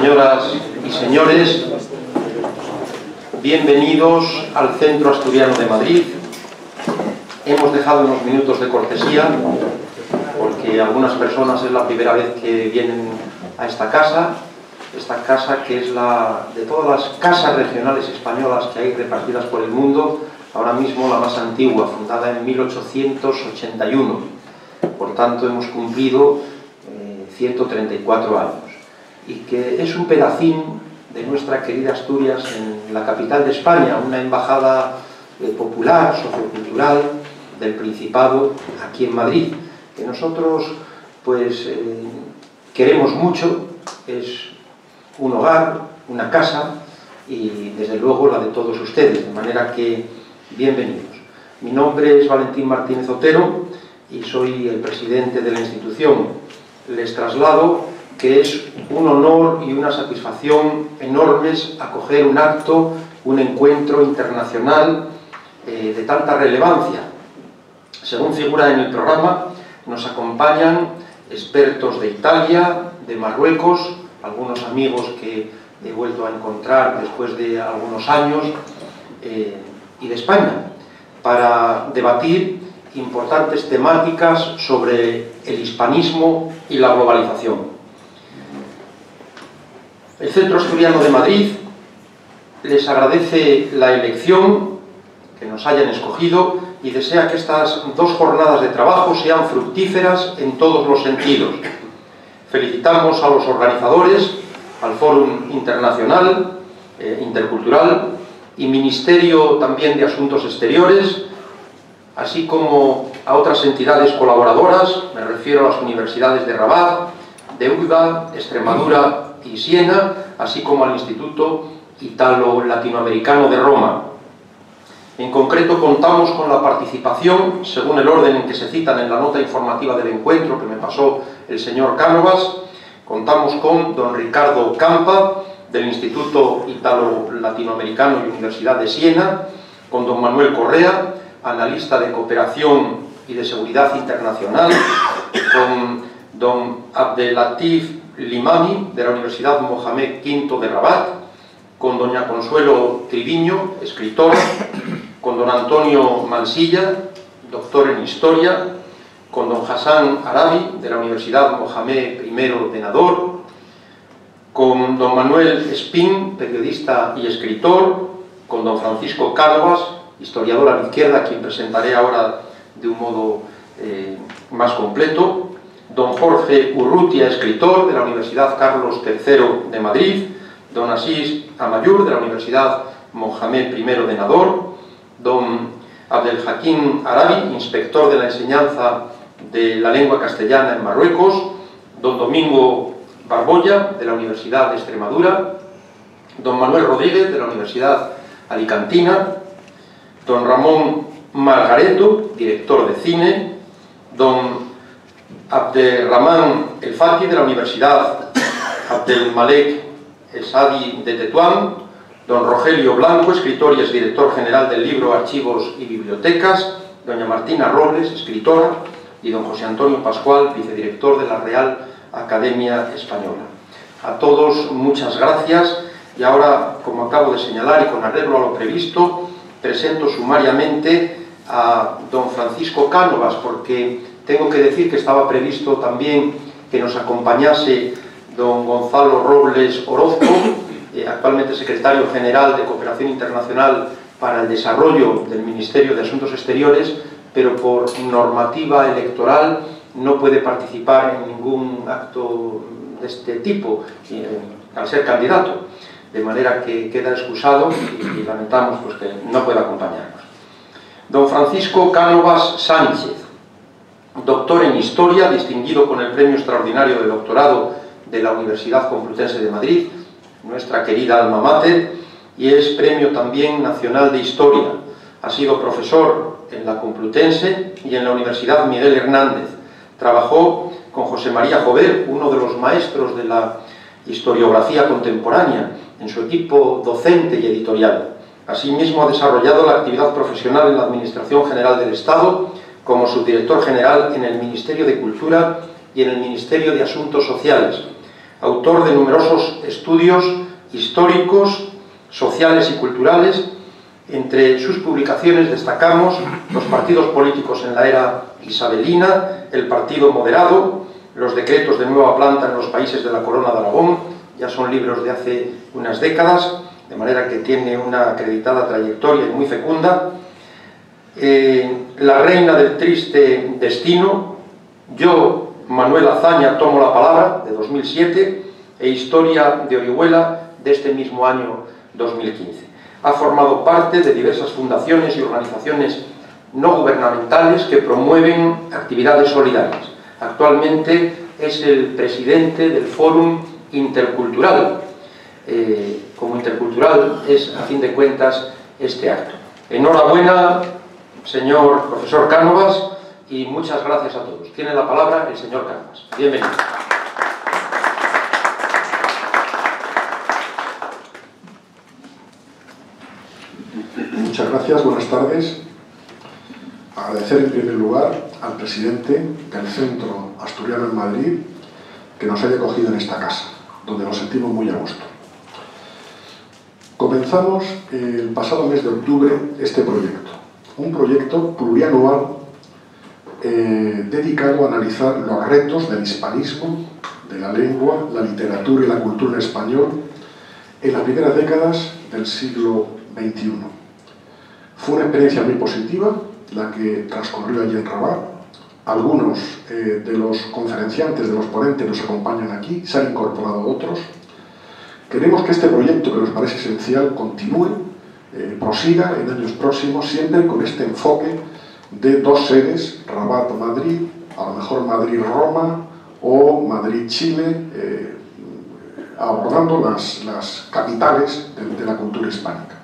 Señoras y señores, bienvenidos al Centro Asturiano de Madrid. Hemos dejado unos minutos de cortesía porque algunas personas es la primera vez que vienen a esta casa que es la de todas las casas regionales españolas que hay repartidas por el mundo, ahora mismo la más antigua, fundada en 1881. Por tanto, hemos cumplido 134 años. Y que es un pedacín de nuestra querida Asturias en la capital de España, una embajada popular, sociocultural del Principado aquí en Madrid, que nosotros pues queremos mucho, es un hogar, una casa y desde luego la de todos ustedes, de manera que bienvenidos. Mi nombre es Valentín Martínez Otero y soy el presidente de la institución. Les traslado que es un honor y una satisfacción enormes acoger un acto, un encuentro internacional de tanta relevancia. Según figura en el programa, nos acompañan expertos de Italia, de Marruecos, algunos amigos que he vuelto a encontrar después de algunos años, y de España, para debatir importantes temáticas sobre el hispanismo y la globalización. El Centro Asturiano de Madrid les agradece la elección, que nos hayan escogido, y desea que estas dos jornadas de trabajo sean fructíferas en todos los sentidos. Felicitamos a los organizadores, al Fórum Internacional, Intercultural y Ministerio también de Asuntos Exteriores, así como a otras entidades colaboradoras, me refiero a las universidades de Rabat, de Úbeda, Extremadura y Siena, así como al Instituto Italo-Latinoamericano de Roma. En concreto, contamos con la participación, según el orden en que se citan en la nota informativa del encuentro que me pasó el señor Cánovas. Contamos con don Ricardo Campa, del Instituto Italo-Latinoamericano y Universidad de Siena, con don Manuel Correa, analista de cooperación y de seguridad internacional, con don Abdelatif Limami, de la Universidad Mohamed V de Rabat, con doña Consuelo Triviño, escritora, con don Antonio Mansilla, doctor en Historia, con don Hassan Arabi, de la Universidad Mohamed I de Nador, con don Manuel Espín, periodista y escritor, con don Francisco Cánovas, historiador a la izquierda, a quien presentaré ahora de un modo más completo, don Jorge Urrutia, escritor, de la Universidad Carlos III de Madrid, don Asís Amayur, de la Universidad Mohamed I de Nador, don Abdelhakim Arabi, inspector de la enseñanza de la lengua castellana en Marruecos, don Domingo Barbolla, de la Universidad de Extremadura, don Manuel Rodríguez, de la Universidad Alicantina, don Ramón Margareto, director de cine, don Abderrahman El Fati, de la Universidad Abdelmalek El Sadi de Tetuán, don Rogelio Blanco, escritor y exdirector general del libro Archivos y Bibliotecas, doña Martina Robles, escritora, y don José Antonio Pascual, vicedirector de la Real Academia Española. A todos muchas gracias, y ahora, como acabo de señalar y con arreglo a lo previsto, presento sumariamente a don Francisco Cánovas, porque tengo que decir que estaba previsto también que nos acompañase don Gonzalo Robles Orozco, actualmente secretario general de Cooperación Internacional para el Desarrollo del Ministerio de Asuntos Exteriores, pero por normativa electoral no puede participar en ningún acto de este tipo, al ser candidato, de manera que queda excusado y lamentamos pues, que no pueda acompañarnos. Don Francisco Cánovas Sánchez, doctor en Historia, distinguido con el Premio Extraordinario de Doctorado de la Universidad Complutense de Madrid, nuestra querida alma mater, y es Premio también Nacional de Historia. Ha sido profesor en la Complutense y en la Universidad Miguel Hernández. Trabajó con José María Jover, uno de los maestros de la historiografía contemporánea, en su equipo docente y editorial. Asimismo, ha desarrollado la actividad profesional en la Administración General del Estado como subdirector general en el Ministerio de Cultura y en el Ministerio de Asuntos Sociales. autor de numerosos estudios históricos, sociales y culturales. Entre sus publicaciones destacamos los partidos políticos en la era isabelina, el Partido Moderado, los decretos de nueva planta en los países de la Corona de Aragón. Ya son libros de hace unas décadas, de manera que tiene una acreditada trayectoria y muy fecunda. La reina del triste destino, Yo, Manuel Azaña, tomo la palabra, de 2007, e Historia de Orihuela, de este mismo año 2015. Ha formado parte de diversas fundaciones y organizaciones no gubernamentales que promueven actividades solidarias. Actualmente es el presidente del Fórum Intercultural. Como intercultural es, a fin de cuentas, este acto. Enhorabuena, señor profesor Cánovas, y muchas gracias a todos. Tiene la palabra el señor Cánovas. Bienvenido. Muchas gracias, buenas tardes. Agradecer en primer lugar al presidente del Centro Asturiano en Madrid que nos haya acogido en esta casa, donde nos sentimos muy a gusto. Comenzamos el pasado mes de octubre este proyecto, un proyecto plurianual dedicado a analizar los retos del hispanismo, de la lengua, la literatura y la cultura en español en las primeras décadas del siglo XXI. Fue una experiencia muy positiva la que transcurrió allí en Rabat. Algunos de los conferenciantes, de los ponentes, nos acompañan aquí, se han incorporado otros. Queremos que este proyecto, que nos parece esencial, continúe, prosiga en años próximos, siempre con este enfoque de dos sedes, Rabat-Madrid, a lo mejor Madrid-Roma o Madrid-Chile, abordando las capitales de la cultura hispánica.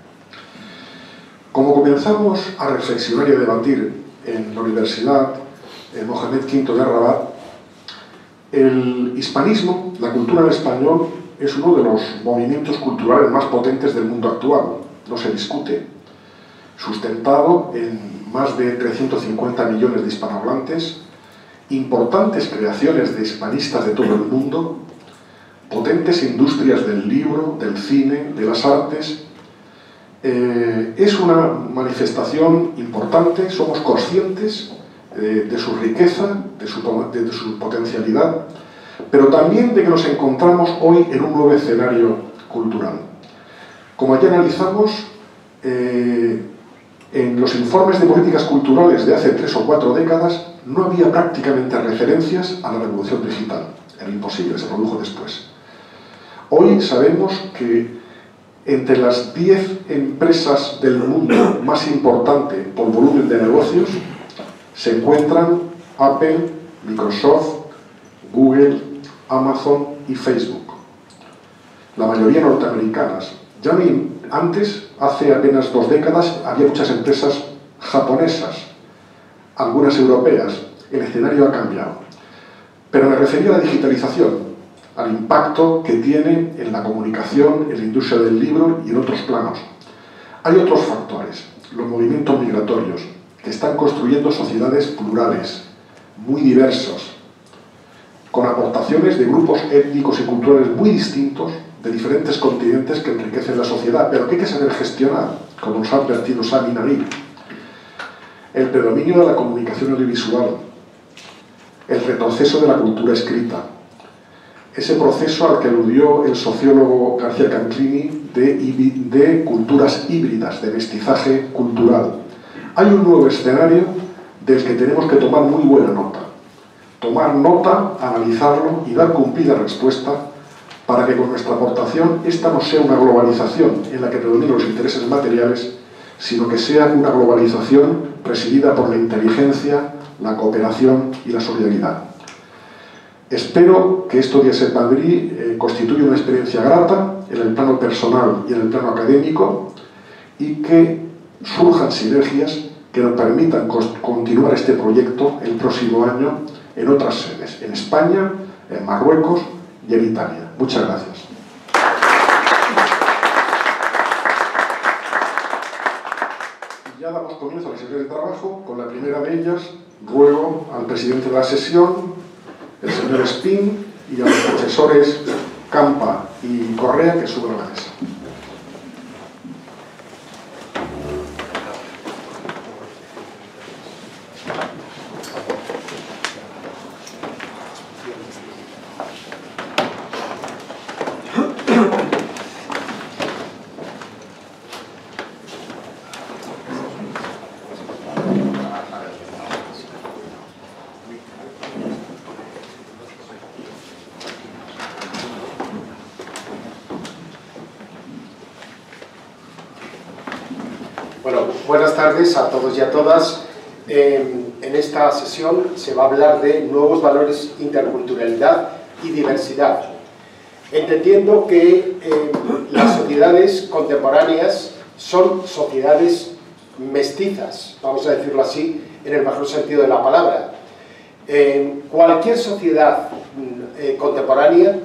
Como comenzamos a reflexionar y a debatir en la Universidad Mohamed V de Rabat, el hispanismo, la cultura en español, es uno de los movimientos culturales más potentes del mundo actual, no se discute, sustentado en más de 350 millones de hispanohablantes, importantes creaciones de hispanistas de todo el mundo, potentes industrias del libro, del cine, de las artes. Es una manifestación importante, somos conscientes de su riqueza, de su potencialidad, pero también de que nos encontramos hoy en un nuevo escenario cultural. Como ya analizamos, en los informes de políticas culturales de hace 3 o 4 décadas no había prácticamente referencias a la revolución digital. Era imposible, se produjo después. Hoy sabemos que entre las 10 empresas del mundo más importantes por volumen de negocios se encuentran Apple, Microsoft, Google, Amazon y Facebook. La mayoría norteamericanas. Ya antes, hace apenas 2 décadas, había muchas empresas japonesas, algunas europeas. El escenario ha cambiado. Pero me refería a la digitalización, al impacto que tiene en la comunicación, en la industria del libro y en otros planos. Hay otros factores, los movimientos migratorios, que están construyendo sociedades plurales, muy diversos, con aportaciones de grupos étnicos y culturales muy distintos, de diferentes continentes que enriquecen la sociedad, pero que hay que saber gestionar, como nos ha advertido Sami Nabil. El predominio de la comunicación audiovisual, el retroceso de la cultura escrita, ese proceso al que aludió el sociólogo García Canclini de culturas híbridas, de mestizaje cultural. Hay un nuevo escenario del que tenemos que tomar muy buena nota. Tomar nota, analizarlo y dar cumplida respuesta para que con nuestra aportación esta no sea una globalización en la que predominen los intereses materiales, sino que sea una globalización presidida por la inteligencia, la cooperación y la solidaridad. Espero que estos días en Madrid constituya una experiencia grata en el plano personal y en el plano académico y que surjan sinergias que nos permitan continuar este proyecto el próximo año en otras sedes, en España, en Marruecos y en Italia. Muchas gracias. Ya damos comienzo a la sesión de trabajo. Con la primera de ellas, ruego al presidente de la sesión, el señor Espín, y a los profesores Campa y Correa que suban a la mesa. Bueno, buenas tardes a todos y a todas. En esta sesión se va a hablar de nuevos valores, interculturalidad y diversidad. Entendiendo que las sociedades contemporáneas son sociedades mestizas, vamos a decirlo así, en el mejor sentido de la palabra. Cualquier sociedad contemporánea,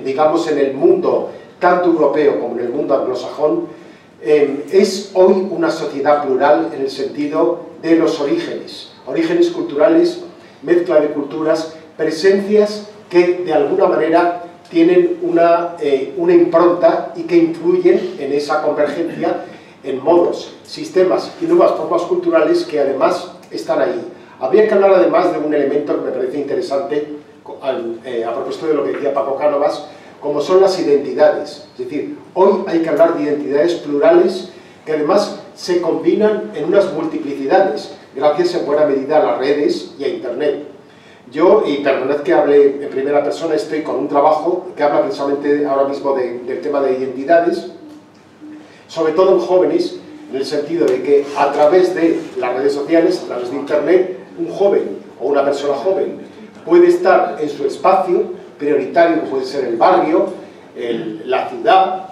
digamos en el mundo tanto europeo como en el mundo anglosajón, es hoy una sociedad plural en el sentido de los orígenes culturales, mezcla de culturas, presencias que de alguna manera tienen una impronta y que influyen en esa convergencia en modos, sistemas y nuevas formas culturales que además están ahí. Habría que hablar además de un elemento que me parece interesante a propósito de lo que decía Paco Cánovas, como son las identidades. Es decir, hoy hay que hablar de identidades plurales que además se combinan en unas multiplicidades, gracias en buena medida a las redes y a Internet. Yo, y perdonad que hable en primera persona, estoy con un trabajo que habla precisamente ahora mismo del tema de identidades, sobre todo en jóvenes, en el sentido de que a través de las redes sociales, a través de Internet, un joven o una persona joven puede estar en su espacio prioritario, que puede ser el barrio, la ciudad,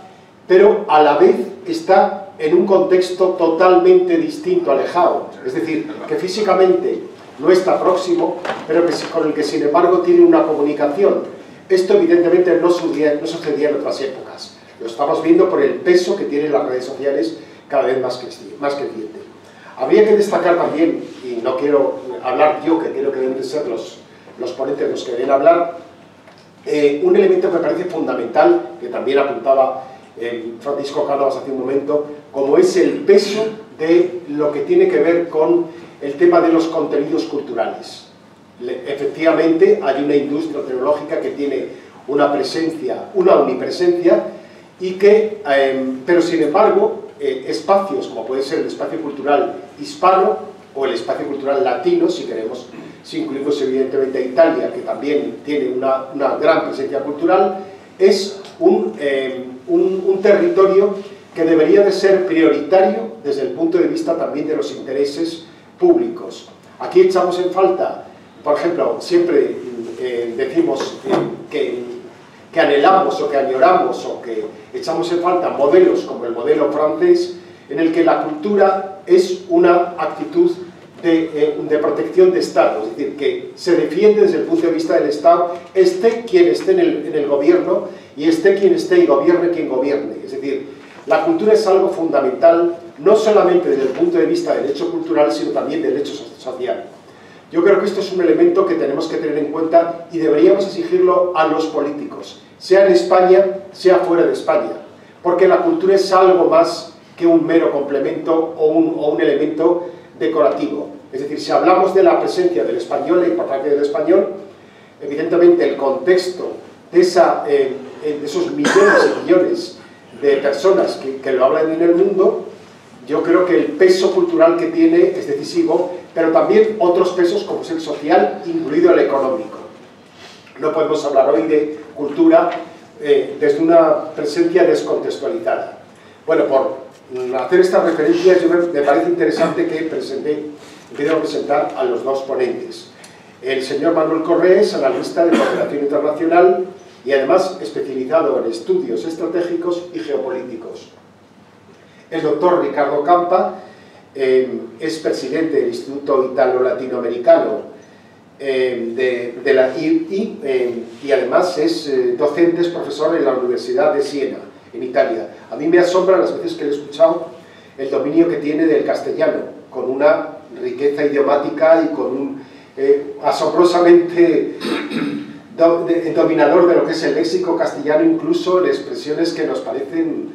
pero a la vez está en un contexto totalmente distinto, alejado. Es decir, que físicamente no está próximo, pero con el que sin embargo tiene una comunicación. Esto evidentemente no sucedía en otras épocas. Lo estamos viendo por el peso que tienen las redes sociales cada vez más creciente. Habría que destacar también, y no quiero hablar yo, que creo que deben de ser los ponentes los que deben hablar, un elemento que me parece fundamental, que también apuntaba Francisco Cánovas hace un momento, como es el peso de lo que tiene que ver con el tema de los contenidos culturales. Efectivamente, hay una industria tecnológica que tiene una presencia, una omnipresencia, y que, pero sin embargo, espacios como puede ser el espacio cultural hispano o el espacio cultural latino, si queremos, si incluimos evidentemente a Italia, que también tiene una gran presencia cultural, es un territorio que debería de ser prioritario desde el punto de vista también de los intereses públicos. Aquí echamos en falta, por ejemplo, siempre decimos que anhelamos o que añoramos o que echamos en falta modelos como el modelo francés, en el que la cultura es una actitud de protección de Estado, es decir, que se defiende desde el punto de vista del Estado, esté quien esté en el gobierno y esté quien esté y gobierne quien gobierne. Es decir, la cultura es algo fundamental, no solamente desde el punto de vista del hecho cultural, sino también del hecho social. Yo creo que esto es un elemento que tenemos que tener en cuenta y deberíamos exigirlo a los políticos, sea en España, sea fuera de España, porque la cultura es algo más que un mero complemento o un elemento decorativo. Es decir, si hablamos de la presencia del español, la importancia del español, evidentemente el contexto de esos millones y millones de personas que lo hablan en el mundo, yo creo que el peso cultural que tiene es decisivo, pero también otros pesos como es el social, incluido el económico. No podemos hablar hoy de cultura desde una presencia descontextualizada. Bueno, por hacer estas referencias, me parece interesante que empiezo a presentar a los dos ponentes. El señor Manuel Correa es analista de cooperación internacional y además especializado en estudios estratégicos y geopolíticos. El doctor Ricardo Campa es presidente del Instituto Italo-Latinoamericano y además es docente, es profesor en la Universidad de Siena, en Italia. A mí me asombra las veces que le he escuchado el dominio que tiene del castellano, con una riqueza idiomática y con un asombrosamente dominador de lo que es el léxico castellano, incluso en expresiones que nos parecen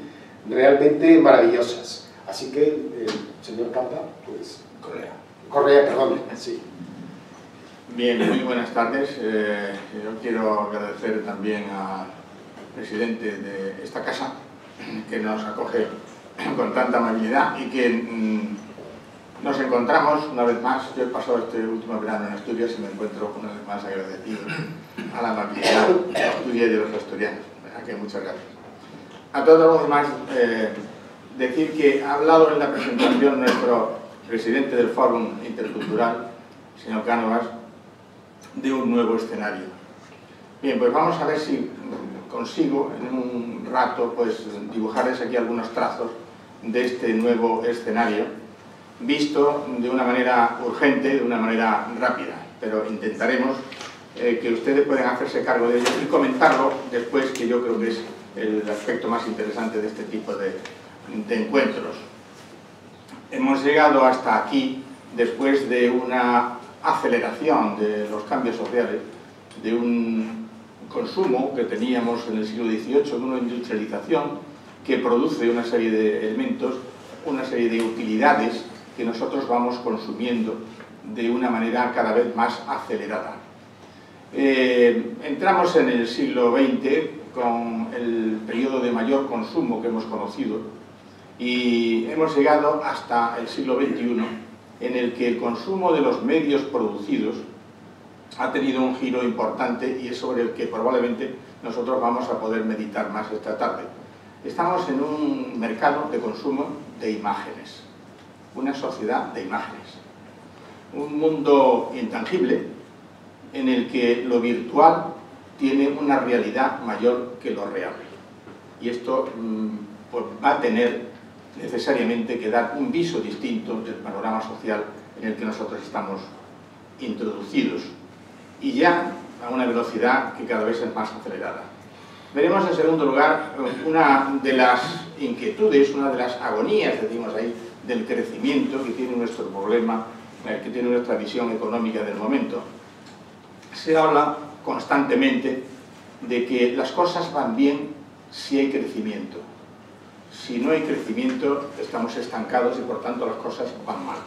realmente maravillosas. Así que, señor Campa, pues... Correa, perdón, sí. Bien, muy buenas tardes. Yo quiero agradecer también al presidente de esta casa, que nos acoge con tanta amabilidad y que nos encontramos una vez más. Yo he pasado este último verano en Asturias y me encuentro una vez más agradecido a la amabilidad de Asturias y de los asturianos. ¿Verdad? Que muchas gracias. A todos los demás, decir que ha hablado en la presentación nuestro presidente del Fórum Intercultural, señor Cánovas, de un nuevo escenario. Bien, pues vamos a ver si consigo en un rato pues dibujarles aquí algunos trazos de este nuevo escenario, visto de una manera urgente, de una manera rápida, pero intentaremos que ustedes puedan hacerse cargo de ello y comentarlo después, que yo creo que es el aspecto más interesante de este tipo de encuentros. Hemos llegado hasta aquí después de una aceleración de los cambios sociales, de un consumo que teníamos en el siglo XVIII, de una industrialización que produce una serie de elementos, una serie de utilidades que nosotros vamos consumiendo de una manera cada vez más acelerada. Entramos en el siglo XX con el periodo de mayor consumo que hemos conocido y hemos llegado hasta el siglo XXI, en el que el consumo de los medios producidos ha tenido un giro importante y es sobre el que probablemente nosotros vamos a poder meditar más esta tarde. Estamos en un mercado de consumo de imágenes, una sociedad de imágenes, un mundo intangible en el que lo virtual tiene una realidad mayor que lo real. Y esto pues, va a tener necesariamente que dar un viso distinto del panorama social en el que nosotros estamos introducidos, y ya a una velocidad que cada vez es más acelerada. Veremos en segundo lugar una de las inquietudes, una de las agonías, decimos ahí, del crecimiento que tiene nuestro problema, que tiene nuestra visión económica del momento. Se habla constantemente de que las cosas van bien si hay crecimiento. Si no hay crecimiento, estamos estancados y por tanto las cosas van mal.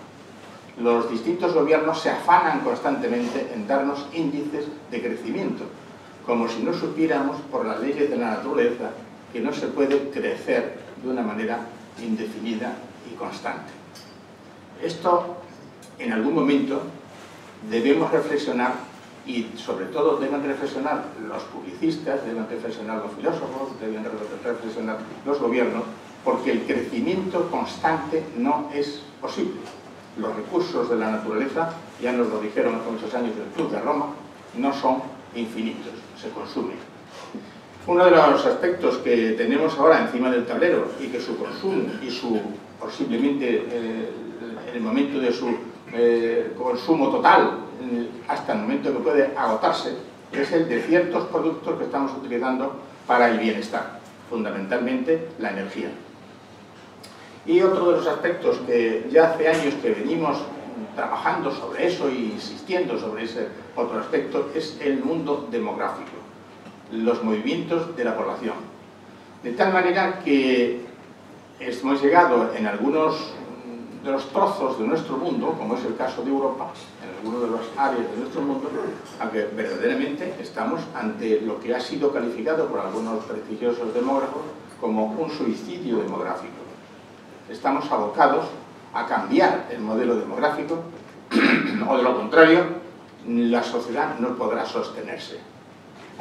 Los distintos gobiernos se afanan constantemente en darnos índices de crecimiento, como si no supiéramos por las leyes de la naturaleza que no se puede crecer de una manera indefinida y constante. Esto, en algún momento, debemos reflexionar, y sobre todo deben reflexionar los publicistas, deben reflexionar los filósofos, deben reflexionar los gobiernos, porque el crecimiento constante no es posible. Los recursos de la naturaleza, ya nos lo dijeron hace muchos años del Club de Roma, no son infinitos, se consumen. Uno de los aspectos que tenemos ahora encima del tablero y que su consumo y su posiblemente el momento de su consumo total hasta el momento que puede agotarse es el de ciertos productos que estamos utilizando para el bienestar, fundamentalmente la energía. Y otro de los aspectos que ya hace años que venimos trabajando sobre eso e insistiendo sobre ese otro aspecto es el mundo demográfico, los movimientos de la población. De tal manera que hemos llegado en algunos de los trozos de nuestro mundo, como es el caso de Europa, en algunas de las áreas de nuestro mundo, a que verdaderamente estamos ante lo que ha sido calificado por algunos prestigiosos demógrafos como un suicidio demográfico. Estamos abocados a cambiar el modelo demográfico o de lo contrario, la sociedad no podrá sostenerse.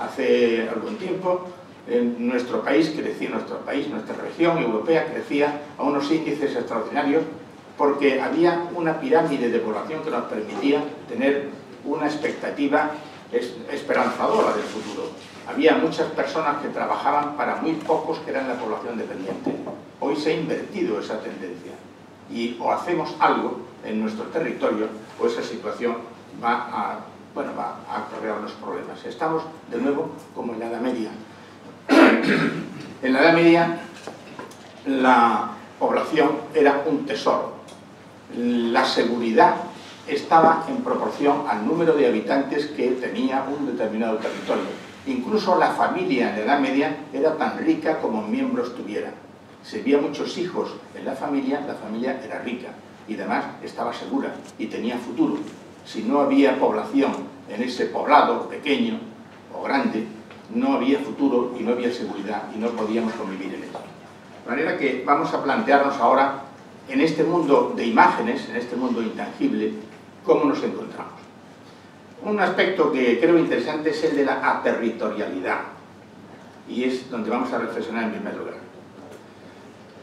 Hace algún tiempo en nuestro país crecía, nuestra región europea crecía a unos índices extraordinarios porque había una pirámide de población que nos permitía tener una expectativa esperanzadora del futuro. Había muchas personas que trabajaban para muy pocos que eran la población dependiente. Hoy se ha invertido esa tendencia y o hacemos algo en nuestro territorio o esa situación va a acarrear los problemas. Estamos de nuevo como en la Edad Media. En la Edad Media la población era un tesoro. La seguridad estaba en proporción al número de habitantes que tenía un determinado territorio. Incluso la familia en la Edad Media era tan rica como miembros tuviera. Si había muchos hijos en la familia era rica y además estaba segura y tenía futuro. Si no había población en ese poblado pequeño o grande, no había futuro y no había seguridad y no podíamos convivir en él. De manera que vamos a plantearnos ahora, en este mundo de imágenes, en este mundo intangible, cómo nos encontramos. Un aspecto que creo interesante es el de la aterritorialidad, y es donde vamos a reflexionar en primer lugar.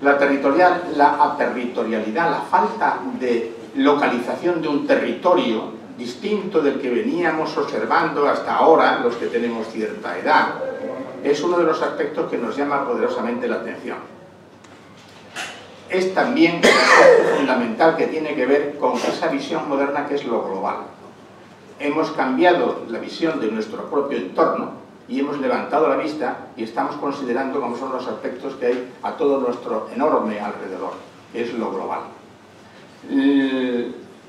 La aterritorialidad, la falta de localización de un territorio distinto del que veníamos observando hasta ahora, los que tenemos cierta edad, es uno de los aspectos que nos llama poderosamente la atención. Es también un aspecto fundamental que tiene que ver con esa visión moderna que es lo global. Hemos cambiado la visión de nuestro propio entorno y hemos levantado la vista y estamos considerando cómo son los aspectos que hay a todo nuestro enorme alrededor, que es lo global.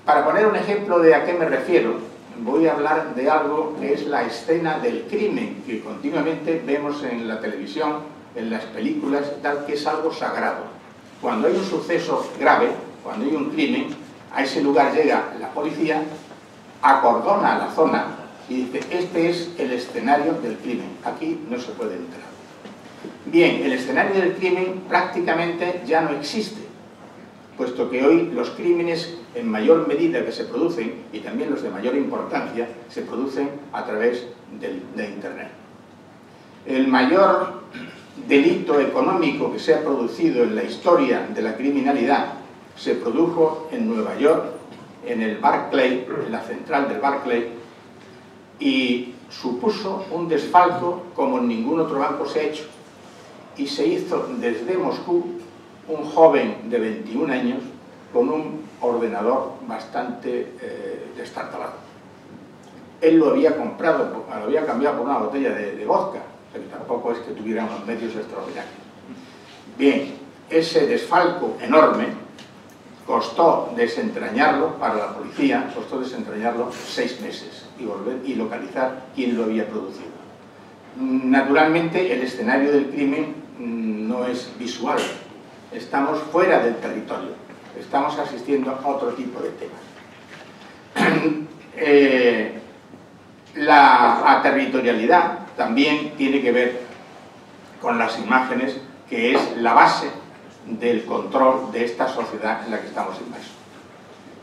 Para poner un ejemplo de a qué me refiero, voy a hablar de algo que es la escena del crimen, que continuamente vemos en la televisión, en las películas, tal, que es algo sagrado. Cuando hay un suceso grave, cuando hay un crimen, a ese lugar llega la policía, acordona la zona y dice: este es el escenario del crimen, aquí no se puede entrar. Bien, el escenario del crimen prácticamente ya no existe, puesto que hoy los crímenes en mayor medida que se producen, y también los de mayor importancia, se producen a través de Internet. El mayor delito económico que se ha producido en la historia de la criminalidad se produjo en Nueva York, en el Barclay, en la central del Barclay, y supuso un desfalco como en ningún otro banco se ha hecho. Y se hizo desde Moscú un joven de 21 años con un ordenador bastante destartalado. Él lo había comprado, lo había cambiado por una botella de vodka, pero tampoco es que tuviera unos medios extraordinarios. Bien, ese desfalco enorme costó desentrañarlo para la policía, costó desentrañarlo 6 meses y volver y localizar quién lo había producido. Naturalmente, el escenario del crimen no es visual. Estamos fuera del territorio, estamos asistiendo a otro tipo de temas. La aterritorialidad también tiene que ver con las imágenes, que es la base del control de esta sociedad en la que estamos inmersos.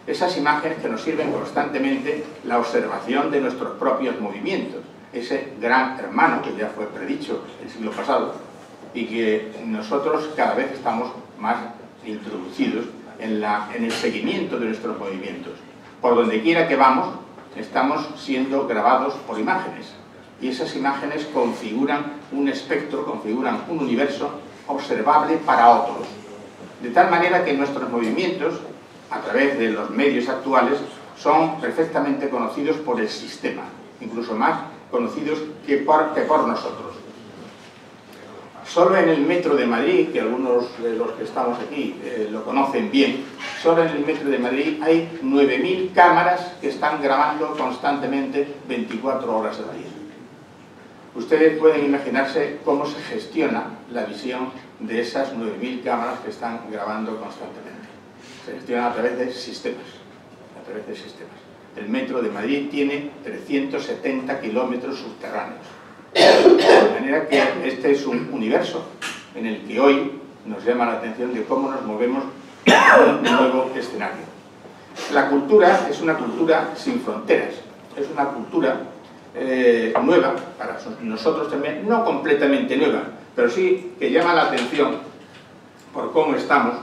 Esas imágenes que nos sirven constantemente la observación de nuestros propios movimientos, ese gran hermano que ya fue predicho el siglo pasado, y que nosotros cada vez estamos más introducidos en el seguimiento de nuestros movimientos. Por donde quiera que vamos, estamos siendo grabados por imágenes, y esas imágenes configuran un espectro, configuran un universo observable para otros, de tal manera que nuestros movimientos, a través de los medios actuales, son perfectamente conocidos por el sistema, incluso más conocidos que por nosotros. Solo en el metro de Madrid, que algunos de los que estamos aquí lo conocen bien, solo en el metro de Madrid hay 9.000 cámaras que están grabando constantemente 24 horas al día. Ustedes pueden imaginarse cómo se gestiona la visión de esas 9.000 cámaras que están grabando constantemente. Se gestiona a través de sistemas. El metro de Madrid tiene 370 kilómetros subterráneos. De manera que este es un universo en el que hoy nos llama la atención de cómo nos movemos en un nuevo escenario. La cultura es una cultura sin fronteras, es una cultura nueva para nosotros también, no completamente nueva, pero sí que llama la atención por cómo estamos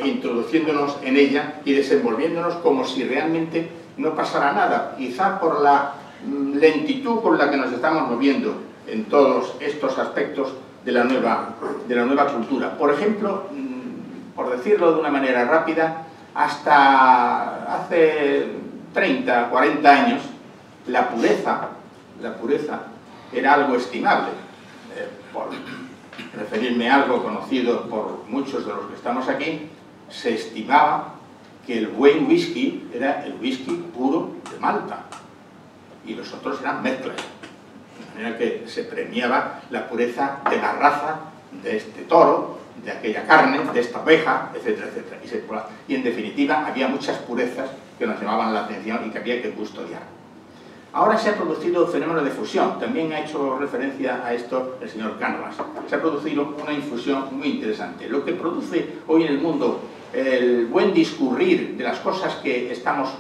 introduciéndonos en ella y desenvolviéndonos como si realmente no pasara nada, quizá por la lentitud con la que nos estamos moviendo en todos estos aspectos de la nueva cultura. Por ejemplo, por decirlo de una manera rápida, hasta hace 30, 40 años, la pureza era algo estimable. Por referirme a algo conocido por muchos de los que estamos aquí, se estimaba que el buen whisky era el whisky puro de Malta y los otros eran mezclas, de manera que se premiaba la pureza de la raza de este toro, de aquella carne, de esta oveja, etcétera, etcétera. Y en definitiva había muchas purezas que nos llamaban la atención y que había que custodiar. Ahora se ha producido un fenómeno de fusión, también ha hecho referencia a esto el señor Cánovas. Se ha producido una infusión muy interesante. Lo que produce hoy en el mundo el buen discurrir de las cosas que estamos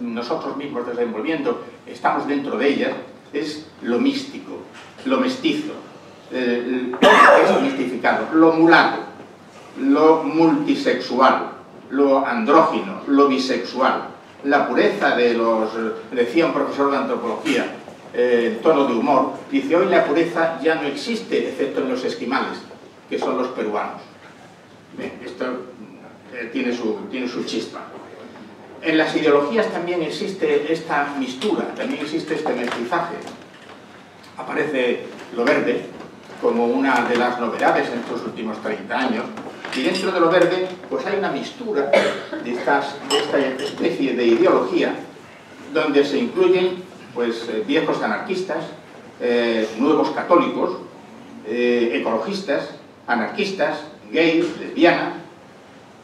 nosotros mismos desenvolviendo, estamos dentro de ellas, es lo místico, lo mestizo, es mistificado, lo mulato, lo multisexual, lo andrógino, lo bisexual, la pureza de los, decía un profesor de antropología, en tono de humor, dice: hoy la pureza ya no existe excepto en los esquimales, que son los peruanos. Bien, esto tiene su chispa. En las ideologías también existe esta mistura, también existe este mestizaje. Aparece lo verde como una de las novedades en estos últimos 30 años, y dentro de lo verde pues hay una mistura de esta especie de ideología donde se incluyen pues viejos anarquistas, nuevos católicos, ecologistas, anarquistas, gays, lesbianas,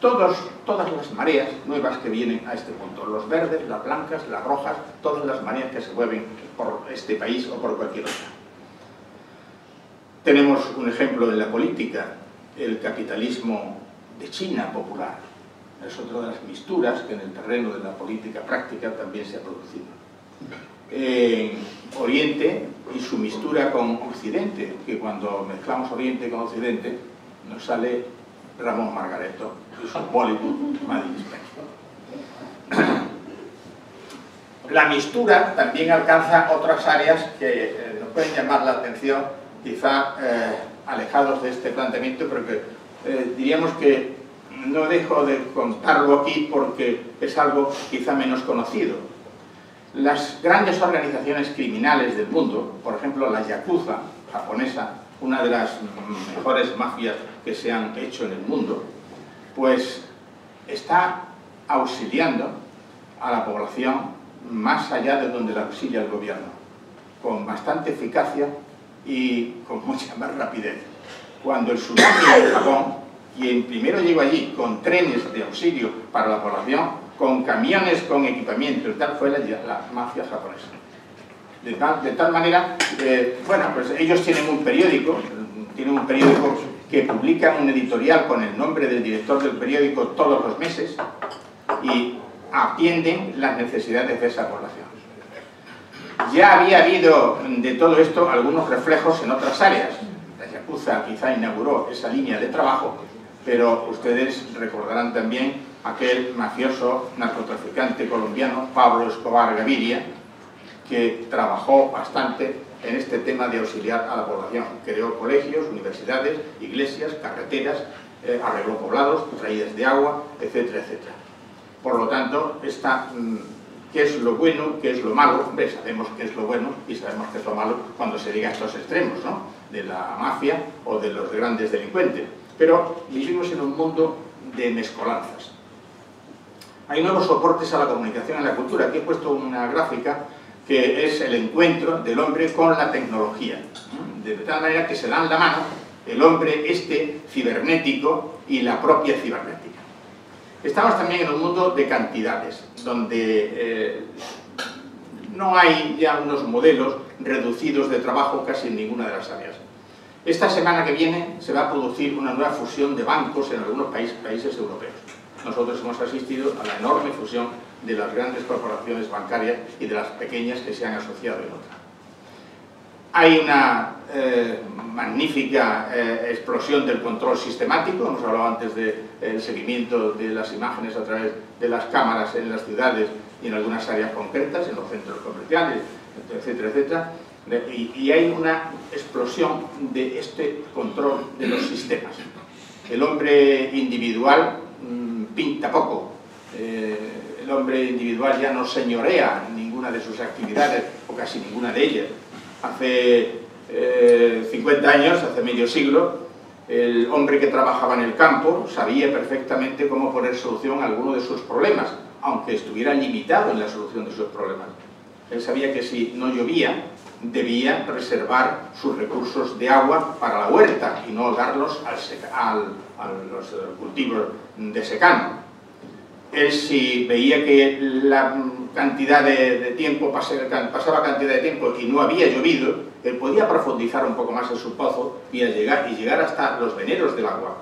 todas las mareas nuevas que vienen a este punto, los verdes, las blancas, las rojas, todas las mareas que se mueven por este país o por cualquier otra. Tenemos un ejemplo en la política, el capitalismo de China popular. Es otra de las misturas que en el terreno de la política práctica también se ha producido. Oriente y su mistura con Occidente, que cuando mezclamos Oriente con Occidente nos sale Ramón Margareto y su Bollywood Made in Spain. La mistura también alcanza otras áreas que nos pueden llamar la atención, quizá alejados de este planteamiento, pero que diríamos que no dejo de contarlo aquí porque es algo quizá menos conocido. Las grandes organizaciones criminales del mundo, por ejemplo la Yakuza japonesa, una de las mejores mafias que se han hecho en el mundo, pues está auxiliando a la población más allá de donde la auxilia el gobierno, con bastante eficacia y con mucha más rapidez. Cuando el tsunami de Japón, quien primero llegó allí con trenes de auxilio para la población, con camiones con equipamiento y tal, fue la mafia japonesa. De tal manera, bueno, pues ellos tienen un periódico que publica un editorial con el nombre del director del periódico todos los meses y atienden las necesidades de esa población. Ya había habido de todo esto algunos reflejos en otras áreas. La Yakuza quizá inauguró esa línea de trabajo, pero ustedes recordarán también aquel mafioso narcotraficante colombiano, Pablo Escobar Gaviria, que trabajó bastante en este tema de auxiliar a la población. Creó colegios, universidades, iglesias, carreteras, arregló poblados, traídas de agua, etcétera, etcétera. Por lo tanto, ¿qué es lo bueno? ¿Qué es lo malo? Hombre, sabemos qué es lo bueno y sabemos qué es lo malo cuando se llega a estos extremos, ¿no?, de la mafia o de los grandes delincuentes. Pero vivimos en un mundo de mezcolanzas. Hay nuevos soportes a la comunicación en la cultura. Aquí he puesto una gráfica que es el encuentro del hombre con la tecnología, de tal manera que se dan la mano el hombre cibernético y la propia cibernética. Estamos también en un mundo de cantidades, donde no hay ya unos modelos reducidos de trabajo casi en ninguna de las áreas. Esta semana que viene se va a producir una nueva fusión de bancos en algunos países europeos. Nosotros hemos asistido a la enorme fusión de las grandes corporaciones bancarias y de las pequeñas que se han asociado en otra. Hay una magnífica explosión del control sistemático. Hemos hablado antes del seguimiento de las imágenes a través de las cámaras en las ciudades y en algunas áreas concretas, en los centros comerciales, etcétera, etcétera. Y hay una explosión de este control de los sistemas. El hombre individual pinta poco. El hombre individual ya no señorea ninguna de sus actividades, o casi ninguna de ellas. Hace 50 años, hace medio siglo, El hombre que trabajaba en el campo sabía perfectamente cómo poner solución a alguno de sus problemas, aunque estuviera limitado en la solución de sus problemas. Él sabía que si no llovía, debía reservar sus recursos de agua para la huerta y no darlos a los cultivos de secano. Él, si veía que la cantidad de tiempo pasaba cantidad de tiempo y no había llovido, él podía profundizar un poco más en su pozo y llegar hasta los veneros del agua.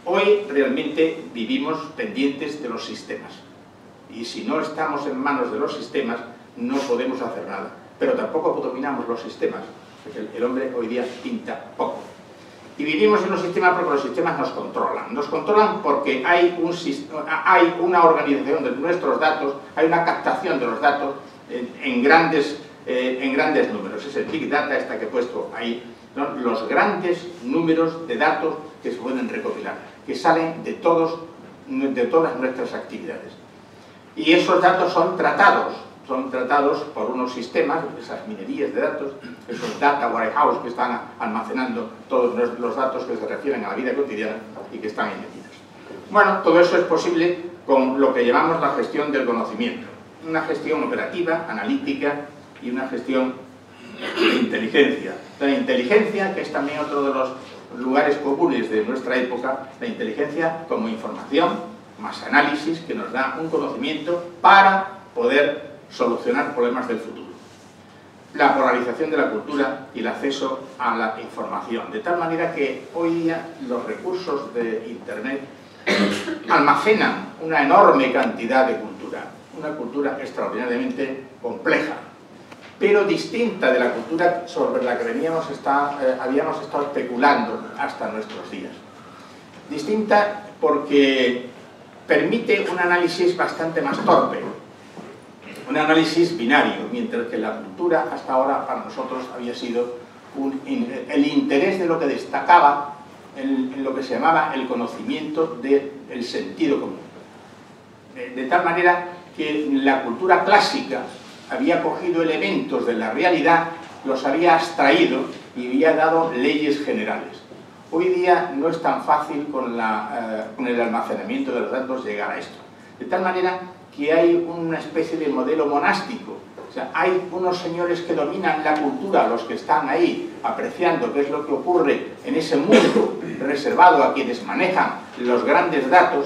Hoy realmente vivimos pendientes de los sistemas, y si no estamos en manos de los sistemas no podemos hacer nada, pero tampoco dominamos los sistemas, porque el hombre hoy día pinta poco. Y vivimos en un sistema porque los sistemas nos controlan porque hay una organización de nuestros datos, hay una captación de los datos en grandes números. Es el Big Data que he puesto ahí, ¿no? Los grandes números de datos que se pueden recopilar, que salen de todas nuestras actividades. Y esos datos son tratados por unos sistemas, esas minerías de datos, esos data warehouse que están almacenando todos los datos que se refieren a la vida cotidiana y que están ahí metidos. Bueno, todo eso es posible con lo que llamamos la gestión del conocimiento. Una gestión operativa, analítica y una gestión de inteligencia. La inteligencia, que es también otro de los lugares comunes de nuestra época, la inteligencia como información, más análisis, que nos da un conocimiento para poder solucionar problemas del futuro. La polarización de la cultura y el acceso a la información, de tal manera que hoy día los recursos de Internet almacenan una enorme cantidad de cultura, una cultura extraordinariamente compleja, pero distinta de la cultura sobre la que habíamos estado especulando hasta nuestros días. Distinta porque permite un análisis bastante más torpe, un análisis binario, mientras que la cultura hasta ahora para nosotros había sido el interés de lo que destacaba en lo que se llamaba el conocimiento del sentido común. De tal manera que la cultura clásica había cogido elementos de la realidad, los había abstraído y había dado leyes generales. Hoy día no es tan fácil con el almacenamiento de los datos llegar a esto. De tal manera que hay una especie de modelo monástico. O sea, hay unos señores que dominan la cultura, los que están ahí apreciando qué es lo que ocurre en ese mundo reservado a quienes manejan los grandes datos,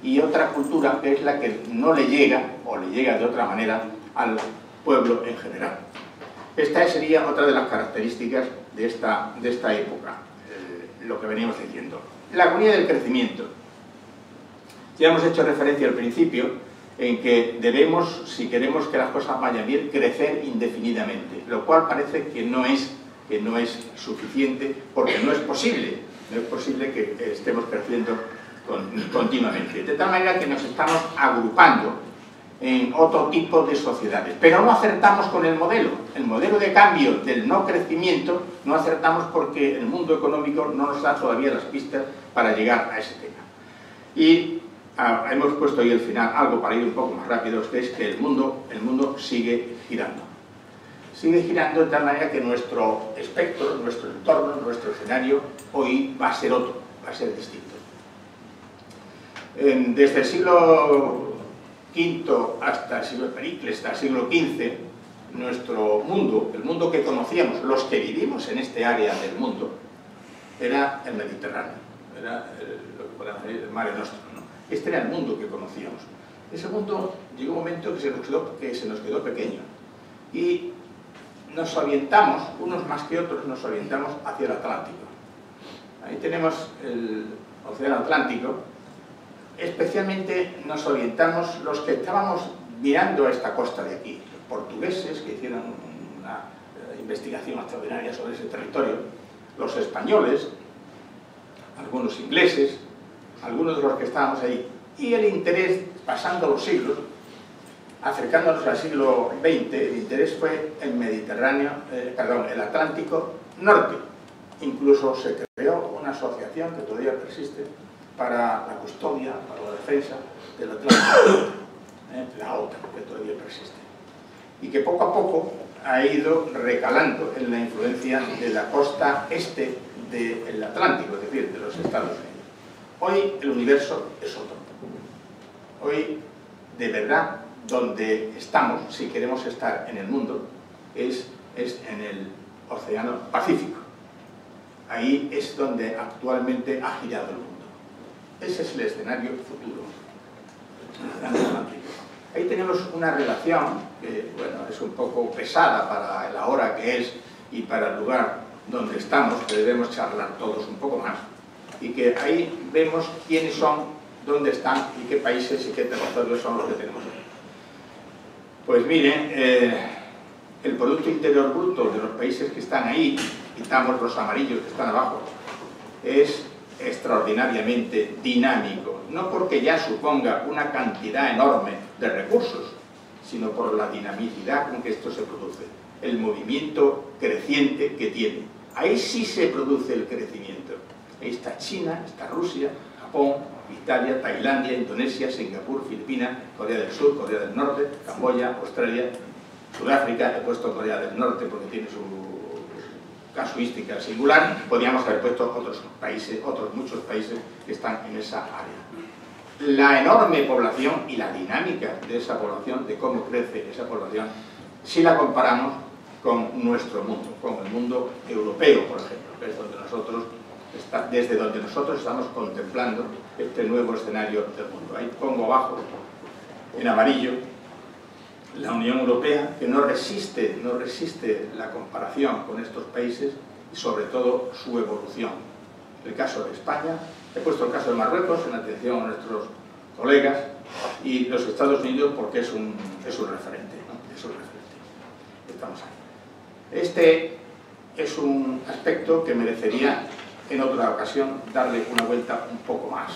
y otra cultura que es la que no le llega, o le llega de otra manera, al pueblo en general. Esta sería otra de las características de esta época, lo que veníamos diciendo. La agonía del crecimiento. Ya hemos hecho referencia al principio en que debemos, si queremos que las cosas vayan bien, crecer indefinidamente, lo cual parece que no es suficiente, porque no es posible que estemos creciendo continuamente, de tal manera que nos estamos agrupando en otro tipo de sociedades, pero no acertamos con el modelo de cambio del no crecimiento, no acertamos porque el mundo económico no nos da todavía las pistas para llegar a ese tema. Y hemos puesto ahí al final algo para ir un poco más rápido, que es que el mundo sigue girando. Sigue girando de tal manera que nuestro espectro, nuestro entorno, nuestro escenario hoy va a ser otro, va a ser distinto. Desde el siglo V hasta el siglo de Pericles, hasta el siglo XV, nuestro mundo, el mundo que conocíamos, los que vivimos en este área del mundo, era el Mediterráneo, era lo que podemos decir el Mare Nostrum, ¿no? Este era el mundo que conocíamos. Ese mundo llegó un momento que se nos quedó pequeño y nos orientamos, unos más que otros, nos orientamos hacia el Atlántico. Ahí tenemos el Océano Atlántico. Especialmente nos orientamos los que estábamos mirando a esta costa de aquí, los portugueses que hicieron una investigación extraordinaria sobre ese territorio, los españoles, algunos ingleses, algunos de los que estábamos ahí, y el interés, pasando los siglos, acercándonos al siglo XX, el interés fue el Mediterráneo, el Atlántico Norte. Incluso se creó una asociación que todavía persiste para la custodia, para la defensa del Atlántico, la OTAN, que todavía persiste. Y que poco a poco ha ido recalando en la influencia de la costa este del Atlántico, es decir, de los Estados Unidos. Hoy el universo es otro. Hoy, de verdad, donde estamos, si queremos estar en el mundo, es en el Océano Pacífico. Ahí es donde actualmente ha girado el mundo. Ese es el escenario futuro, el Océano Atlántico. Ahí tenemos una relación que, bueno, es un poco pesada para la hora que es y para el lugar donde estamos, que debemos charlar todos un poco más, y que ahí vemos quiénes son, dónde están y qué países y qué territorios son los que tenemos. Pues miren, el Producto Interior Bruto de los países que están ahí, quitamos los amarillos que están abajo, es extraordinariamente dinámico, no porque ya suponga una cantidad enorme de recursos, sino por la dinamicidad con que esto se produce, el movimiento creciente que tiene. Ahí sí se produce el crecimiento. Ahí está China, está Rusia, Japón, Italia, Tailandia, Indonesia, Singapur, Filipinas, Corea del Sur, Corea del Norte, Camboya, Australia, Sudáfrica. He puesto Corea del Norte porque tiene su casuística singular. Podríamos haber puesto otros países, muchos países que están en esa área. La enorme población y la dinámica de esa población, de cómo crece esa población, si la comparamos con nuestro mundo, con el mundo europeo, por ejemplo, que es donde desde donde nosotros estamos contemplando este nuevo escenario del mundo. Ahí pongo abajo, en amarillo, la Unión Europea, que no resiste la comparación con estos países y sobre todo su evolución. El caso de España, he puesto el caso de Marruecos en atención a nuestros colegas, y los Estados Unidos porque es un referente, ¿no? Es un referente. Estamos ahí. Este es un aspecto que merecería en otra ocasión darle una vuelta un poco más.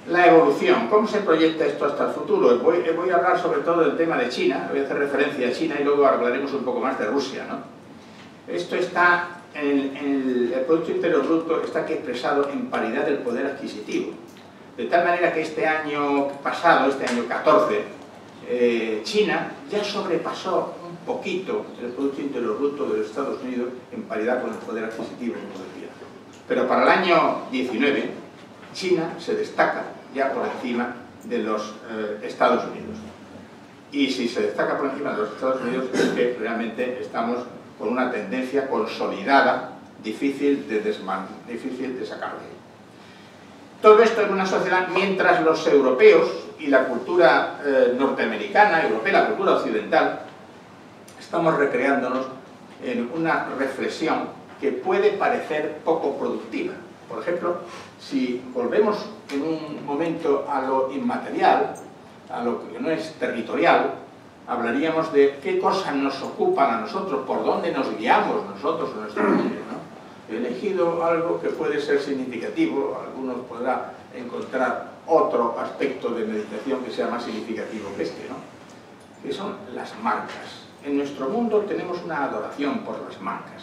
La evolución, ¿cómo se proyecta esto hasta el futuro? Voy a hablar sobre todo del tema de China, voy a hacer referencia a China y luego hablaremos un poco más de Rusia, ¿no? Esto está, el Producto Interior Bruto está aquí expresado en paridad del poder adquisitivo. De tal manera que este año pasado, este año 14, China ya sobrepasó un poquito el Producto Interior Bruto de los Estados Unidos en paridad con el poder adquisitivo, como decía. Pero para el año 19, China se destaca ya por encima de los Estados Unidos. Y si se destaca por encima de los Estados Unidos es que realmente estamos con una tendencia consolidada, difícil de sacarle. Todo esto en una sociedad, mientras los europeos y la cultura norteamericana, europea, la cultura occidental, estamos recreándonos en una reflexión que puede parecer poco productiva. Por ejemplo, si volvemos en un momento a lo inmaterial, a lo que no es territorial, hablaríamos de qué cosas nos ocupan a nosotros, por dónde nos guiamos nosotros en nuestra vida, ¿no? He elegido algo que puede ser significativo, algunos podrán encontrar otro aspecto de meditación que sea más significativo que este, ¿no? Que son las marcas. En nuestro mundo tenemos una adoración por las marcas.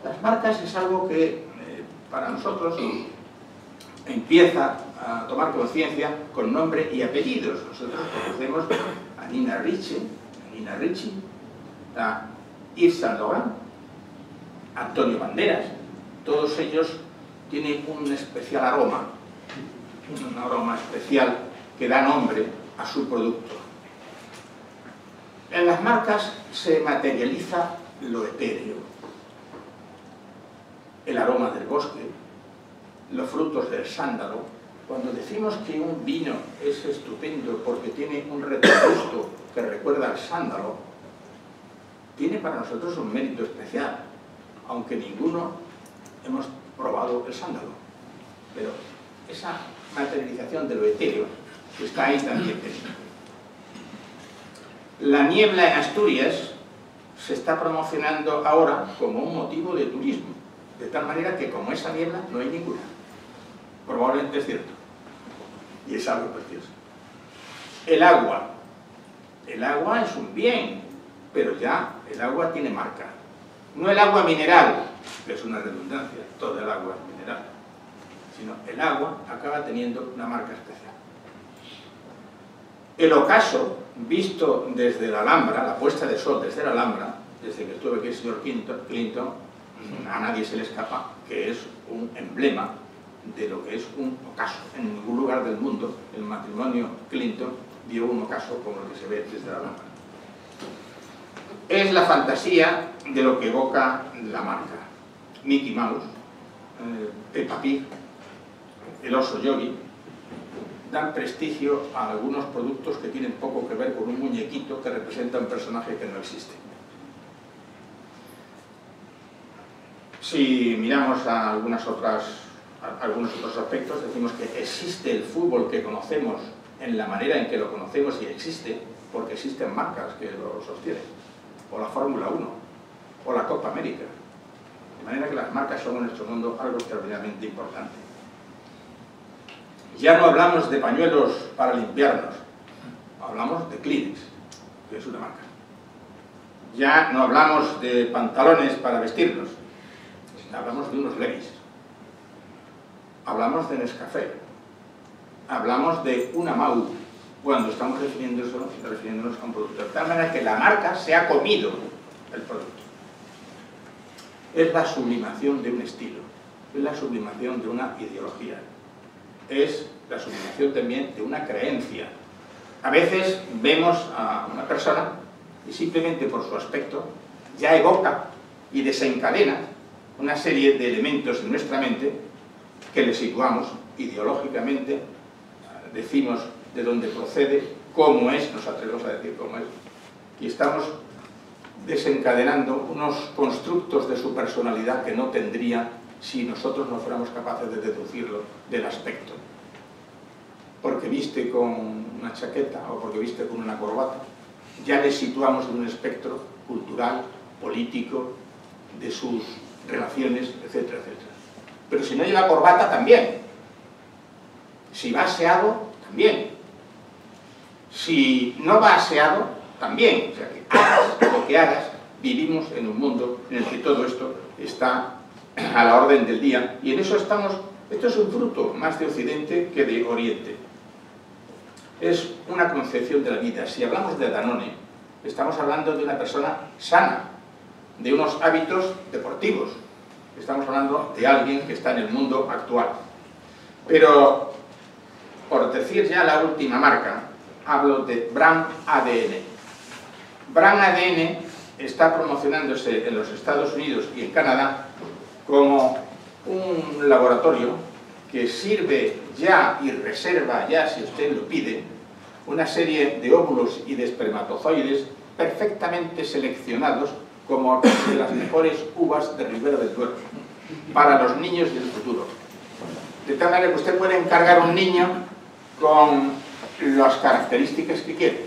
Las marcas es algo que para nosotros empieza a tomar conciencia con nombre y apellidos. Nosotros conocemos a Nina Ricci, a Yves Saint Laurent, Antonio Banderas. Todos ellos tienen un especial aroma, un aroma especial que da nombre a su producto. En las marcas se materializa lo etéreo, el aroma del bosque, los frutos del sándalo. Cuando decimos que un vino es estupendo porque tiene un retrogusto que recuerda al sándalo, tiene para nosotros un mérito especial, aunque ninguno hemos probado el sándalo. Pero esa materialización de lo etéreo está ahí también presente. La niebla en Asturias se está promocionando ahora como un motivo de turismo, de tal manera que como esa niebla no hay ninguna. Probablemente es cierto. Y es algo precioso. El agua. El agua es un bien, pero ya el agua tiene marca. No el agua mineral, que es una redundancia, todo el agua es mineral, sino el agua acaba teniendo una marca especial. El ocaso visto desde la Alhambra, la puesta de sol desde la Alhambra, desde que estuve aquí el señor Clinton, a nadie se le escapa que es un emblema de lo que es un ocaso. En ningún lugar del mundo el matrimonio Clinton dio un ocaso como el que se ve desde la Alhambra. Es la fantasía de lo que evoca la marca. Mickey Mouse, Peppa Pig, el oso Yogi, dan prestigio a algunos productos que tienen poco que ver con un muñequito que representa un personaje que no existe. Si miramos a algunos otros aspectos, decimos que existe el fútbol que conocemos en la manera en que lo conocemos y existe porque existen marcas que lo sostienen, o la Fórmula 1, o la Copa América. De manera que las marcas son en nuestro mundo algo extraordinariamente importante. Ya no hablamos de pañuelos para limpiarnos, hablamos de Kleenex, que es una marca. Ya no hablamos de pantalones para vestirnos, hablamos de unos Levi's. Hablamos de Nescafé, hablamos de una Mau, cuando estamos refiriéndonos a un producto. De tal manera que la marca se ha comido el producto. Es la sublimación de un estilo, es la sublimación de una ideología, es la sublimación también de una creencia. A veces vemos a una persona y simplemente por su aspecto ya evoca y desencadena una serie de elementos en nuestra mente que le situamos ideológicamente, decimos de dónde procede, cómo es, nos atrevemos a decir cómo es, y estamos desencadenando unos constructos de su personalidad que no tendría si nosotros no fuéramos capaces de deducirlo del aspecto. Porque viste con una chaqueta o porque viste con una corbata, ya le situamos en un espectro cultural, político, de sus relaciones, etcétera, etcétera. Pero si no lleva corbata, también. Si va aseado, también. Si no va aseado, también. O sea, que hagas lo que hagas, vivimos en un mundo en el que todo esto está a la orden del día, y en eso estamos. Esto es un fruto más de Occidente que de Oriente. Es una concepción de la vida. Si hablamos de Danone, estamos hablando de una persona sana, de unos hábitos deportivos. Estamos hablando de alguien que está en el mundo actual. Pero, por decir ya la última marca, hablo de Brand ADN. Brand ADN está promocionándose en los Estados Unidos y en Canadá como un laboratorio que sirve ya y reserva ya, si usted lo pide, una serie de óvulos y de espermatozoides perfectamente seleccionados como de las mejores uvas de Ribera del Duero para los niños del futuro. De tal manera que usted puede encargar un niño con las características que quiere.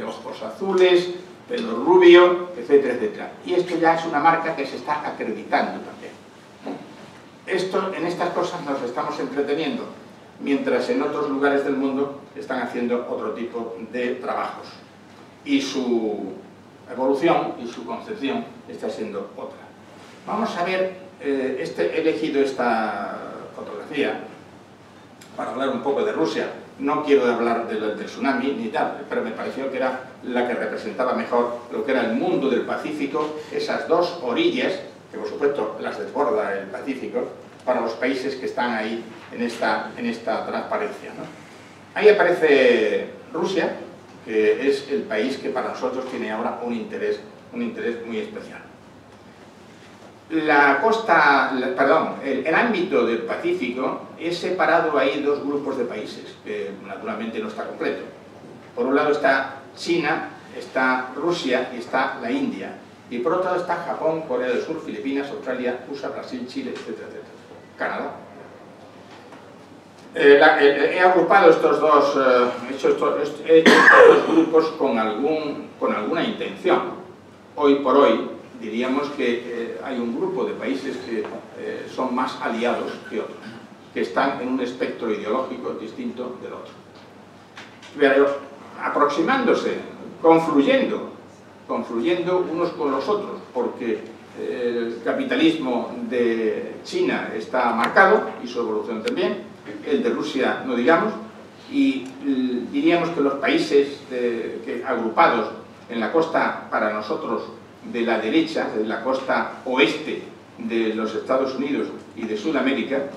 Ojos azules, pelo rubio, etcétera, etcétera. Y esto ya es una marca que se está acreditando también. En estas cosas nos estamos entreteniendo, mientras en otros lugares del mundo están haciendo otro tipo de trabajos. Y su evolución y su concepción está siendo otra. Vamos a ver, he elegido esta fotografía para hablar un poco de Rusia. No quiero hablar del tsunami ni tal, pero me pareció que era la que representaba mejor lo que era el mundo del Pacífico, esas dos orillas, que por supuesto las desborda el Pacífico, para los países que están ahí en esta transparencia, ¿no? Ahí aparece Rusia, que es el país que para nosotros tiene ahora un interés muy especial. La costa, el ámbito del Pacífico es separado ahí dos grupos de países, que naturalmente no está completo. Por un lado está China, está Rusia y está la India. Y por otro lado está Japón, Corea del Sur, Filipinas, Australia, USA, Brasil, Chile, etcétera, etcétera. Canadá. He agrupado estos dos, he hecho estos dos grupos con alguna intención. Hoy por hoy diríamos que hay un grupo de países que son más aliados que otros, que están en un espectro ideológico distinto del otro. Pero aproximándose, confluyendo unos con los otros, porque el capitalismo de China está marcado y su evolución también, el de Rusia no digamos, y diríamos que los países agrupados en la costa, para nosotros, de la derecha, de la costa oeste de los Estados Unidos y de Sudamérica,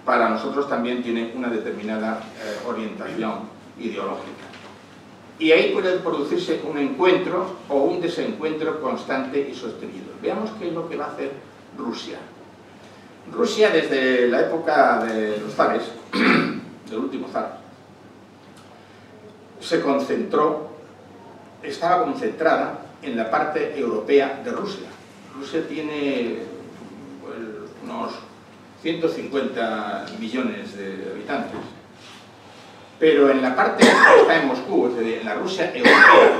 para nosotros también tiene una determinada orientación ideológica. Y ahí puede producirse un encuentro o un desencuentro constante y sostenido. Veamos qué es lo que va a hacer Rusia. Rusia, desde la época de los zares, del último zar, estaba concentrada en la parte europea de Rusia. Rusia tiene unos 150 millones de habitantes, pero en la parte que está en Moscú, es decir, en la Rusia europea,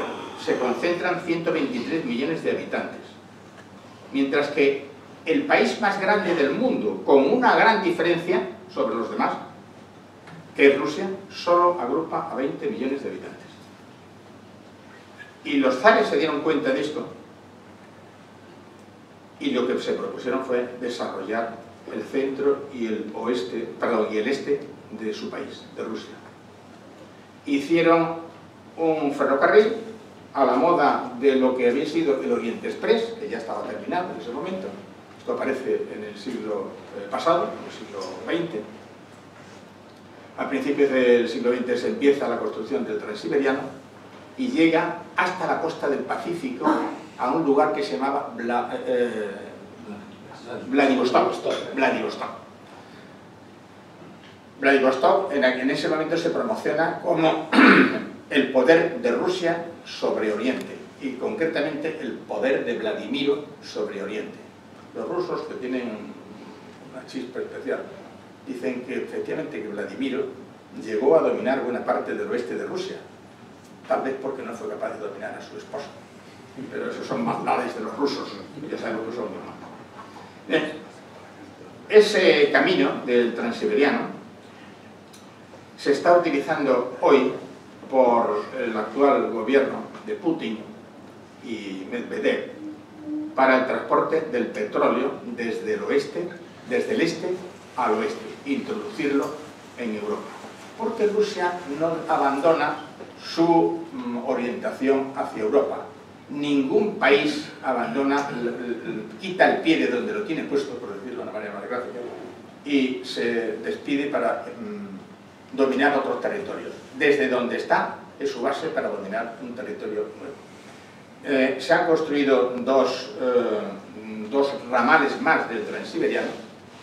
se concentran 123 millones de habitantes, mientras que el país más grande del mundo, con una gran diferencia sobre los demás, que es Rusia, solo agrupa a 20 millones de habitantes. Y los zares se dieron cuenta de esto y lo que se propusieron fue desarrollar el centro y el oeste, perdón, y el este de su país, de Rusia. Hicieron un ferrocarril a la moda de lo que había sido el Oriente Express, que ya estaba terminado en ese momento. Esto aparece en el siglo pasado, en el siglo XX. A principios del siglo XX se empieza la construcción del Transiberiano y llega hasta la costa del Pacífico, a un lugar que se llamaba Vladivostok. Vladivostok en ese momento se promociona como el poder de Rusia sobre Oriente, y concretamente el poder de Vladimiro sobre Oriente. Los rusos, que tienen una chispa especial, dicen que efectivamente que Vladimiro llegó a dominar buena parte del oeste de Rusia, tal vez porque no fue capaz de dominar a su esposa. Pero esos son maldades de los rusos, ya saben lo que son. Bien. Ese camino del Transiberiano se está utilizando hoy por el actual gobierno de Putin y Medvedev para el transporte del petróleo desde el este al oeste, introducirlo en Europa. Porque Rusia no abandona su orientación hacia Europa. Ningún país quita el pie de donde lo tiene puesto, por decirlo de una manera más gráfica, y se despide para dominar otros territorios. Desde donde está es su base para dominar un territorio nuevo. Se han construido dos ramales más del Transiberiano,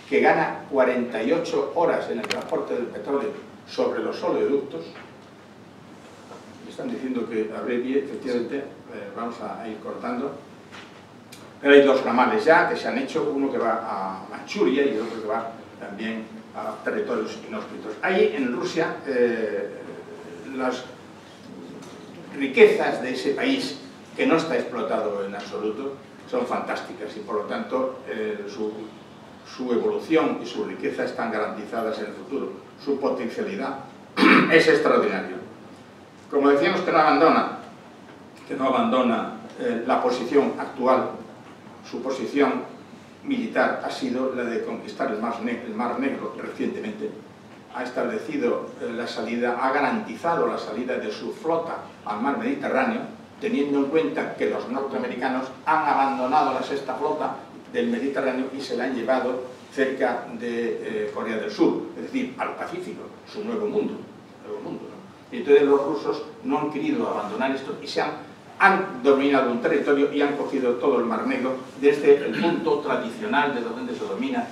que gana 48 horas en el transporte del petróleo sobre los oleoductos. Me están diciendo que abrevie, efectivamente, vamos a ir cortando. Pero hay dos ramales ya que se han hecho, uno que va a Manchuria y otro que va también a territorios inhóspitos. Ahí en Rusia las riquezas de ese país, que no está explotado en absoluto, son fantásticas y por lo tanto su evolución y su riqueza están garantizadas en el futuro. Su potencialidad es extraordinaria. Como decíamos, que no abandona la posición actual. Su posición militar ha sido la de conquistar el Mar Negro recientemente. Ha establecido la salida, ha garantizado la salida de su flota al mar Mediterráneo, teniendo en cuenta que los norteamericanos han abandonado la sexta flota del Mediterráneo y se la han llevado cerca de Corea del Sur, es decir, al Pacífico, su nuevo mundo, ¿no? Y entonces los rusos no han querido abandonar esto y han dominado un territorio y han cogido todo el Mar Negro desde el punto tradicional de donde se domina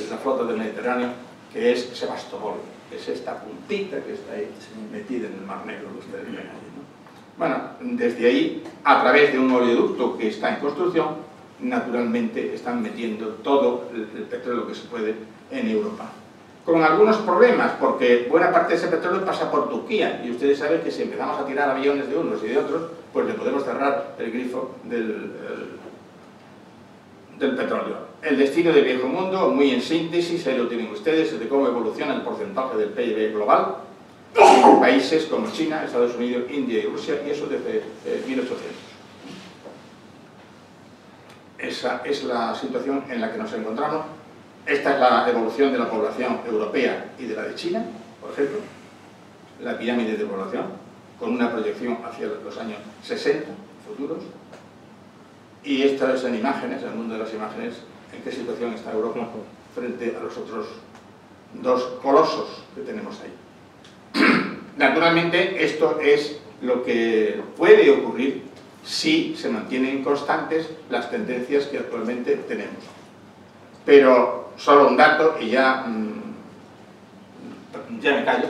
la flota del Mediterráneo, que es Sebastopol, que es esta puntita que está ahí metida en el Mar Negro, que ustedes ven ahí, ¿no? Bueno, desde ahí, a través de un oleoducto que está en construcción, naturalmente están metiendo todo el petróleo que se puede en Europa. Con algunos problemas, porque buena parte de ese petróleo pasa por Turquía, y ustedes saben que si empezamos a tirar aviones de unos y de otros, pues le podemos cerrar el grifo del petróleo. El destino del viejo mundo, muy en síntesis, ahí lo tienen ustedes, de cómo evoluciona el porcentaje del PIB global en países como China, Estados Unidos, India y Rusia, y eso desde 1800. Esa es la situación en la que nos encontramos. Esta es la evolución de la población europea y de la de China, por ejemplo. la pirámide de población, con una proyección hacia los años 60 futuros. Y esto es en imágenes, en el mundo de las imágenes, en qué situación está Europa frente a los otros dos colosos que tenemos ahí. Naturalmente, esto es lo que puede ocurrir si se mantienen constantes las tendencias que actualmente tenemos. Pero solo un dato y ya me callo.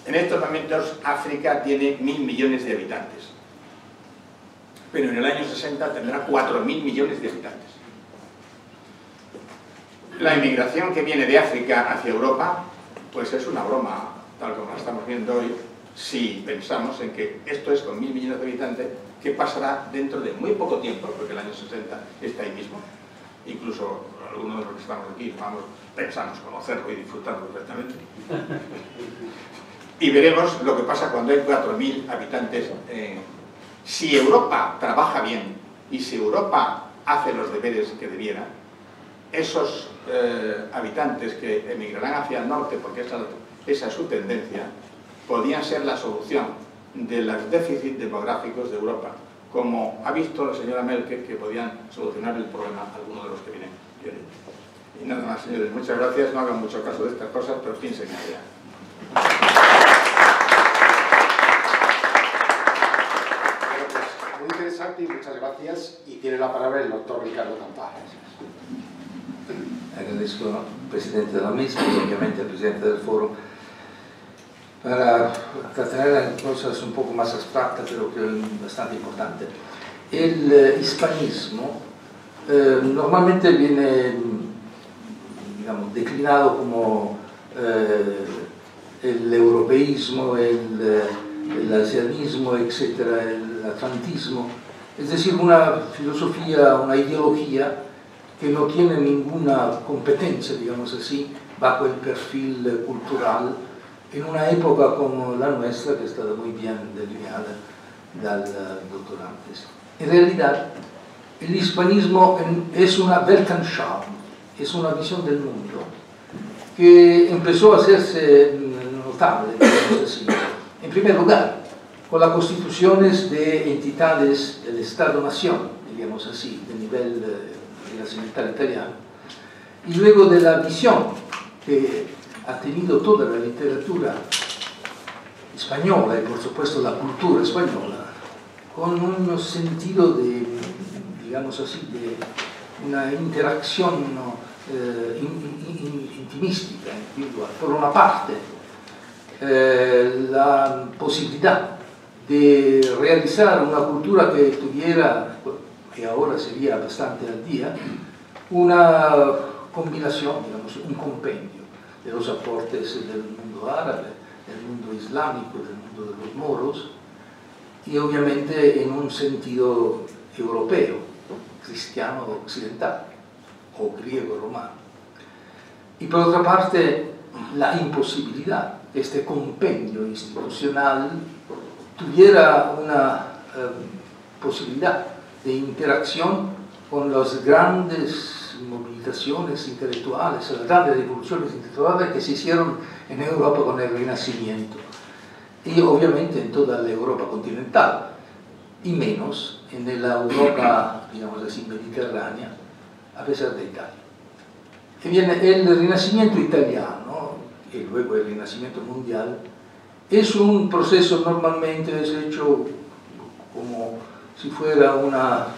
En estos momentos África tiene 1.000 millones de habitantes, pero en el año 60 tendrá 4.000 millones de habitantes. La inmigración que viene de África hacia Europa, pues es una broma, tal como la estamos viendo hoy, si pensamos en que esto es con 1.000 millones de habitantes, ¿qué pasará dentro de muy poco tiempo? Porque el año 60 está ahí mismo. Incluso algunos de los que estamos aquí pensamos conocerlo y disfrutarlo perfectamente. Y veremos lo que pasa cuando hay 4.000 habitantes. Si Europa trabaja bien y si Europa hace los deberes que debiera, esos habitantes que emigrarán hacia el norte, porque esa es su tendencia, podían ser la solución de los déficits demográficos de Europa, como ha visto la señora Merkel, que podían solucionar el problema algunos de los que vienen. Y nada más, señores, muchas gracias, no hagan mucho caso de estas cosas, pero piensen en ella. Muy interesante y muchas gracias. Y tiene la palabra el doctor Ricardo Campana. Agradezco al presidente de la mesa y obviamente al presidente del foro para tratar cosas un poco más abstractas, pero que es bastante importante. El hispanismo normalmente viene, digamos, declinado como el europeísmo, el asianismo, etcétera, el atlantismo, es decir, una filosofía, una ideología que no tiene ninguna competencia, digamos así, bajo el perfil cultural, en una época como la nuestra, que ha estado muy bien delineada del doctor antes. En realidad, el hispanismo es una Weltanschauung, es una visión del mundo, que empezó a hacerse notable, digamos así, en primer lugar, con las constituciones de entidades del Estado-Nación, digamos así, de nivel renacimiental italiano, y luego de la visión que ha tenido toda la literatura española y por supuesto la cultura española, con un sentido de, digamos así, de una interacción intimística, individual. Por una parte, la posibilidad de realizar una cultura que tuviera, que ahora sería bastante al día, una combinación, digamos, un compendio de los aportes del mundo árabe, del mundo islámico, del mundo de los moros, y obviamente en un sentido europeo, cristiano occidental, o griego romano. Y por otra parte, la imposibilidad que este compendio institucional tuviera una posibilidad de interacción con las grandes movilizaciones intelectuales, las grandes revoluciones intelectuales que se hicieron en Europa con el Renacimiento y obviamente en toda la Europa continental y menos en la Europa, digamos así, mediterránea, a pesar de Italia. Y bien, el Renacimiento italiano y luego el Renacimiento mundial es un proceso normalmente es hecho como si fuera una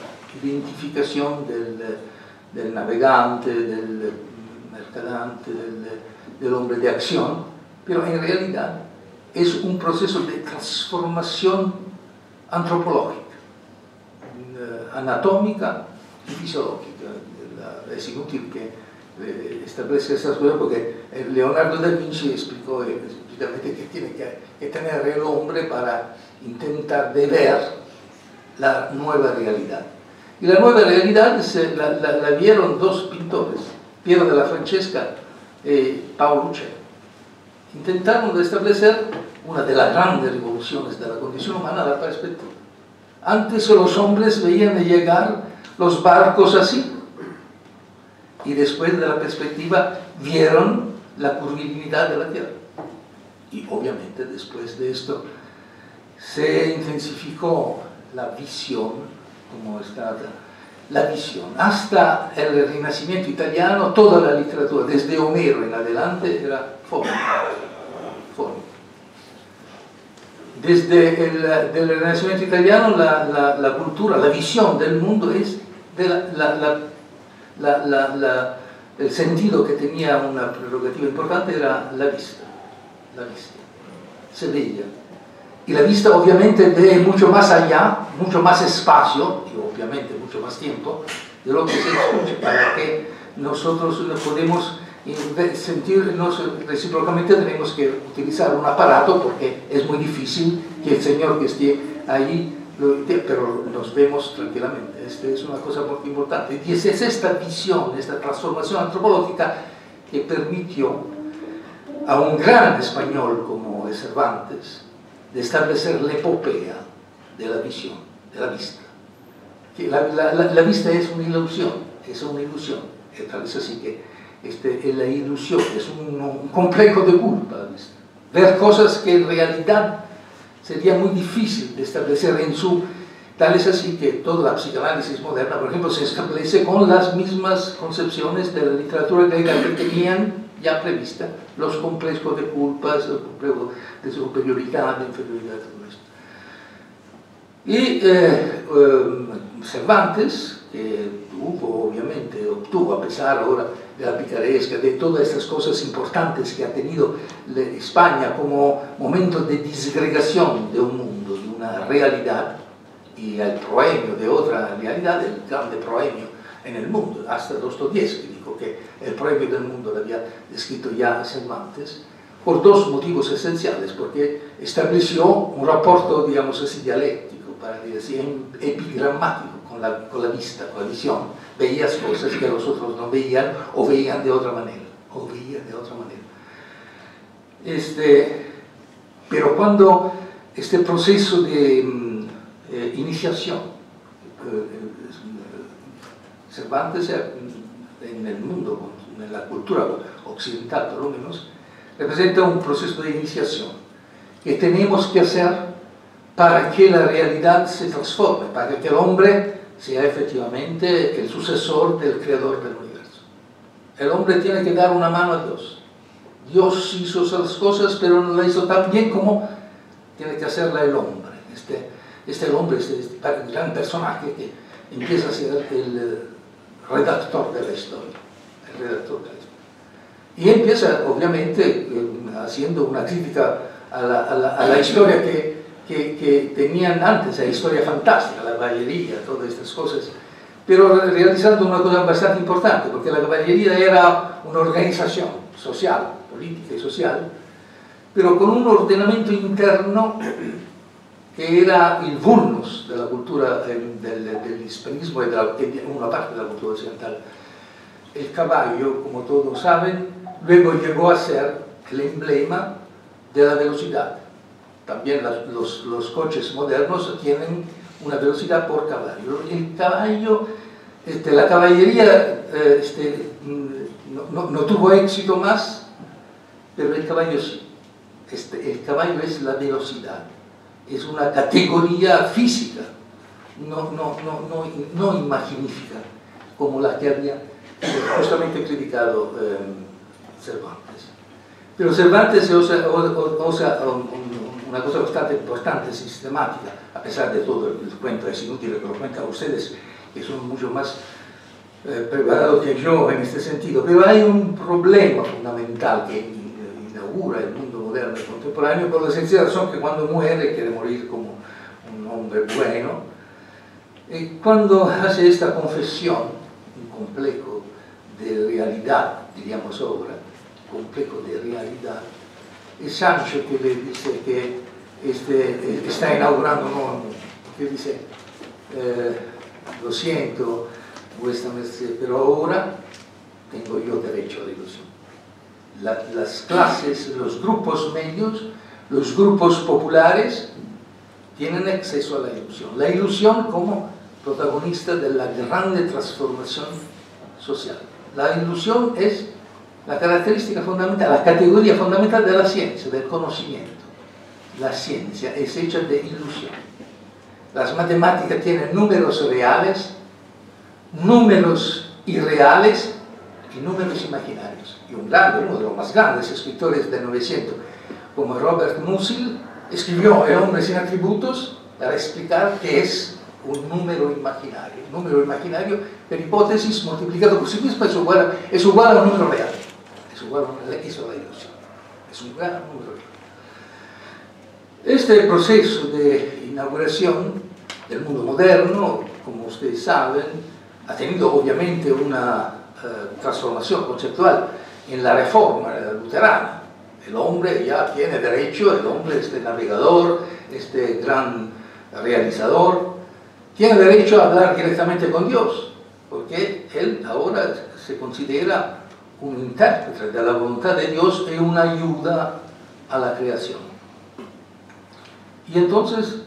identificación del navegante, del mercadante, del hombre de acción, pero en realidad es un proceso de transformación antropológica, anatómica y fisiológica. Es inútil que establezca estas cosas porque Leonardo da Vinci explicó explícitamente que tiene que tener el hombre para intentar de ver la nueva realidad. Y la nueva realidad la vieron dos pintores, Piero della Francesca y Paolo Uccello. Intentaron establecer una de las grandes revoluciones de la condición humana, la perspectiva. Antes los hombres veían llegar los barcos así, y después de la perspectiva vieron la curvilínea de la Tierra. Y obviamente después de esto se intensificó la visión, como está la visión. Hasta el Renacimiento italiano, toda la literatura, desde Homero en adelante, era fónica. Desde el Renacimiento italiano, la cultura, la visión del mundo es el sentido que tenía una prerrogativa importante era la vista. La vista. Se veía. Y la vista obviamente ve mucho más allá, mucho más espacio, y obviamente mucho más tiempo, de lo que se escucha, para que nosotros podemos sentirnos recíprocamente. Tenemos que utilizar un aparato porque es muy difícil que el señor que esté ahí pero nos vemos tranquilamente. Esta es una cosa muy importante. Y es esta visión, esta transformación antropológica que permitió a un gran español como es Cervantes de establecer la epopea de la visión, de la vista. Que la vista es una ilusión, tal vez así que la ilusión es un complejo de culpa, la vista. Ver cosas que en realidad sería muy difícil de establecer en su... Tal es así que toda la psicoanálisis moderna, por ejemplo, se establece con las mismas concepciones de la literatura griega que tenían ya prevista los complejos de culpas, el complejo de superioridad, de inferioridad, todo esto. Y Cervantes, que obtuvo, a pesar ahora de la picaresca, de todas estas cosas importantes que ha tenido España como momento de disgregación de un mundo, de una realidad, y el proemio de otra realidad, el grande proemio en el mundo, hasta Dostoyevsky dijo que el proemio del mundo lo había descrito ya Cervantes, por dos motivos esenciales, porque estableció un rapporto, digamos así, dialéctico, para decir epigramático, con la vista, con la visión. Veías cosas que los otros no veían, o veían de otra manera, pero cuando este proceso de iniciación, Cervantes en el mundo, en la cultura occidental por lo menos, representa un proceso de iniciación que tenemos que hacer para que la realidad se transforme, para que el hombre sea efectivamente el sucesor del creador del universo. El hombre tiene que dar una mano a Dios. Dios hizo esas cosas, pero no la hizo tan bien como tiene que hacerla el hombre. El hombre, este gran personaje que empieza a ser el redactor de la historia. Y empieza, obviamente, haciendo una crítica a la historia que tenían antes, la historia fantástica, la caballería, todas estas cosas, pero realizando una cosa bastante importante, porque la caballería era una organización social, política y social, pero con un ordenamiento interno que era el vulnus de la cultura del hispanismo y de una parte de la cultura occidental. El caballo, como todos saben, luego llegó a ser el emblema de la velocidad. También los coches modernos tienen una velocidad por caballo. El caballo, la caballería no tuvo éxito más, pero el caballo sí. El caballo es la velocidad, es una categoría física, no imaginífica, como la que había justamente criticado Cervantes. Pero Cervantes usa una cosa bastante importante, sistemática, a pesar de todo el cuento, es inútil que lo cuentan ustedes, que son mucho más preparados que yo en este sentido, pero hay un problema fundamental que inaugura el mundo moderno y contemporáneo, por la sencilla razón que cuando muere quiere morir como un hombre bueno, y cuando hace esta confesión, un complejo de realidad, diríamos ahora, complejo de realidad, es Sancho que le dice que está inaugurando un nuevo mundo, que dice, lo siento, vuestra merced, pero ahora tengo yo derecho a la ilusión. Las clases, los grupos medios, los grupos populares tienen acceso a la ilusión. La ilusión como protagonista de la grande transformación social. La ilusión es la característica fundamental, la categoría fundamental de la ciencia, del conocimiento. La ciencia es hecha de ilusión. Las matemáticas tienen números reales, números irreales y números imaginarios. Y uno de los más grandes escritores del Novecento, como Robert Musil, escribió El hombre sin atributos para explicar qué es un número imaginario. Un número imaginario, per hipótesis, multiplicado por sí mismo, es igual a un número real. Es igual a la ilusión. Es un gran número real. Este proceso de inauguración del mundo moderno, como ustedes saben, ha tenido obviamente una transformación conceptual en la reforma luterana. El hombre ya tiene derecho, el hombre, este navegador, este gran realizador, tiene derecho a hablar directamente con Dios, porque él ahora se considera un intérprete de la voluntad de Dios y una ayuda a la creación. Y entonces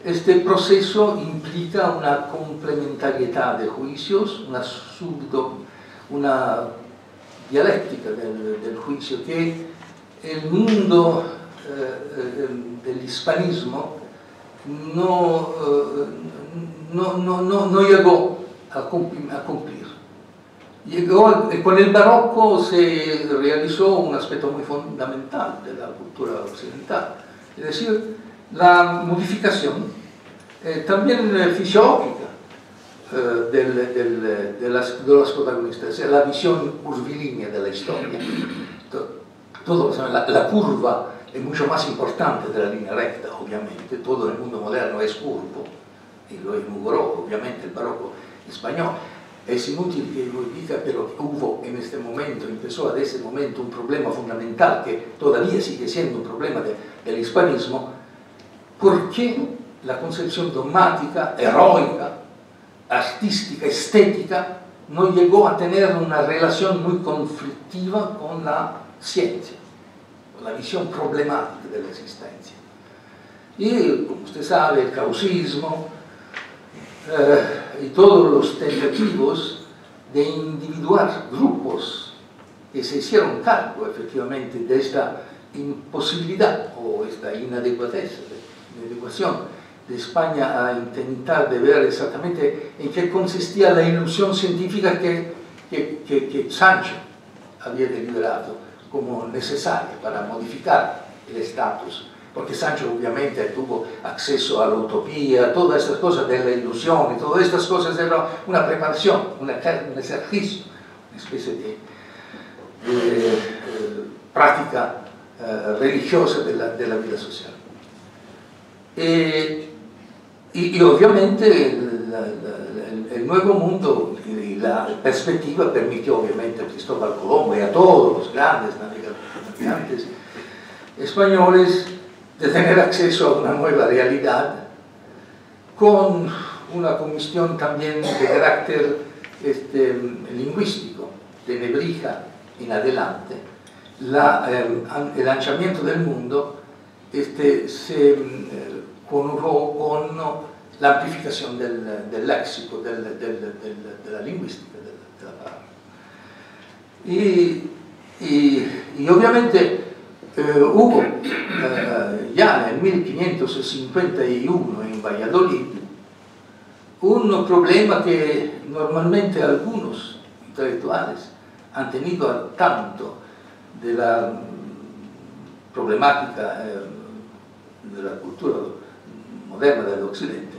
este proceso implica una complementariedad de juicios, una dialéctica del juicio, que el mundo del hispanismo no llegó a cumplir. Con el barroco se realizó un aspecto muy fundamental de la cultura occidental, es decir, la modificación también fisiológica de los protagonistas, la visión curvilínea de la historia. La curva es mucho más importante de la línea recta, obviamente. Todo el mundo moderno es curvo, y lo inauguró, obviamente, el barroco español. Es inútil que lo diga, pero hubo en este momento, empezó a ese momento un problema fundamental que todavía sigue siendo un problema del hispanismo. ¿Por qué la concepción dogmática, heroica, artística, estética, no llegó a tener una relación muy conflictiva con la ciencia, con la visión problemática de la existencia? Y, como usted sabe, el causismo y todos los tentativos de individuar grupos que se hicieron cargo, efectivamente, de esta imposibilidad o esta inadecuación de España a intentar de ver exactamente en qué consistía la ilusión científica que Sancho había deliberado como necesaria para modificar el estatus, porque Sancho obviamente tuvo acceso a la utopía, todas estas cosas de la ilusión y todas estas cosas eran una preparación, un ejercicio, una especie de práctica religiosa de la vida social. Y obviamente el nuevo mundo y la perspectiva permitió obviamente a Cristóbal Colombo y a todos los grandes navegantes españoles de tener acceso a una nueva realidad con una comisión también de carácter lingüístico, de Nebrija en adelante. El lanzamiento del mundo se conjugó con la amplificación del léxico, de la lingüística de la palabra. Y obviamente hubo ya en 1551 en Valladolid un problema que normalmente algunos intelectuales han tenido al tanto de la problemática de la cultura moderna del Occidente,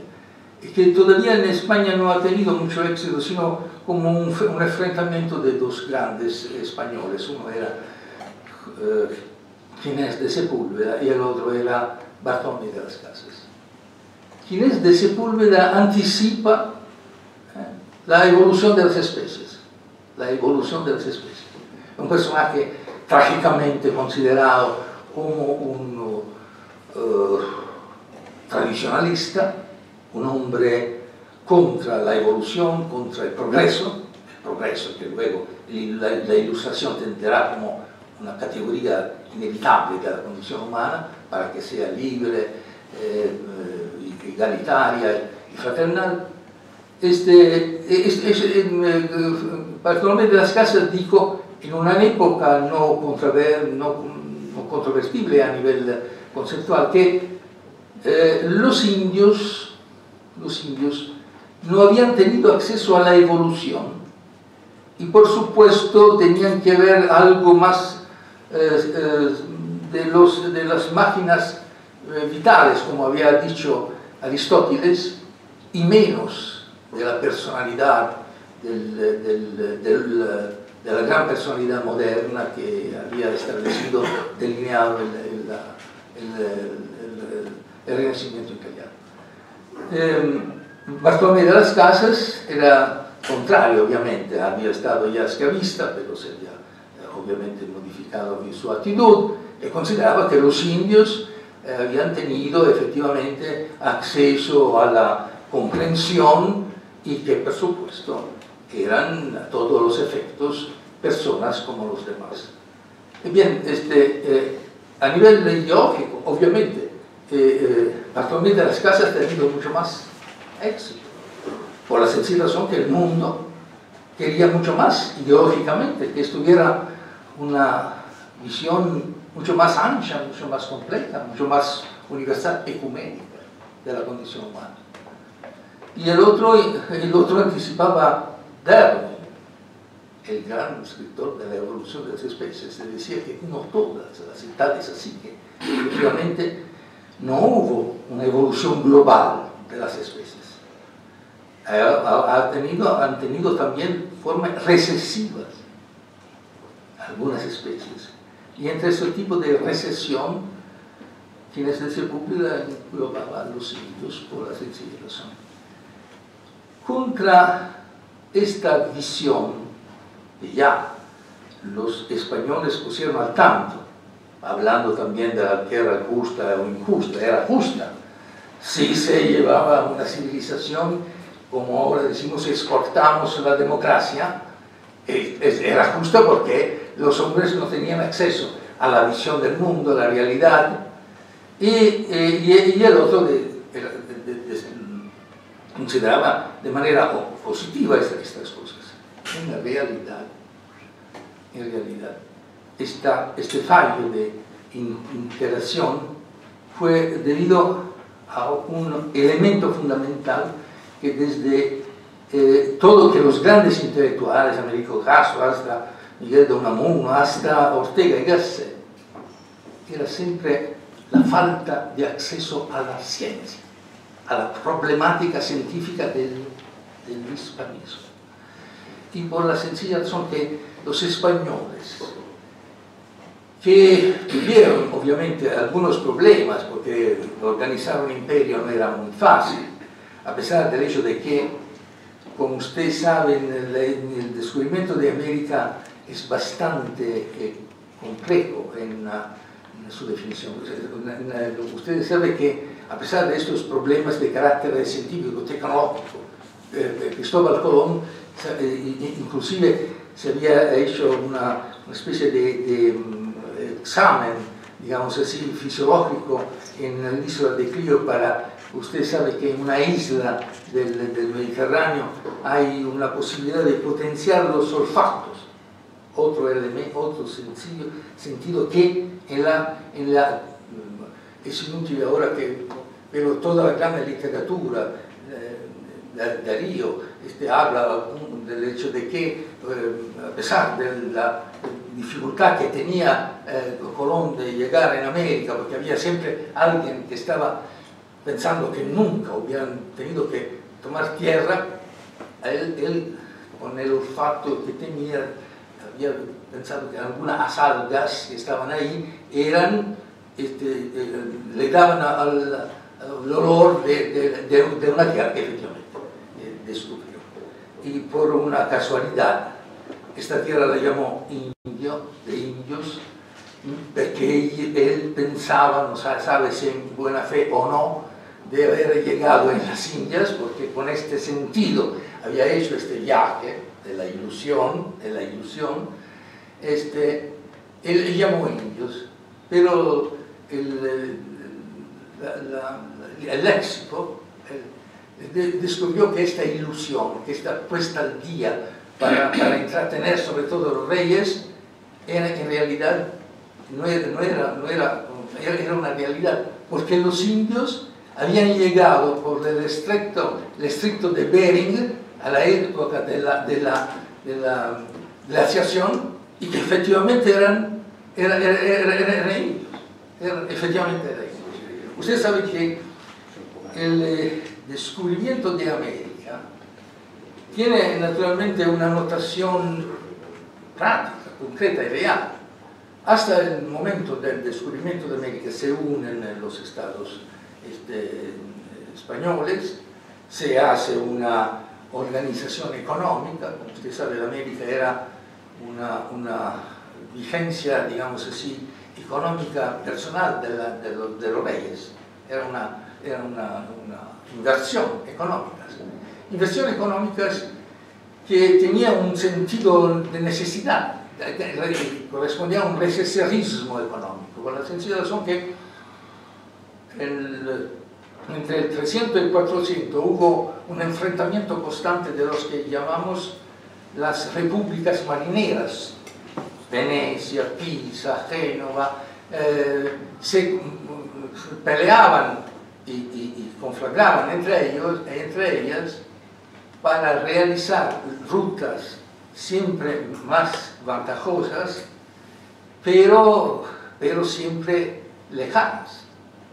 y que todavía en España no ha tenido mucho éxito, sino como un enfrentamiento de dos grandes españoles. Uno era Ginés de Sepúlveda y el otro era Bartolomé de las Casas. Ginés de Sepúlveda anticipa la evolución de las especies. La evolución de las especies. Un personaje trágicamente considerado como un tradicionalista, un hombre contra la evolución, contra el progreso que luego la ilustración tendrá como una categoría inevitable de la condición humana para que sea libre, igualitaria y fraternal. Bartolomé de las Casas dijo en una época no controvertible a nivel conceptual, que los indios no habían tenido acceso a la evolución y por supuesto tenían que ver algo más de las máquinas vitales, como había dicho Aristóteles, y menos de la personalidad, de la gran personalidad moderna que había establecido, delineado el Renacimiento italiano. Bartolomé de las Casas era contrario, obviamente, había estado ya esclavista, pero se había obviamente modificado su actitud y consideraba que los indios habían tenido efectivamente acceso a la comprensión y que por supuesto eran a todos los efectos personas como los demás. Bien, a nivel ideológico, obviamente, Bartolomé de las Casas ha tenido mucho más éxito, por la sencilla razón que el mundo quería mucho más ideológicamente, que estuviera una visión mucho más ancha, mucho más completa, mucho más universal, ecuménica de la condición humana. Y el otro anticipaba Darwin, el gran escritor de la evolución de las especies, se decía que no todas las edades, así que efectivamente no hubo una evolución global de las especies. Han tenido también formas recesivas algunas especies. Y entre ese tipo de recesión, quienes de Sepúlveda englobaban a los indios por la sencilla razón. Contra esta visión que ya los españoles pusieron al tanto, hablando también de la guerra justa o injusta, era justa, si se llevaba una civilización, como ahora decimos, exportamos la democracia, era justa porque los hombres no tenían acceso a la visión del mundo, a la realidad, y el otro consideraba de manera positiva estas cosas. En realidad, este fallo de interacción fue debido a un elemento fundamental que desde todo que los grandes intelectuales, Américo Castro hasta Miguel de Unamuno, hasta Ortega y Gasset, era siempre la falta de acceso a la ciencia, a la problemática científica del hispanismo. Y por la sencilla razón que los españoles, que tuvieron obviamente algunos problemas, porque organizar un imperio no era muy fácil, a pesar del hecho de que, como ustedes saben, el descubrimiento de América es bastante complejo en su definición. Ustedes saben que, a pesar de estos problemas de carácter científico, tecnológico, Cristóbal Colón inclusive se había hecho una especie de examen, digamos así, fisiológico en la isla de Clio para... Usted sabe que en una isla del Mediterráneo hay una posibilidad de potenciar los olfatos, otro sencillo sentido que es inútil ahora que, pero toda la gran literatura, Darío habla del hecho de que, a pesar de la dificultad que tenía Colón de llegar en América, porque había siempre alguien que estaba pensando que nunca hubieran tenido que tomar tierra, él con el olfato que tenía, había pensado que algunas algas que estaban ahí le daban al olor de una tierra que efectivamente descubrió. Y por una casualidad, esta tierra la llamó Indio, de indios, porque él pensaba, no sabe si en buena fe o no, de haber llegado en las Indias, porque con este sentido había hecho este viaje de la ilusión, él llamó indios, pero el léxico descubrió que esta ilusión, que esta puesta al día para entretener sobre todo a los reyes, en realidad era una realidad, porque los indios habían llegado por el estrecho de Bering a la época de la glaciación y que efectivamente eran indios. Efectivamente eran indios. Usted sabe que el descubrimiento de América tiene naturalmente una notación práctica, concreta y real. Hasta el momento del descubrimiento de América se unen los estados españoles, se hace una organización económica. Como usted sabe, América era una vigencia, digamos así, económica personal de los reyes. Era una inversión económicas que tenía un sentido de necesidad, correspondía a un necesarismo económico, por la sencilla razón que entre el 300 y el 400 hubo un enfrentamiento constante de los que llamamos las repúblicas marineras, Venecia, Pisa, Génova, se peleaban y conflagraban entre ellas para realizar rutas siempre más ventajosas, pero siempre lejanas.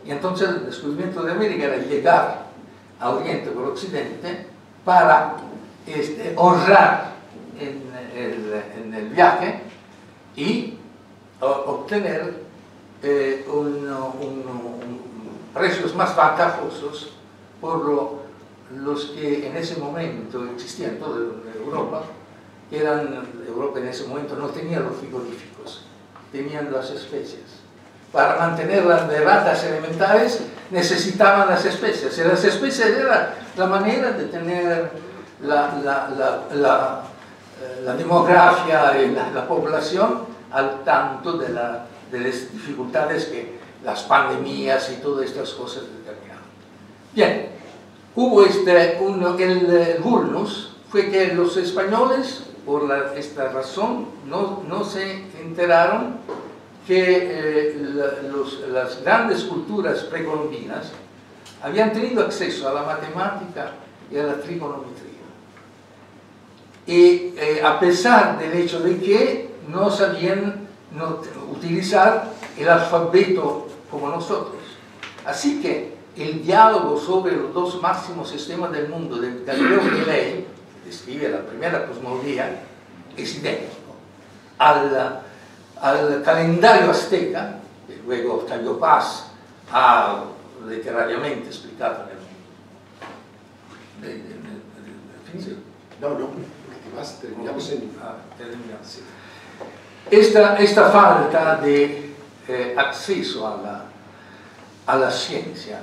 Y entonces el descubrimiento de América era llegar a Oriente por Occidente para ahorrar en el viaje y obtener precios más ventajosos por los que en ese momento existían en toda Europa. Europa en ese momento no tenía los frigoríficos, tenían las especias. Para mantener las ratas elementales necesitaban las especias, y las especias era la manera de tener la demografía y la población al tanto de las dificultades que las pandemias y todas estas cosas determinaban. Bien, hubo el vulnus fue que los españoles, por esta razón, no se enteraron que las grandes culturas precolombinas habían tenido acceso a la matemática y a la trigonometría. Y a pesar del hecho de que no sabían utilizar el alfabeto como nosotros. Así que el diálogo sobre los dos máximos sistemas del mundo de Galileo Galilei, que describe la primera cosmología, es idéntico al calendario azteca, que luego Octavio Paz ha literariamente explicado en el No, terminamos en... terminamos, sí. Esta falta de acceso a la ciencia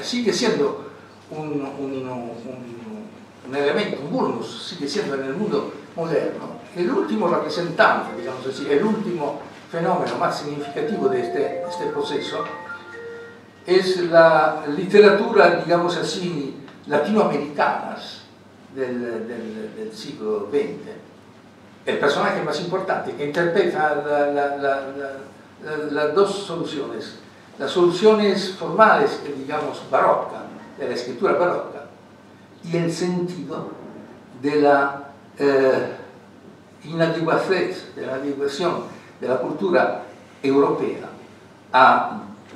sigue siendo un elemento, un vulnus, sigue siendo en el mundo moderno. El último representante, digamos así, el último fenómeno más significativo de este proceso es la literatura, digamos así, latinoamericanas del siglo XX. El personaje más importante que interpreta las dos soluciones, las soluciones formales, digamos, barroca, de la escritura barroca, y el sentido de la inadecuación de la cultura europea,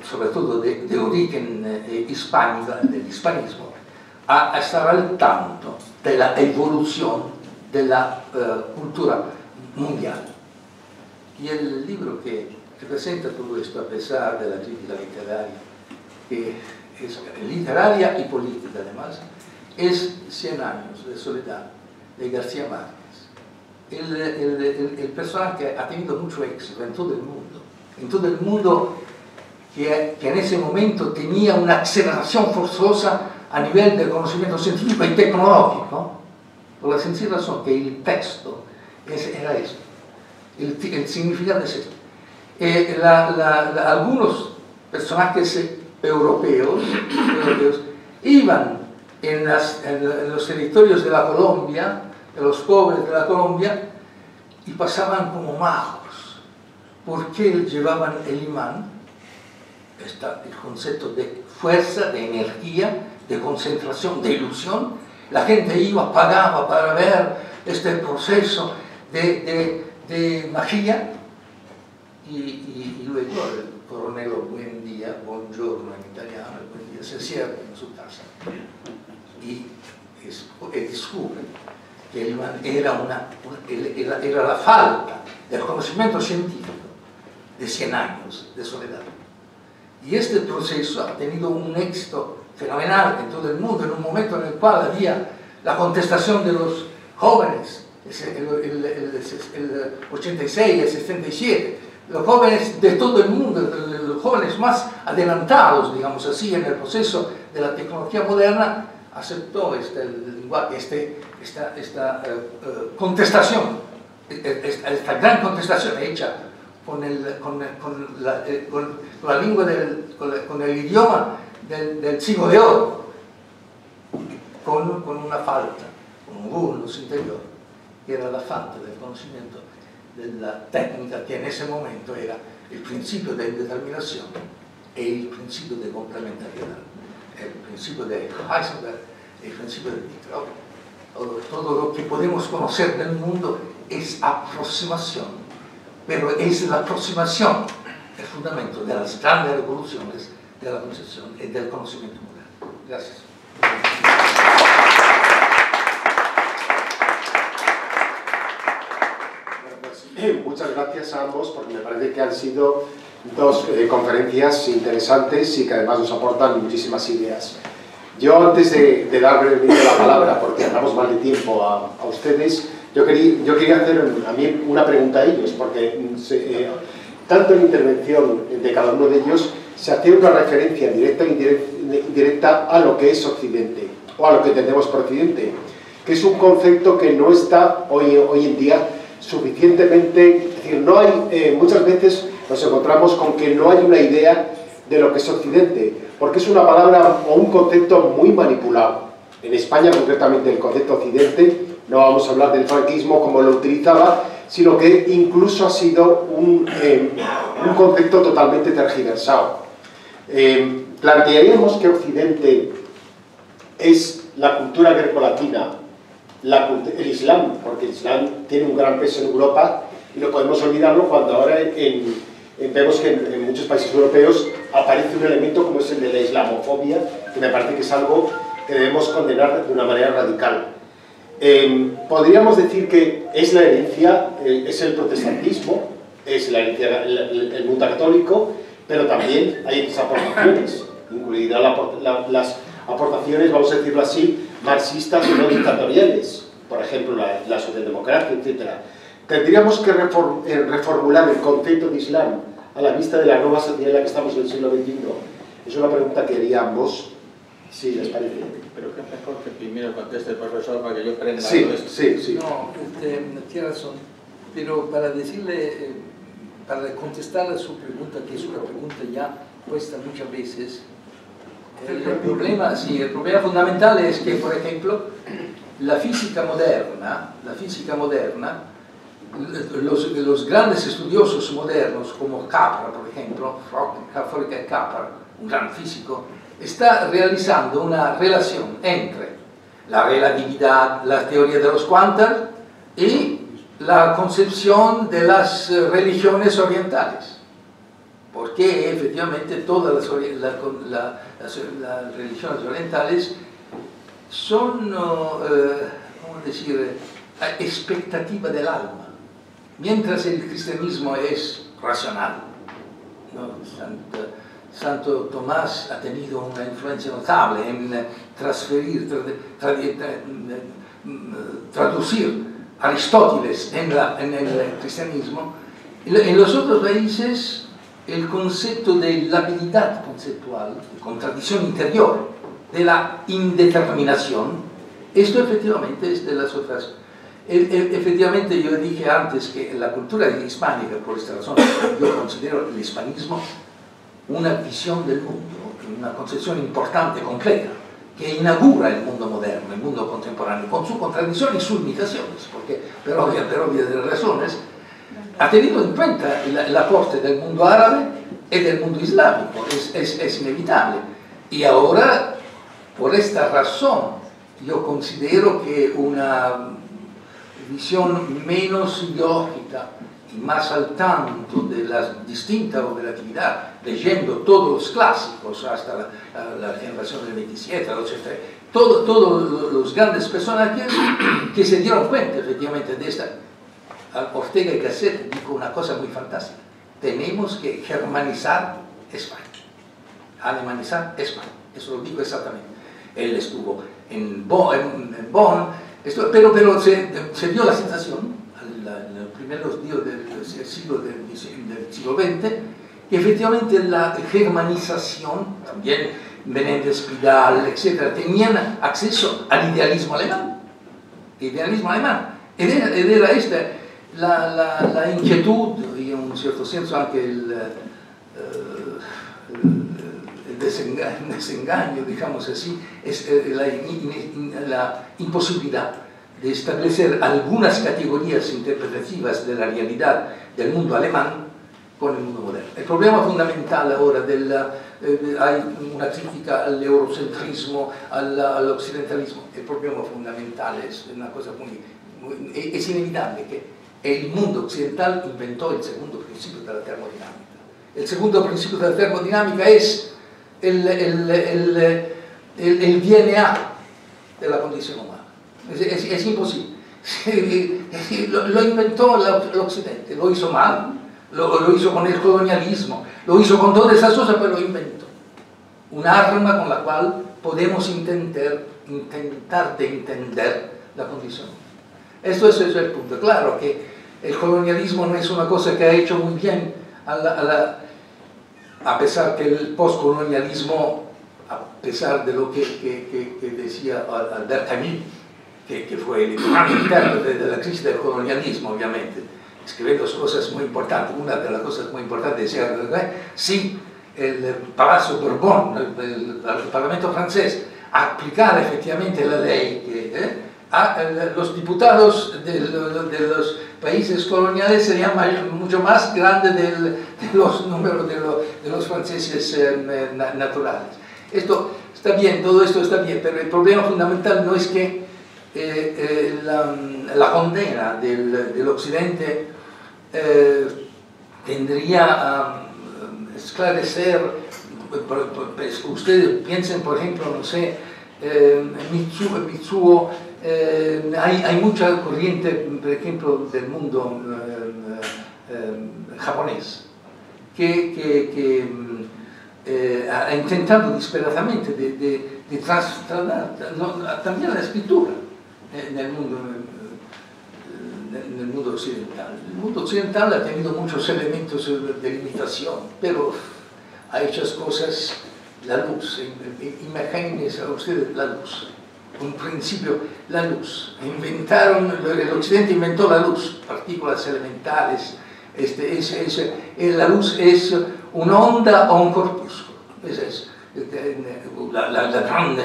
sobre todo de origen hispánica, del hispanismo, a estar al tanto de la evolución de la cultura mundial. Y el libro que representa todo esto, a pesar de la crítica literaria, que es literaria y política además, es 100 años de soledad de García Márquez. El personaje ha tenido mucho éxito en todo el mundo que en ese momento tenía una aceleración forzosa a nivel del conocimiento científico y tecnológico, por la sencilla razón que el texto era esto, el significado es esto. Algunos personajes europeos iban en los territorios de la Colombia de los pobres de la Colombia y pasaban como magos, porque llevaban el imán, el concepto de fuerza, de energía, de concentración, de ilusión. La gente iba, pagaba para ver este proceso de magia, y luego el coronel buen día, buongiorno en italiano, buen día, se cierra en su casa y descubre que el imán era la falta del conocimiento científico de 100 años de soledad. Y este proceso ha tenido un éxito fenomenal en todo el mundo, en un momento en el cual había la contestación de los jóvenes, el 86, el 67, los jóvenes de todo el mundo, los jóvenes más adelantados, digamos así, en el proceso de la tecnología moderna, aceptó este lenguaje, esta contestación, esta gran contestación hecha con la lengua, con el idioma del siglo de oro, con una falta, con un vulnus interior, que era la falta del conocimiento de la técnica, que en ese momento era el principio de indeterminación e el principio de complementariedad, el principio de Heisenberg, el principio de Newton. Todo lo que podemos conocer del mundo es aproximación, pero es la aproximación el fundamento de las grandes revoluciones de la concepción y del conocimiento moderno. Gracias. Muchas gracias a ambos, porque me parece que han sido dos conferencias interesantes y que además nos aportan muchísimas ideas. Yo, antes de dar brevemente la palabra, porque andamos mal de tiempo a ustedes, yo quería hacer a mí una pregunta a ellos, porque tanto en la intervención de cada uno de ellos se hace una referencia directa e indirecta a lo que es Occidente, o a lo que entendemos por Occidente, que es un concepto que no está hoy en día suficientemente, es decir, no hay, muchas veces nos encontramos con que no hay una idea de lo que es Occidente, porque es una palabra o un concepto muy manipulado. En España, concretamente, el concepto Occidente, no vamos a hablar del franquismo como lo utilizaba, sino que incluso ha sido un concepto totalmente tergiversado. Plantearíamos que Occidente es la cultura grecolatina, el Islam, porque el Islam tiene un gran peso en Europa y no podemos olvidarlo cuando ahora vemos que en muchos países europeos aparece un elemento como es el de la islamofobia, que me parece que es algo que debemos condenar de una manera radical. Podríamos decir que es la herencia, es el protestantismo, es la herencia, el mundo católico, pero también hay otras aportaciones, incluidas las aportaciones, vamos a decirlo así, marxistas y no dictatoriales, por ejemplo la socialdemocracia, etc. Tendríamos que reformular el concepto de Islam a la vista de la nueva sociedad en la que estamos en el siglo XXI. Es una pregunta que haría ambos, si les parece. Pero que mejor que primero conteste el profesor para que yo aprenda sí, algo de esto. Sí. No, tiene razón, pero para decirle, para contestar a su pregunta, que es una pregunta ya puesta muchas veces, el problema fundamental es que, por ejemplo, la física moderna, los grandes estudiosos modernos como Capra, por ejemplo, Volker Capra, un gran físico, está realizando una relación entre la relatividad, la teoría de los cuantos y la concepción de las religiones orientales. Porque efectivamente todas las religiones orientales son, ¿cómo decir?, expectativa del alma, mientras el cristianismo es racional, ¿no? Santo Tomás ha tenido una influencia notable en traducir Aristóteles en el cristianismo. En los otros países el concepto de la habilidad conceptual, de contradicción interior, de la indeterminación, esto efectivamente es de las otras. Efectivamente, yo dije antes que la cultura hispánica, por esta razón, yo considero el hispanismo una visión del mundo, una concepción importante, compleja, que inaugura el mundo moderno, el mundo contemporáneo, con sus contradicciones y sus limitaciones, porque por obvias razones ha tenido en cuenta el aporte del mundo árabe y del mundo islámico, es inevitable. Y ahora, por esta razón, yo considero que una visión menos ideológica y más al tanto de la distinta operatividad, leyendo todos los clásicos hasta la generación del 27, el 83, todos los grandes personajes que se dieron cuenta efectivamente de esta. Ortega y Gasset dijo una cosa muy fantástica: tenemos que germanizar España, alemanizar España. Eso lo dijo exactamente. Él estuvo en Bonn, pero se dio la sensación en los primeros días del siglo XX que efectivamente la germanización, también Menéndez Pidal, etc., tenían acceso al idealismo alemán. Era esta la inquietud y en un cierto senso anche el desengaño, digamos así, es la imposibilidad de establecer algunas categorías interpretativas de la realidad del mundo alemán con el mundo moderno. El problema fundamental ahora hay una crítica al eurocentrismo, al occidentalismo. El problema fundamental es una cosa es inevitable que el mundo occidental inventó el segundo principio de la termodinámica. El segundo principio de la termodinámica es el DNA de la condición humana. Es imposible. Lo inventó el Occidente, lo hizo mal, lo hizo con el colonialismo, lo hizo con todas esas cosas, pero lo inventó. Un arma con la cual podemos intentar de entender la condición humana. Esto es el punto. Claro que el colonialismo no es una cosa que ha hecho muy bien, a pesar que el postcolonialismo, a pesar de lo que decía Albert Camus, que fue el interno de la crisis del colonialismo, obviamente, escribiendo cosas muy importantes. Una de las cosas muy importantes decía, sí, el Palacio Borbón, el Parlamento francés, aplicara efectivamente la ley los diputados de los países coloniales serían mucho más grandes de los números de los franceses naturales. Esto está bien, todo esto está bien, pero el problema fundamental no es que la condena del Occidente tendría a esclarecer. Ustedes piensen, por ejemplo, no sé, Mitsuo, hay mucha corriente, por ejemplo, del mundo japonés que ha intentado desesperadamente de trasladar también la escritura en el mundo occidental. El mundo occidental ha tenido muchos elementos de limitación, pero ha hecho cosas. La luz, imagínense a ustedes la luz. Un principio, la luz. El Occidente inventó la luz, partículas elementales. La luz es una onda o un corpúsculo. Esa es la grande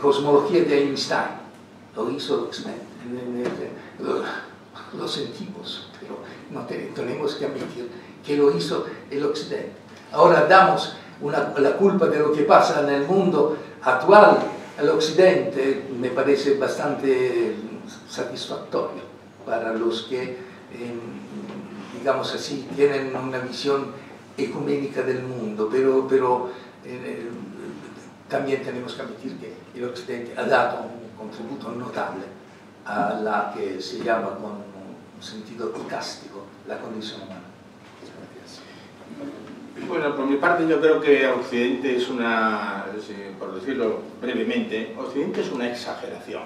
cosmología de Einstein. Lo hizo el Occidente. Lo sentimos, pero no tenemos que admitir que lo hizo el Occidente. Ahora damos la culpa de lo que pasa en el mundo actual al Occidente. Me parece bastante satisfactorio para los que, digamos así, tienen una visión ecuménica del mundo, pero también tenemos que admitir que el Occidente ha dado un contributo notable a la que se llama con un sentido icástico la condición humana. Bueno, por mi parte yo creo que Occidente es por decirlo brevemente, Occidente es una exageración.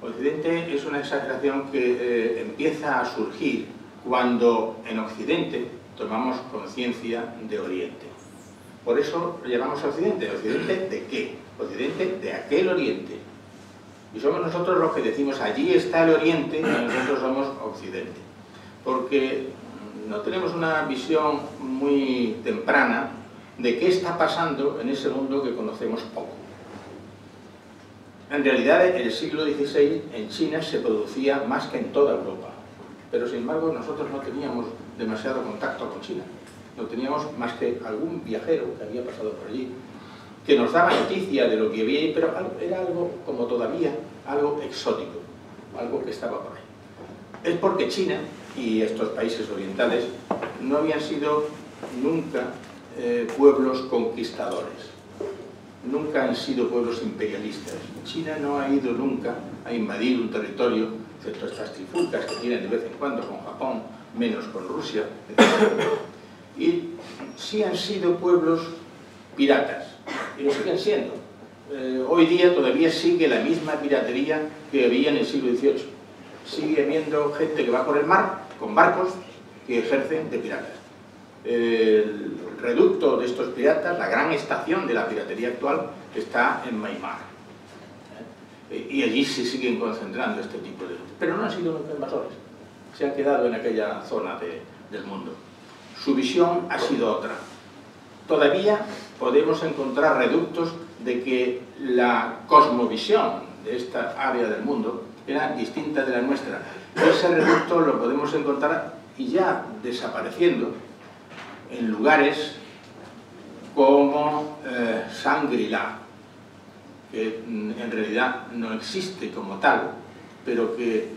Occidente es una exageración que empieza a surgir cuando en Occidente tomamos conciencia de Oriente. Por eso lo llamamos Occidente. ¿Occidente de qué? Occidente de aquel Oriente. Y somos nosotros los que decimos, allí está el Oriente, y nosotros somos Occidente. Porque no tenemos una visión muy temprana de qué está pasando en ese mundo que conocemos poco. En realidad, en el siglo XVI en China se producía más que en toda Europa, pero sin embargo nosotros no teníamos demasiado contacto con China. No teníamos más que algún viajero que había pasado por allí, que nos daba noticia de lo que había ahí, pero era algo como todavía, algo exótico, algo que estaba por ahí. Es porque China y estos países orientales no habían sido nunca pueblos conquistadores, nunca han sido pueblos imperialistas. China no ha ido nunca a invadir un territorio, excepto estas trifulcas que tienen de vez en cuando con Japón, menos con Rusia, etc. Y sí han sido pueblos piratas, y lo siguen siendo. Hoy día todavía sigue la misma piratería que había en el siglo XVIII. Sigue habiendo gente que va por el mar con barcos que ejercen de piratas. El reducto de estos piratas, la gran estación de la piratería actual, está en Myanmar. Y allí se siguen concentrando este tipo de... Pero no han sido nunca invasores. Se han quedado en aquella zona del mundo. Su visión ha sido otra. Todavía podemos encontrar reductos de que la cosmovisión de esta área del mundo era distinta de la nuestra. Ese reducto lo podemos encontrar y ya desapareciendo en lugares como Shangri-La, que en realidad no existe como tal, pero que,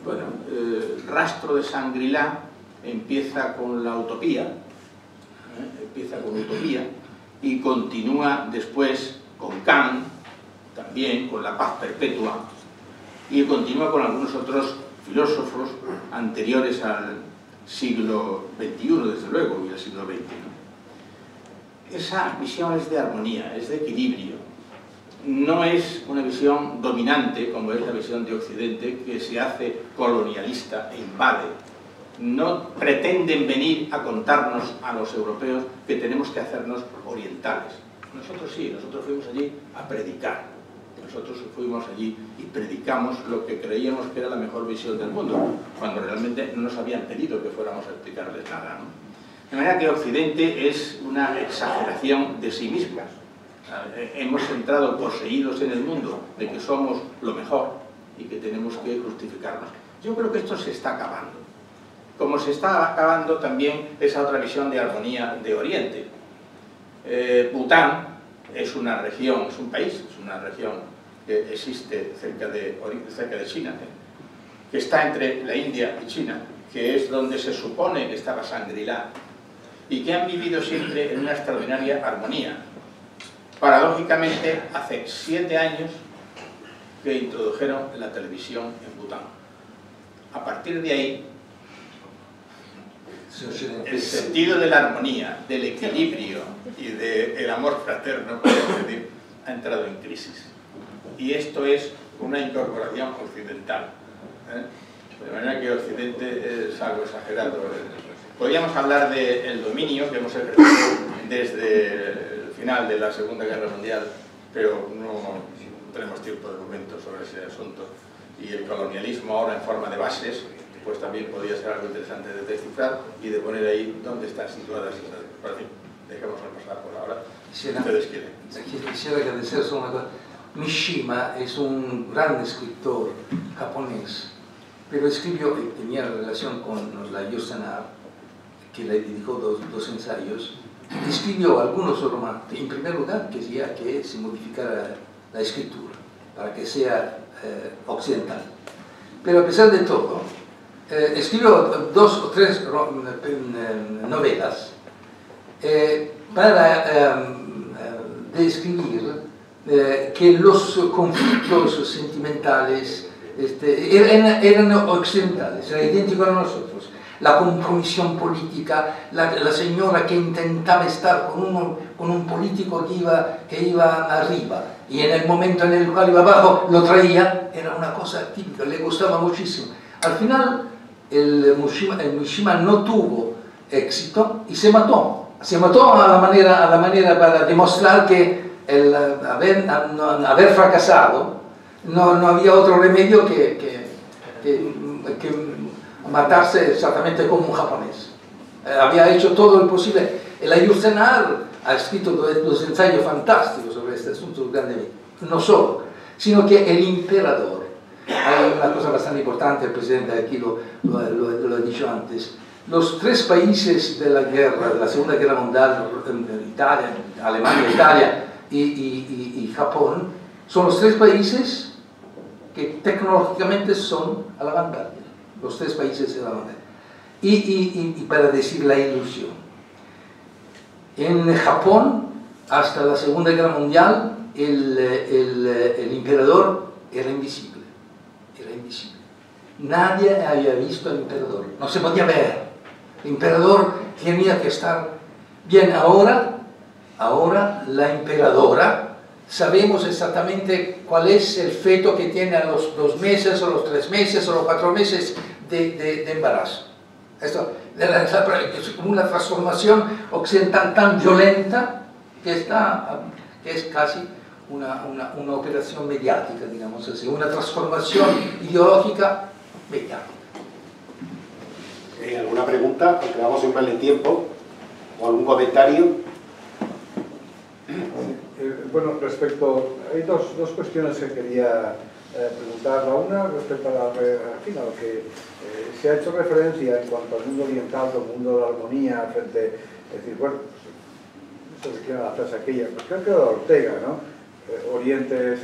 bueno, el rastro de Shangri-La empieza con la utopía, y continúa después con Kant, también con la paz perpetua, y continúa con algunos otros filósofos anteriores al siglo XXI, desde luego, y al siglo XX. Esa visión es de armonía, es de equilibrio. No es una visión dominante, como es la visión de Occidente, que se hace colonialista e invade. No pretenden venir a contarnos a los europeos que tenemos que hacernos orientales. Nosotros sí, nosotros fuimos allí a predicar. Nosotros fuimos allí y predicamos lo que creíamos que era la mejor visión del mundo, cuando realmente no nos habían pedido que fuéramos a explicarles nada, ¿no? De manera que Occidente es una exageración de sí misma. Hemos entrado poseídos en el mundo de que somos lo mejor y que tenemos que justificarnos. Yo creo que esto se está acabando. Como se está acabando también esa otra visión de armonía de Oriente. Bután es una región, es un país, es una región que existe cerca de China, que está entre la India y China, que es donde se supone que estaba Shangri-La, y que han vivido siempre en una extraordinaria armonía. Paradójicamente, hace 7 años que introdujeron la televisión en Bután. A partir de ahí, el sentido de la armonía, del equilibrio y del amor fraterno, ha entrado en crisis. Y esto es una incorporación occidental. De manera que Occidente es algo exagerado. Podríamos hablar del dominio que hemos ejercido desde el final de la Segunda Guerra Mundial, pero no tenemos tiempo de momento sobre ese asunto. Y el colonialismo ahora en forma de bases, pues también podría ser algo interesante de descifrar y de poner ahí dónde están situadas esas. Por fin, dejémoslo pasar por ahora. Si ustedes quieren. Quisiera agradecer solo una cosa. Mishima es un gran escritor japonés, pero escribió, tenía relación con la Yosenar, que le dedicó dos ensayos. Escribió algunos romances, en primer lugar quería que se modificara la escritura para que sea occidental, pero a pesar de todo escribió 2 o 3 novelas para describir que los conflictos sentimentales eran occidentales, eran idénticos a nosotros. La compromisión política, la señora que intentaba estar con un político que iba arriba y en el momento en el cual iba abajo lo traía, era una cosa típica, le gustaba muchísimo. Al final el Mishima no tuvo éxito y se mató a la manera para demostrar que el haber fracasado no había otro remedio que matarse exactamente como un japonés. Había hecho todo lo posible. El Ayursenar ha escrito 2 ensayos fantásticos sobre este asunto grandemente. No solo. sino que el emperador. Hay una cosa bastante importante, el presidente aquí lo ha dicho antes. Los tres países de la guerra, de la Segunda Guerra Mundial, Italia, Alemania, Italia y Japón, son los tres países que tecnológicamente son a la vanguardia. Los tres países de la vanguardia. Y para decir la ilusión. En Japón, hasta la Segunda Guerra Mundial, el emperador era invisible. Era invisible. Nadie había visto al emperador. No se podía ver. El emperador tenía que estar bien. Ahora la emperadora, sabemos exactamente cuál es el feto que tiene a los 2 meses, o los 3 meses, o los 4 meses de embarazo. Esto es como una transformación occidental tan violenta que es casi una operación mediática, digamos así, una transformación ideológica mediática. ¿Alguna pregunta? Porque vamos un mal de tiempo. ¿O algún comentario? Bueno, hay dos cuestiones que quería preguntar. La una, respecto a lo que se ha hecho referencia en cuanto al mundo oriental, al mundo de la armonía, es decir, bueno, eso que quieren hacerse aquella, pues creo que era Ortega, ¿no? Oriente es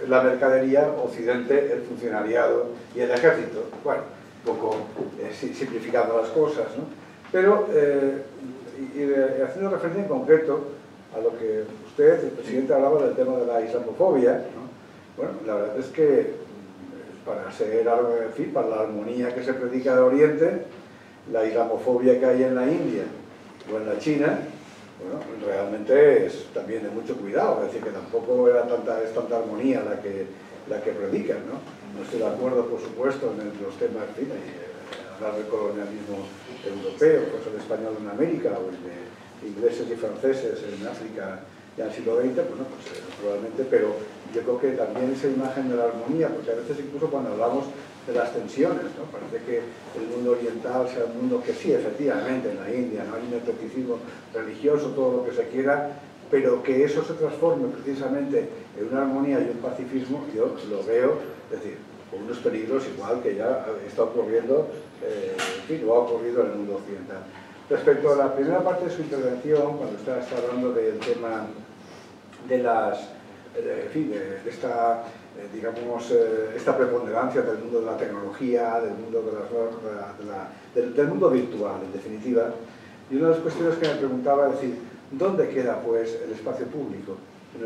la mercadería, Occidente el funcionariado y el ejército. Bueno, un poco simplificando las cosas, ¿no? Pero, haciendo referencia en concreto a lo que usted, el presidente, hablaba del tema de la islamofobia, ¿no? Bueno, la verdad es que para la armonía que se predica de Oriente, la islamofobia que hay en la India o en la China, bueno, realmente es también de mucho cuidado, es decir, que tampoco es tanta armonía la que predican, ¿no? No estoy de acuerdo, por supuesto, en los temas, hablar del colonialismo europeo, pues el español en América, o el de ingleses y franceses en África ya en el siglo XX, pues no, probablemente, pero yo creo que también esa imagen de la armonía, porque a veces incluso cuando hablamos de las tensiones, ¿no? Parece que el mundo oriental sea un mundo que sí, efectivamente, en la India no hay un eclecticismo religioso, todo lo que se quiera, pero que eso se transforme precisamente en una armonía y un pacifismo, yo lo veo, es decir, con unos peligros igual que ya está ocurriendo, en fin, o ha ocurrido en el mundo occidental. Respecto a la primera parte de su intervención, cuando está hablando del tema de esta, digamos, esta preponderancia del mundo de la tecnología, del mundo del mundo virtual, en definitiva, y una de las cuestiones que me preguntaba es decir, ¿dónde queda pues el espacio público en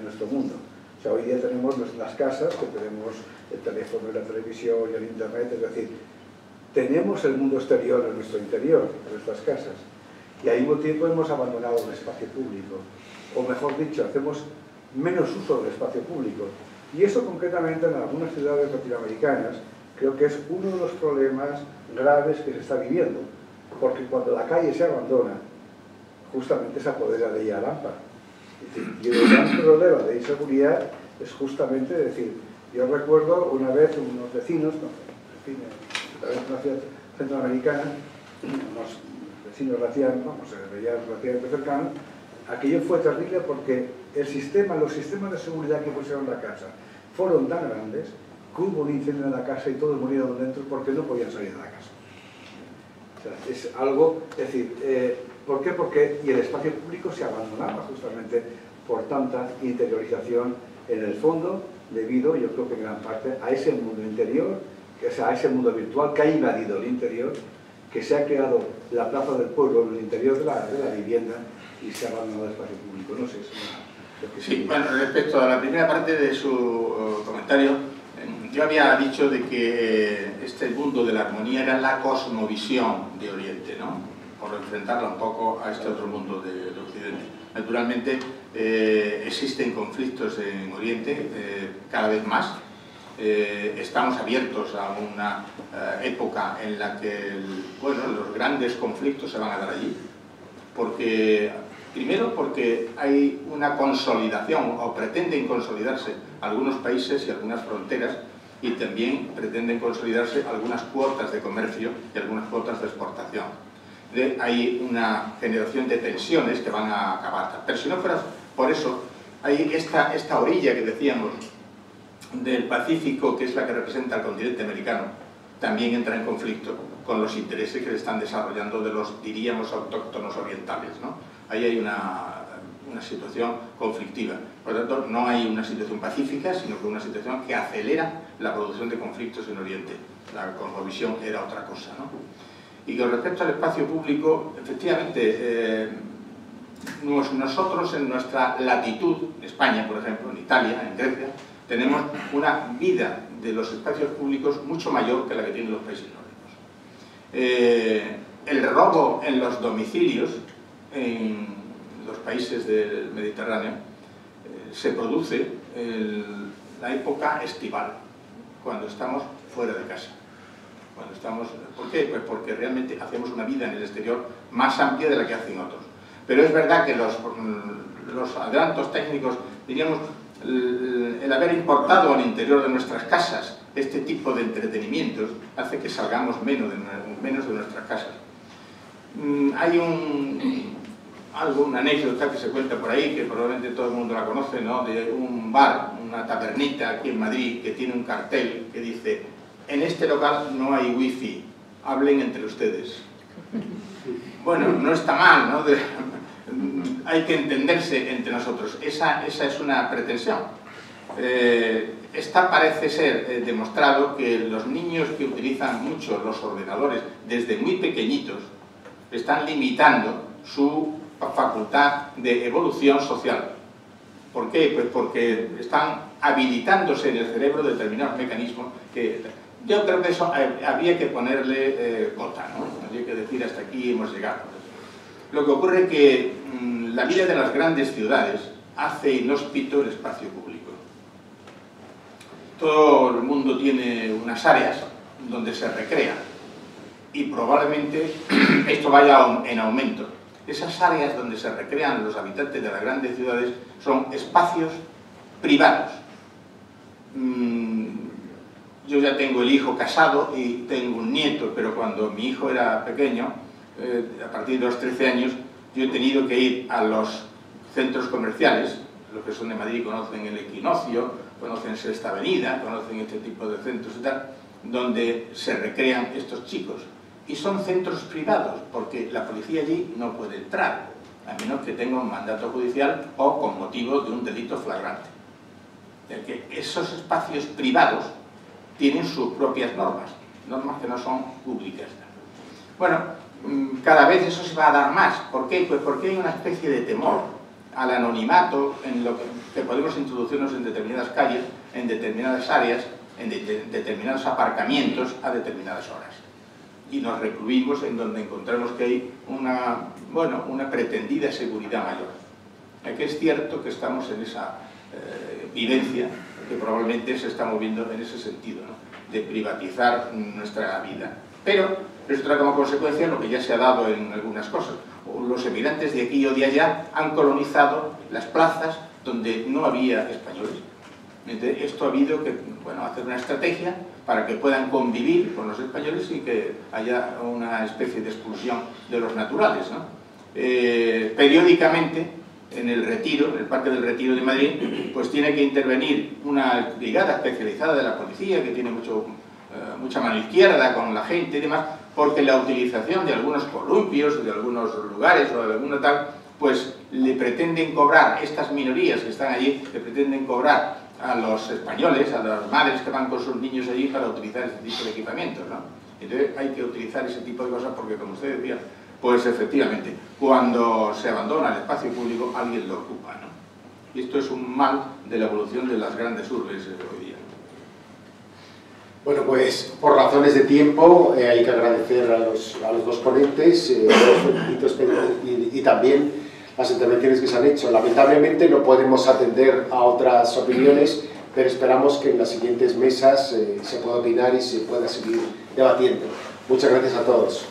nuestro mundo? O sea, hoy día tenemos las casas, que tenemos el teléfono y la televisión y el internet, es decir, tenemos el mundo exterior en nuestro interior, en nuestras casas, y al mismo tiempo hemos abandonado el espacio público, o mejor dicho, hacemos menos uso del espacio público. Y eso concretamente en algunas ciudades latinoamericanas creo que es uno de los problemas graves que se está viviendo, porque cuando la calle se abandona, justamente se apodera de ella lámpara. Y el gran problema de inseguridad es justamente decir, yo recuerdo una vez unos vecinos, en una ciudad centroamericana, unos vecinos se veían relativamente cercanos, aquello fue terrible porque los sistemas de seguridad que pusieron en la casa fueron tan grandes que hubo un incendio en la casa y todos murieron dentro porque no podían salir de la casa. O sea, es algo, es decir, ¿por qué? Porque el espacio público se abandonaba justamente por tanta interiorización en el fondo, debido, yo creo que en gran parte, a ese mundo interior, a ese mundo virtual que ha invadido el interior, que se ha creado la plaza del pueblo en el interior de la vivienda y se ha abandonado el espacio público. No sé, Sí, bueno, respecto a la primera parte de su comentario, yo había dicho de que este mundo de la armonía era la cosmovisión de Oriente, ¿no? Por enfrentarla un poco a este otro mundo de Occidente. Naturalmente, existen conflictos en Oriente cada vez más. Estamos abiertos a una época en la que los grandes conflictos se van a dar allí, primero porque hay una consolidación, o pretenden consolidarse algunos países y algunas fronteras, y también pretenden consolidarse algunas cuotas de comercio y algunas cuotas de exportación. Hay una generación de tensiones que van a acabar. Pero si no fuera por eso, hay esta orilla que decíamos, del Pacífico, que es la que representa el continente americano, también entra en conflicto con los intereses que se están desarrollando de los, diríamos, autóctonos orientales, ¿no? Ahí hay una situación conflictiva. Por lo tanto, no hay una situación pacífica, sino que una situación que acelera la producción de conflictos en Oriente. La cosmovisión era otra cosa, ¿no? Y con respecto al espacio público, efectivamente, nosotros en nuestra latitud, en España, por ejemplo, en Italia, en Grecia, tenemos una vida de los espacios públicos mucho mayor que la que tienen los países nórdicos. El robo en los domicilios en los países del Mediterráneo se produce en la época estival, cuando estamos fuera de casa. ¿Por qué? Pues porque realmente hacemos una vida en el exterior más amplia de la que hacen otros. Pero es verdad que los adelantos técnicos, diríamos, el haber importado al interior de nuestras casas este tipo de entretenimientos hace que salgamos menos de nuestras casas. Hay una anécdota que se cuenta por ahí, que probablemente todo el mundo la conoce, ¿no? De un bar, una tabernita aquí en Madrid, que tiene un cartel que dice: en este local no hay wifi, hablen entre ustedes. Bueno, no está mal, ¿no? Hay que entenderse entre nosotros. Esa es una pretensión. Esta parece ser demostrado que los niños que utilizan mucho los ordenadores desde muy pequeñitos están limitando su facultad de evolución social. ¿Por qué? Pues porque están habilitándose en el cerebro determinados mecanismos que... Yo creo que eso habría que ponerle cota, ¿no? Habría que decir hasta aquí hemos llegado. Lo que ocurre es que la vida de las grandes ciudades hace inhóspito el espacio público. Todo el mundo tiene unas áreas donde se recrea y probablemente esto vaya en aumento. Esas áreas donde se recrean los habitantes de las grandes ciudades son espacios privados. Yo ya tengo el hijo casado y tengo un nieto, pero cuando mi hijo era pequeño, a partir de los 13 años, yo he tenido que ir a los centros comerciales. Los que son de Madrid conocen el Equinoccio, conocen Sexta Avenida, conocen este tipo de centros y tal, donde se recrean estos chicos. Y son centros privados, porque la policía allí no puede entrar, a menos que tenga un mandato judicial o con motivo de un delito flagrante. Es que esos espacios privados tienen sus propias normas que no son públicas. Bueno, cada vez eso se va a dar más. ¿Por qué? Pues porque hay una especie de temor al anonimato en lo que podemos introducirnos en determinadas calles, en determinadas áreas, en determinados aparcamientos a determinadas horas. Y nos recluimos en donde encontramos que hay una pretendida seguridad mayor. Aquí es cierto que estamos en esa vivencia que probablemente se está moviendo en ese sentido, ¿no? De privatizar nuestra vida. Pero esto trae como consecuencia lo que ya se ha dado en algunas cosas. Los emigrantes de aquí o de allá han colonizado las plazas donde no había españoles. Entonces, esto ha habido que hacer una estrategia para que puedan convivir con los españoles y que haya una especie de expulsión de los naturales, ¿no? Periódicamente, en el Retiro, en el Parque del Retiro de Madrid, pues tiene que intervenir una brigada especializada de la policía que tiene mucha mano izquierda con la gente y demás, porque la utilización de algunos columpios, de algunos lugares o de alguna tal, pues le pretenden cobrar, estas minorías que están allí, le pretenden cobrar a los españoles, a las madres que van con sus niños allí para utilizar este tipo de equipamientos, ¿no? Entonces hay que utilizar ese tipo de cosas porque, como usted decía, pues efectivamente, cuando se abandona el espacio público, alguien lo ocupa, ¿no? Y esto es un mal de la evolución de las grandes urbes hoy día. Bueno, pues por razones de tiempo hay que agradecer a los dos ponentes y también las intervenciones que se han hecho. Lamentablemente no podemos atender a otras opiniones, pero esperamos que en las siguientes mesas se pueda opinar y se pueda seguir debatiendo. Muchas gracias a todos.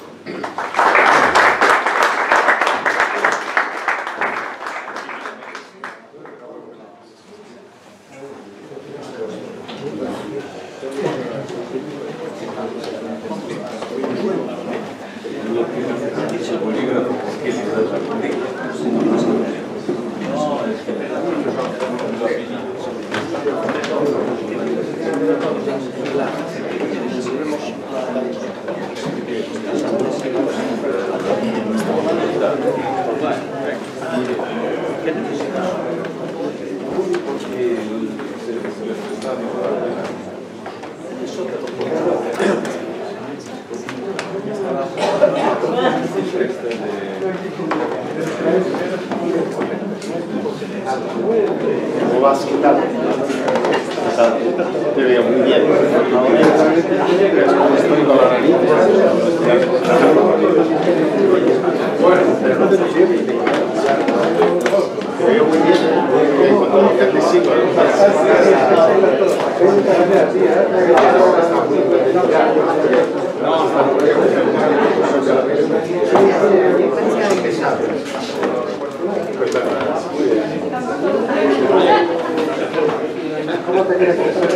¿Cómo te quieres hacer?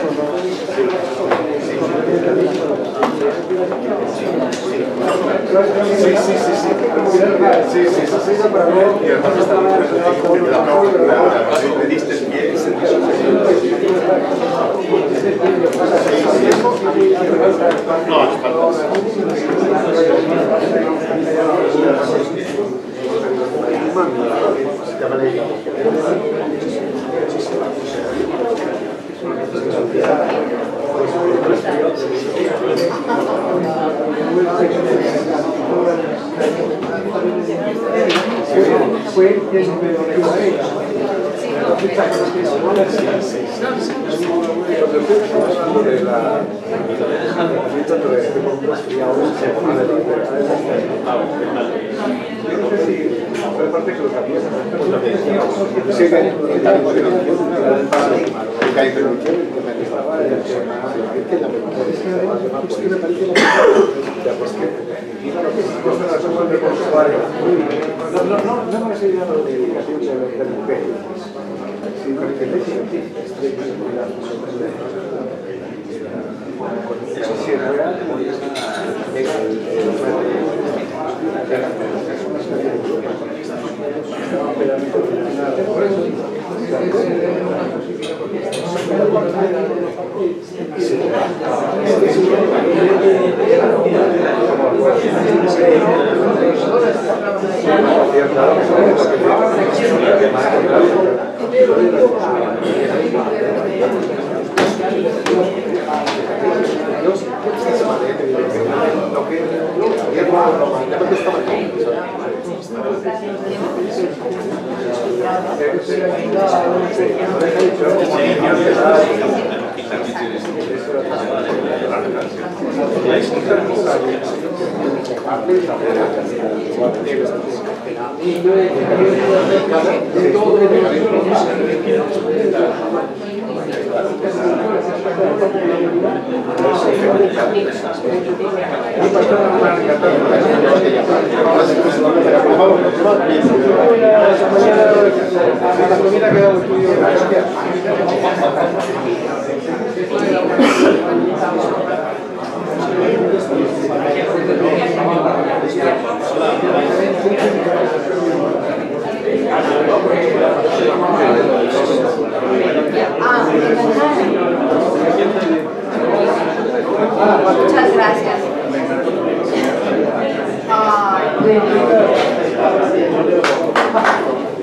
Muchas gracias.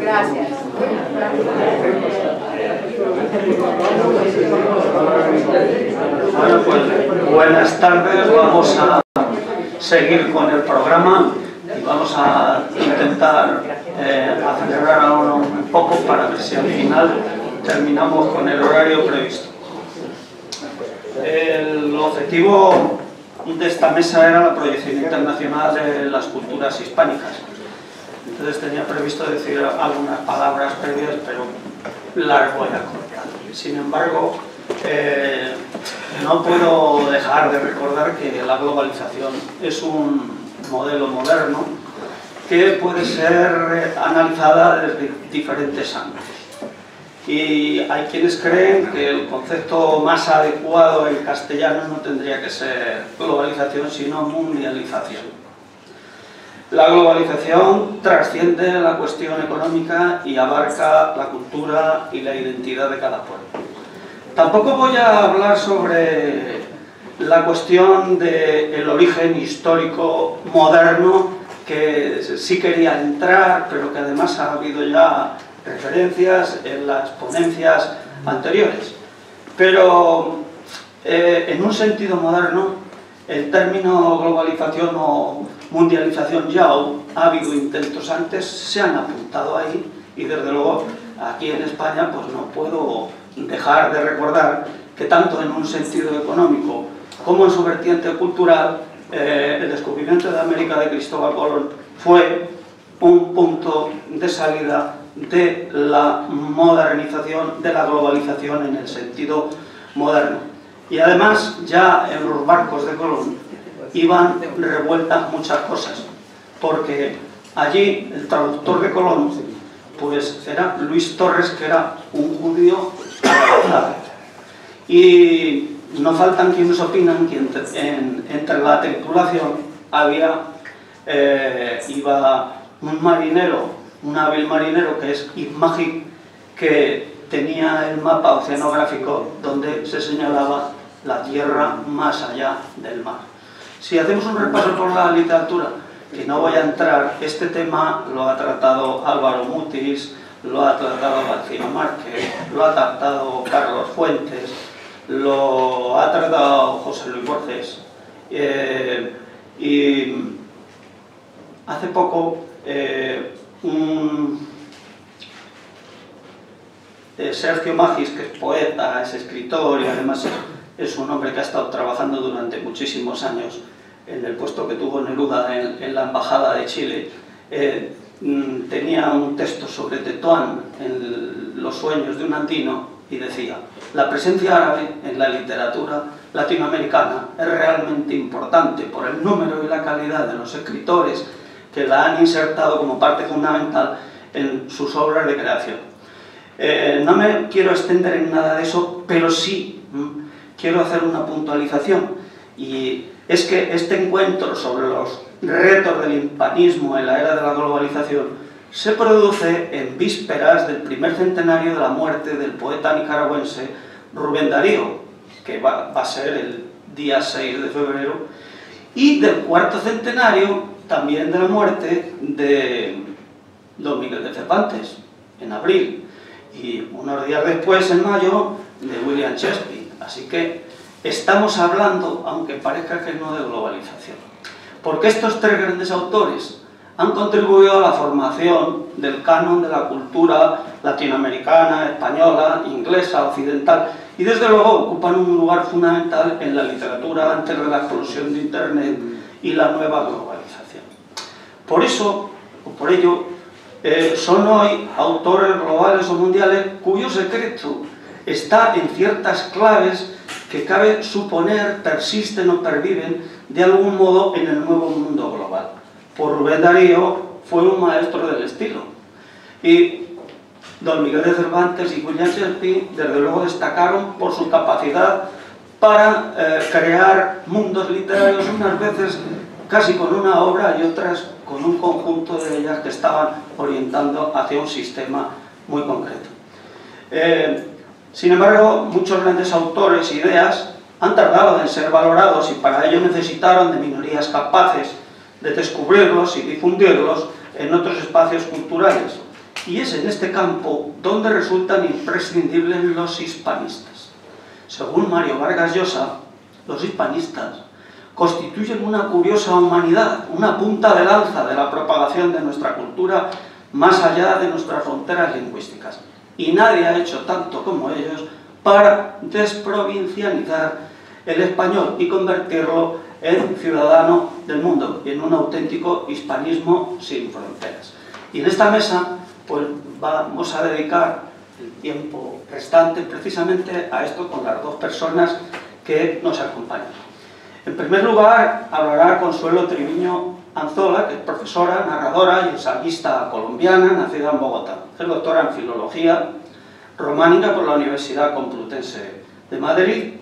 Gracias. Bueno, pues buenas tardes, vamos a seguir con el programa y vamos a intentar acelerar ahora un poco para ver si al final terminamos con el horario previsto. El objetivo de esta mesa era la proyección internacional de las culturas hispánicas. Entonces tenía previsto decir algunas palabras previas, pero las voy a cortar. Sin embargo, no puedo dejar de recordar que la globalización es un modelo moderno que puede ser analizada desde diferentes ángulos. Y hay quienes creen que el concepto más adecuado en castellano no tendría que ser globalización, sino mundialización. La globalización trasciende la cuestión económica y abarca la cultura y la identidad de cada pueblo. Tampoco voy a hablar sobre la cuestión del origen histórico moderno, que sí quería entrar, pero que además ha habido ya referencias en las ponencias anteriores. Pero en un sentido moderno, el término globalización o mundialización ya ha habido intentos antes, se han apuntado ahí, y desde luego aquí en España pues no puedo dejar de recordar que tanto en un sentido económico como en su vertiente cultural el descubrimiento de América de Cristóbal Colón fue un punto de salida de la modernización, de la globalización en el sentido moderno. Y además, ya en los barcos de Colón iban revueltas muchas cosas, porque allí el traductor de Colón pues era Luis Torres, que era un judío avanzado. Y no faltan quienes opinan que entre la tripulación iba un marinero, un hábil marinero que es Ibn Majid, que tenía el mapa oceanográfico donde se señalaba la tierra más allá del mar. Si hacemos un repaso por la literatura, que no voy a entrar, este tema lo ha tratado Álvaro Mutis, lo ha tratado García Márquez, lo ha tratado Carlos Fuentes, lo ha tratado José Luis Borges, y hace poco Sergio Magis, que es poeta, es escritor y además es un hombre que ha estado trabajando durante muchísimos años en el puesto que tuvo Neruda en la Embajada de Chile, tenía un texto sobre Tetuán en Los sueños de un andino y decía: la presencia árabe en la literatura latinoamericana es realmente importante por el número y la calidad de los escritores que la han insertado como parte fundamental en sus obras de creación. No me quiero extender en nada de eso, pero sí quiero hacer una puntualización, y es que este encuentro sobre los retos del hispanismo en la era de la globalización se produce en vísperas del primer centenario de la muerte del poeta nicaragüense Rubén Darío, que va a ser el día 6 de febrero, y del cuarto centenario también de la muerte de Don Miguel de Cervantes, en abril, y unos días después, en mayo, de William Shakespeare. Así que estamos hablando, aunque parezca que no, de globalización. Porque estos tres grandes autores han contribuido a la formación del canon de la cultura latinoamericana, española, inglesa, occidental, y desde luego ocupan un lugar fundamental en la literatura antes de la explosión de Internet y la nueva globalización. Por eso, o por ello, son hoy autores globales o mundiales cuyo secreto está en ciertas claves que cabe suponer persisten o perviven de algún modo en el nuevo mundo global. Por Rubén Darío fue un maestro del estilo, y Don Miguel de Cervantes y William Shakespeare desde luego destacaron por su capacidad para crear mundos literarios, unas veces casi con una obra y otras con un conjunto de ellas que estaban orientando hacia un sistema muy concreto. Sin embargo, muchos grandes autores e ideas han tardado en ser valorados y para ello necesitaron de minorías capaces de descubrirlos y difundirlos en otros espacios culturales. Y es en este campo donde resultan imprescindibles los hispanistas. Según Mario Vargas Llosa, los hispanistas constituyen una curiosa humanidad, una punta de lanza de la propagación de nuestra cultura más allá de nuestras fronteras lingüísticas. Y nadie ha hecho tanto como ellos para desprovincializar el español y convertirlo en ciudadano del mundo y en un auténtico hispanismo sin fronteras. Y en esta mesa pues vamos a dedicar el tiempo restante precisamente a esto con las dos personas que nos acompañan. En primer lugar, hablará Consuelo Triviño Anzola, que es profesora, narradora y ensayista colombiana, nacida en Bogotá. Es doctora en Filología Románica por la Universidad Complutense de Madrid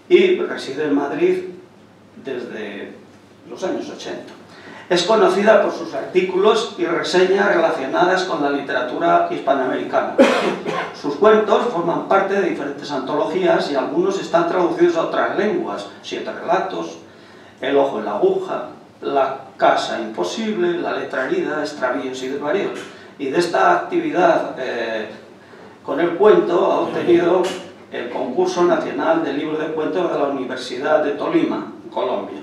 y reside en Madrid desde los años 80. Es conocida por sus artículos y reseñas relacionadas con la literatura hispanoamericana. Sus cuentos forman parte de diferentes antologías y algunos están traducidos a otras lenguas: Siete relatos, El ojo en la aguja, La casa imposible, La letra herida, Extravíos y desvaríos. Y de esta actividad con el cuento ha obtenido el Concurso Nacional del Libro de Cuentos de la Universidad de Tolima, Colombia.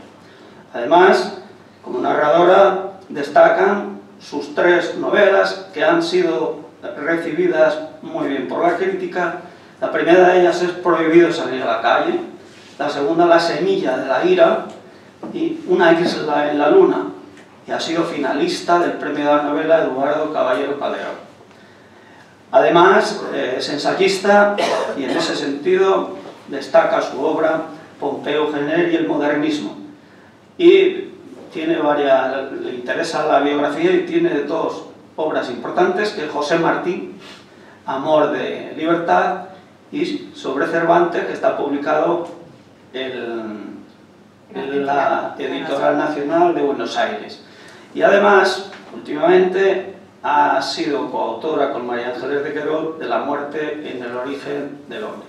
Además, como narradora, destacan sus tres novelas que han sido recibidas muy bien por la crítica. La primera de ellas es Prohibido salir a la calle, la segunda La semilla de la ira y Una isla en la luna, y ha sido finalista del premio de la novela Eduardo Caballero Calderón. Además, es ensayista y en ese sentido destaca su obra Pompeu Gener y el modernismo. Y tiene varias, le interesa la biografía y tiene dos obras importantes, que es José Martí, Amor de libertad, y sobre Cervantes, que está publicado en la Editorial Nacional de Buenos Aires. Y además, últimamente, ha sido coautora con María Ángeles de Querol de La muerte en el origen del hombre.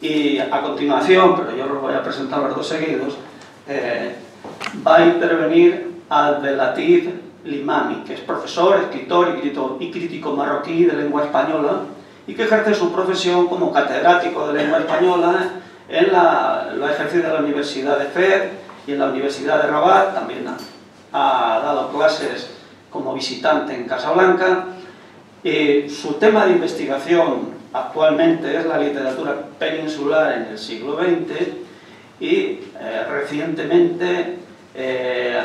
Y a continuación, pero yo los voy a presentar los dos seguidos, va a intervenir Abdelatif Limami, que es profesor, escritor y crítico marroquí de lengua española y que ejerce su profesión como catedrático de lengua española lo ha ejercido en la Universidad de Fez y en la Universidad de Rabat. También ha dado clases como visitante en Casablanca. Su tema de investigación actualmente es la literatura peninsular en el siglo XX y recientemente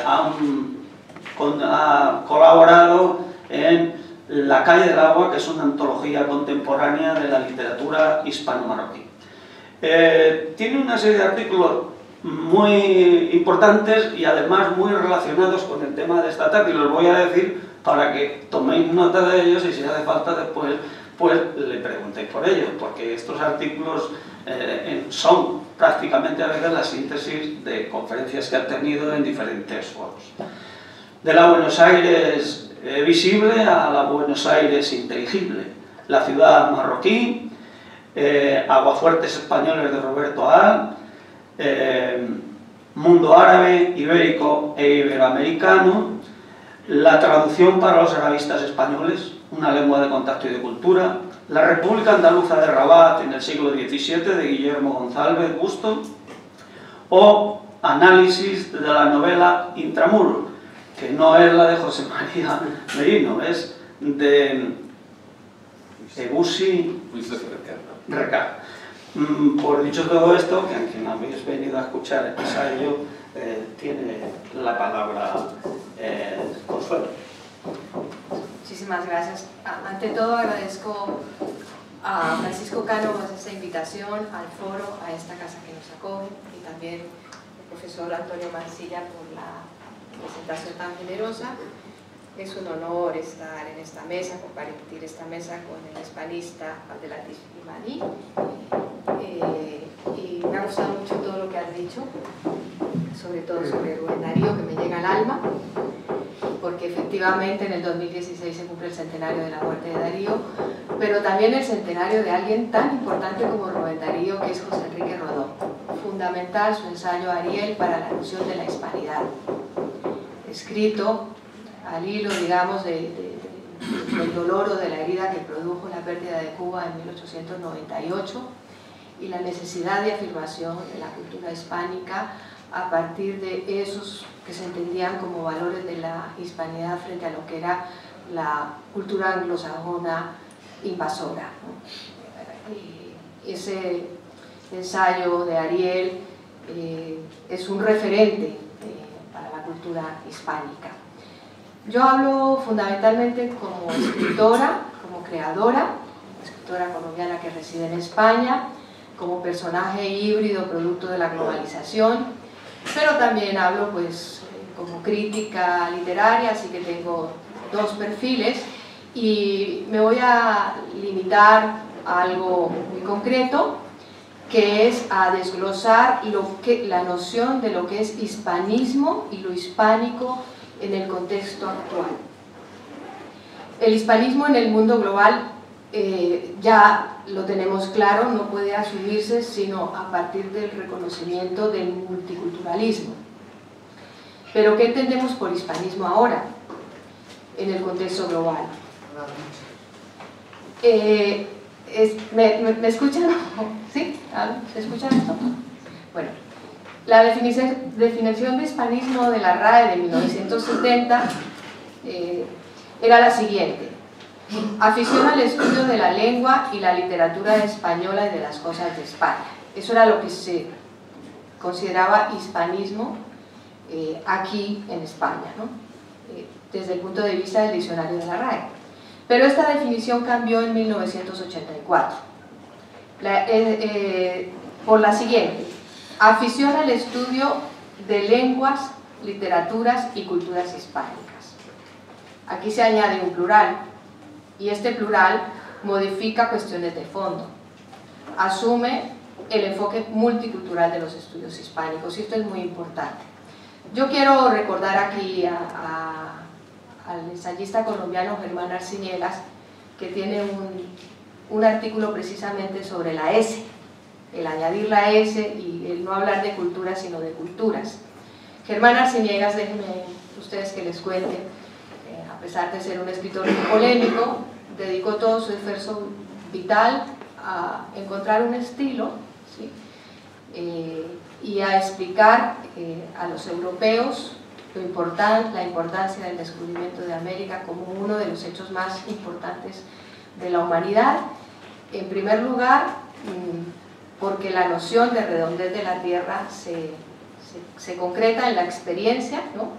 ha colaborado en La calle del agua, que es una antología contemporánea de la literatura hispano-marroquí. Tiene una serie de artículos muy importantes y además muy relacionados con el tema de esta tarde, y los voy a decir para que toméis nota de ellos y si hace falta después pues le preguntéis por ellos, porque estos artículos son prácticamente a veces la síntesis de conferencias que ha tenido en diferentes foros. De la Buenos Aires visible a la Buenos Aires inteligible, La ciudad marroquí, Aguafuertes españoles de Roberto Al, Mundo árabe, ibérico e iberoamericano, La traducción para los arabistas españoles, una lengua de contacto y de cultura, La República Andaluza de Rabat en el siglo XVII de Guillermo González Busto, o Análisis de la novela Intramuros, que no es la de José María Merino, es de Egusi Recart. Por dicho todo esto, que a quien habéis venido a escuchar el ensayo, tiene la palabra Consuelo. Muchísimas gracias. Ante todo agradezco a Francisco Cánovas esta invitación al foro, a esta casa que nos acoge, y también al profesor Antonio Mancilla por la presentación tan generosa. Es un honor estar en esta mesa, compartir esta mesa con el hispanista Abdelatif Limami. Y me ha gustado mucho todo lo que has dicho, sobre todo sobre Rubén Darío, que me llega al alma, porque efectivamente en el 2016 se cumple el centenario de la muerte de Darío, pero también el centenario de alguien tan importante como Rubén Darío, que es José Enrique Rodó. Fundamental su ensayo Ariel para la noción de la hispanidad, escrito al hilo, digamos, del dolor o de la herida que produjo la pérdida de Cuba en 1898 y la necesidad de afirmación de la cultura hispánica a partir de esos que se entendían como valores de la hispanidad frente a lo que era la cultura anglosajona invasora, ¿no? Y ese ensayo de Ariel es un referente para la cultura hispánica. Yo hablo fundamentalmente como escritora, como creadora, escritora colombiana que reside en España, como personaje híbrido producto de la globalización, pero también hablo pues como crítica literaria, así que tengo dos perfiles y me voy a limitar a algo muy concreto, que es a desglosar la noción de lo que es hispanismo y lo hispánico en el contexto actual. El hispanismo en el mundo global ya lo tenemos claro, no puede asumirse sino a partir del reconocimiento del multiculturalismo. Pero ¿qué entendemos por hispanismo ahora, en el contexto global? ¿Me escuchan? ¿Sí? ¿Se escucha esto? Bueno, la definición de hispanismo de la RAE de 1970 era la siguiente: afición al estudio de la lengua y la literatura española y de las cosas de España. Eso era lo que se consideraba hispanismo aquí en España, ¿no? Desde el punto de vista del diccionario de la RAE. Pero esta definición cambió en 1984 por la siguiente: afición al estudio de lenguas, literaturas y culturas hispánicas. Aquí se añade un plural, y este plural modifica cuestiones de fondo, asume el enfoque multicultural de los estudios hispánicos, y esto es muy importante. Yo quiero recordar aquí al ensayista colombiano Germán Arciniegas, que tiene un artículo precisamente sobre la S, el añadir la S y el no hablar de culturas sino de culturas. Germán Arciniegas, déjenme ustedes que les cuente, a pesar de ser un escritor muy polémico, dedicó todo su esfuerzo vital a encontrar un estilo, ¿sí? Y a explicar a los europeos la importancia del descubrimiento de América como uno de los hechos más importantes de la humanidad. En primer lugar, porque la noción de redondez de la Tierra se concreta en la experiencia, ¿no?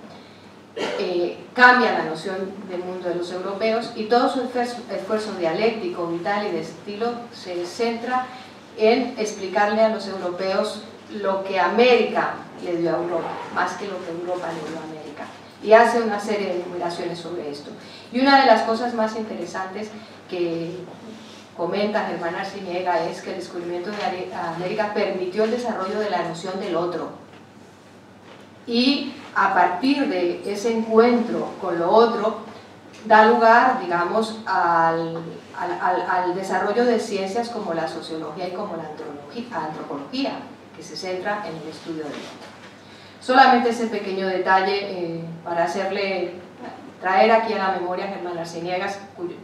Cambia la noción del mundo de los europeos, y todo su esfuerzo dialéctico, vital y de estilo se centra en explicarle a los europeos lo que América le dio a Europa, más que lo que Europa le dio a América, y hace una serie de enumeraciones sobre esto. Y una de las cosas más interesantes que comenta Germán Arciniegas es que el descubrimiento de América permitió el desarrollo de la noción del otro, y a partir de ese encuentro con lo otro da lugar, digamos, al desarrollo de ciencias como la sociología y como la antropología, que se centra en el estudio del otro. Solamente ese pequeño detalle para traer aquí a la memoria a Germán Arciniegas, cuyo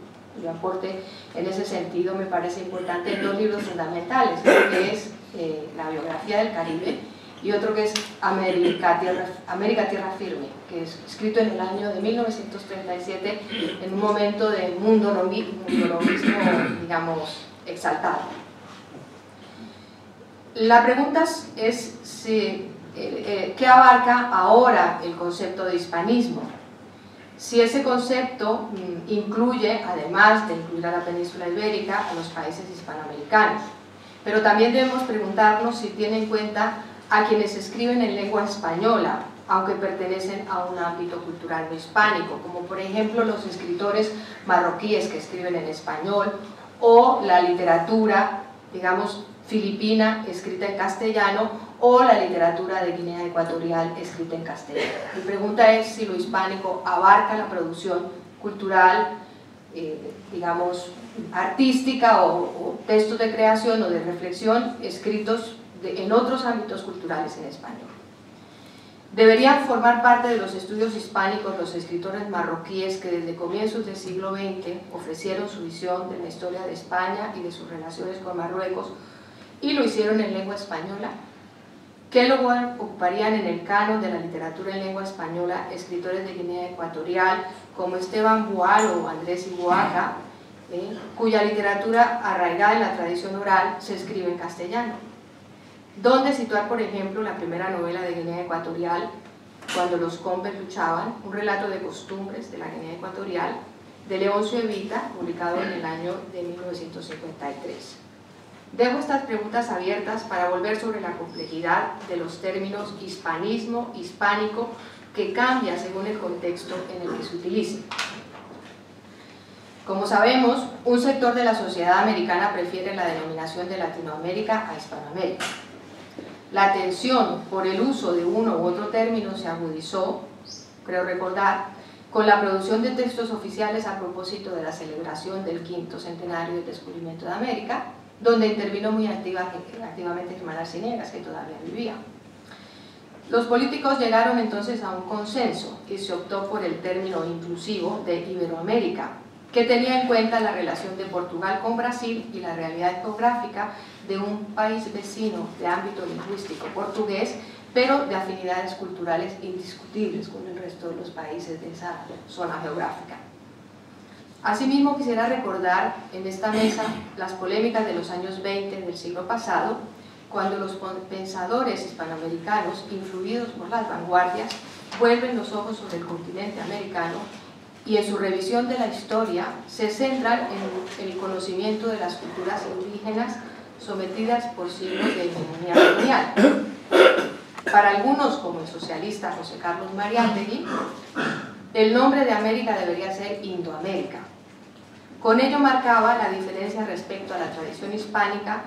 aporte en ese sentido me parece importante en dos libros fundamentales, uno que es la biografía del Caribe y otro que es América Tierra Firme, que es escrito en el año de 1937 en un momento de mundonomismo, digamos, exaltado. La pregunta es ¿qué abarca ahora el concepto de hispanismo? Si ese concepto incluye, además de incluir a la península ibérica, a los países hispanoamericanos. Pero también debemos preguntarnos si tiene en cuenta a quienes escriben en lengua española, aunque pertenecen a un ámbito cultural no hispánico, como por ejemplo los escritores marroquíes que escriben en español, o la literatura, digamos, filipina escrita en castellano, o la literatura de Guinea Ecuatorial escrita en castellano. Mi pregunta es si lo hispánico abarca la producción cultural, digamos, artística o textos de creación o de reflexión escritos en otros ámbitos culturales en español. Deberían formar parte de los estudios hispánicos los escritores marroquíes que desde comienzos del siglo XX ofrecieron su visión de la historia de España y de sus relaciones con Marruecos, y lo hicieron en lengua española. ¿Qué lugar ocuparían en el canon de la literatura en lengua española escritores de Guinea Ecuatorial como Esteban Boal o Andrés Iguaca, cuya literatura arraigada en la tradición oral se escribe en castellano? ¿Dónde situar, por ejemplo, la primera novela de Guinea Ecuatorial, Cuando los Combes luchaban, un relato de costumbres de la Guinea Ecuatorial, de Leoncio Evita, publicado en el año de 1953? Dejo estas preguntas abiertas para volver sobre la complejidad de los términos hispanismo, hispánico, que cambia según el contexto en el que se utilicen. Como sabemos, un sector de la sociedad americana prefiere la denominación de Latinoamérica a Hispanoamérica. La tensión por el uso de uno u otro término se agudizó, creo recordar, con la producción de textos oficiales a propósito de la celebración del 5º centenario del descubrimiento de América, donde intervino muy activamente Germán Arciniegas, que todavía vivía. Los políticos llegaron entonces a un consenso y se optó por el término inclusivo de Iberoamérica, que tenía en cuenta la relación de Portugal con Brasil y la realidad geográfica de un país vecino de ámbito lingüístico portugués, pero de afinidades culturales indiscutibles con el resto de los países de esa zona geográfica. Asimismo, quisiera recordar en esta mesa las polémicas de los años 20 del siglo pasado, cuando los pensadores hispanoamericanos, influidos por las vanguardias, vuelven los ojos sobre el continente americano y en su revisión de la historia se centran en el conocimiento de las culturas indígenas sometidas por siglos de hegemonía colonial. Para algunos, como el socialista José Carlos Mariátegui, el nombre de América debería ser Indoamérica. Con ello marcaba la diferencia respecto a la tradición hispánica,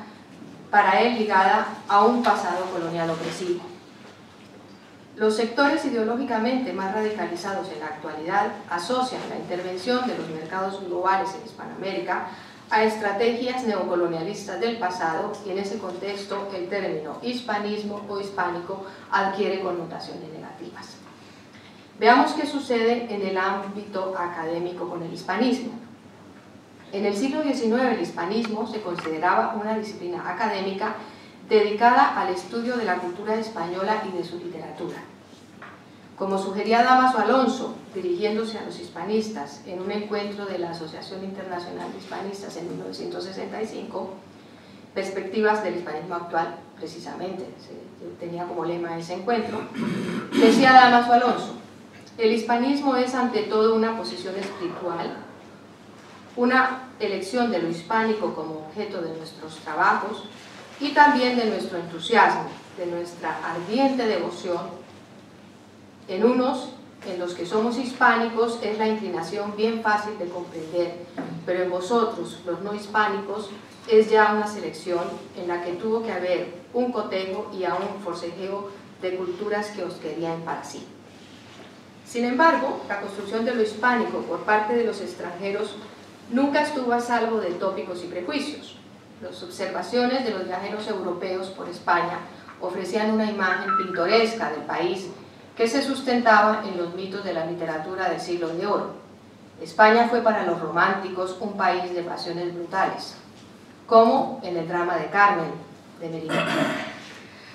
para él ligada a un pasado colonial opresivo. Los sectores ideológicamente más radicalizados en la actualidad asocian la intervención de los mercados globales en Hispanoamérica a estrategias neocolonialistas del pasado, y en ese contexto el término hispanismo o hispánico adquiere connotaciones negativas. Veamos qué sucede en el ámbito académico con el hispanismo. En el siglo XIX el hispanismo se consideraba una disciplina académica dedicada al estudio de la cultura española y de su literatura. Como sugería Dámaso Alonso, dirigiéndose a los hispanistas en un encuentro de la Asociación Internacional de Hispanistas en 1965, Perspectivas del Hispanismo Actual, precisamente, tenía como lema ese encuentro, decía Dámaso Alonso: el hispanismo es ante todo una posición espiritual, una elección de lo hispánico como objeto de nuestros trabajos y también de nuestro entusiasmo, de nuestra ardiente devoción. En unos, en los que somos hispánicos, es la inclinación bien fácil de comprender, pero en vosotros, los no hispánicos, es ya una selección en la que tuvo que haber un cotejo y aún un forcejeo de culturas que os querían para sí. Sin embargo, la construcción de lo hispánico por parte de los extranjeros nunca estuvo a salvo de tópicos y prejuicios. Las observaciones de los viajeros europeos por España ofrecían una imagen pintoresca del país que se sustentaba en los mitos de la literatura del siglo de oro. España fue para los románticos un país de pasiones brutales, como en el drama de Carmen, de Merino.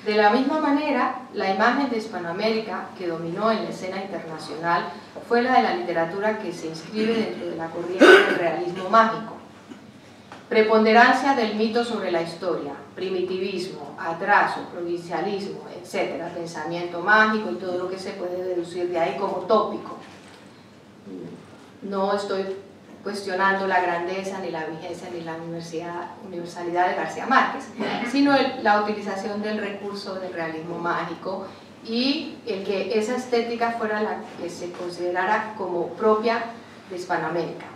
De la misma manera, la imagen de Hispanoamérica que dominó en la escena internacional fue la de la literatura que se inscribe dentro de la corriente del realismo mágico. Preponderancia del mito sobre la historia, primitivismo, atraso, provincialismo, etc., pensamiento mágico y todo lo que se puede deducir de ahí como tópico. No estoy cuestionando la grandeza, ni la vigencia, ni la universalidad de García Márquez, sino la utilización del recurso del realismo mágico y el que esa estética fuera la que se considerara como propia de Hispanoamérica.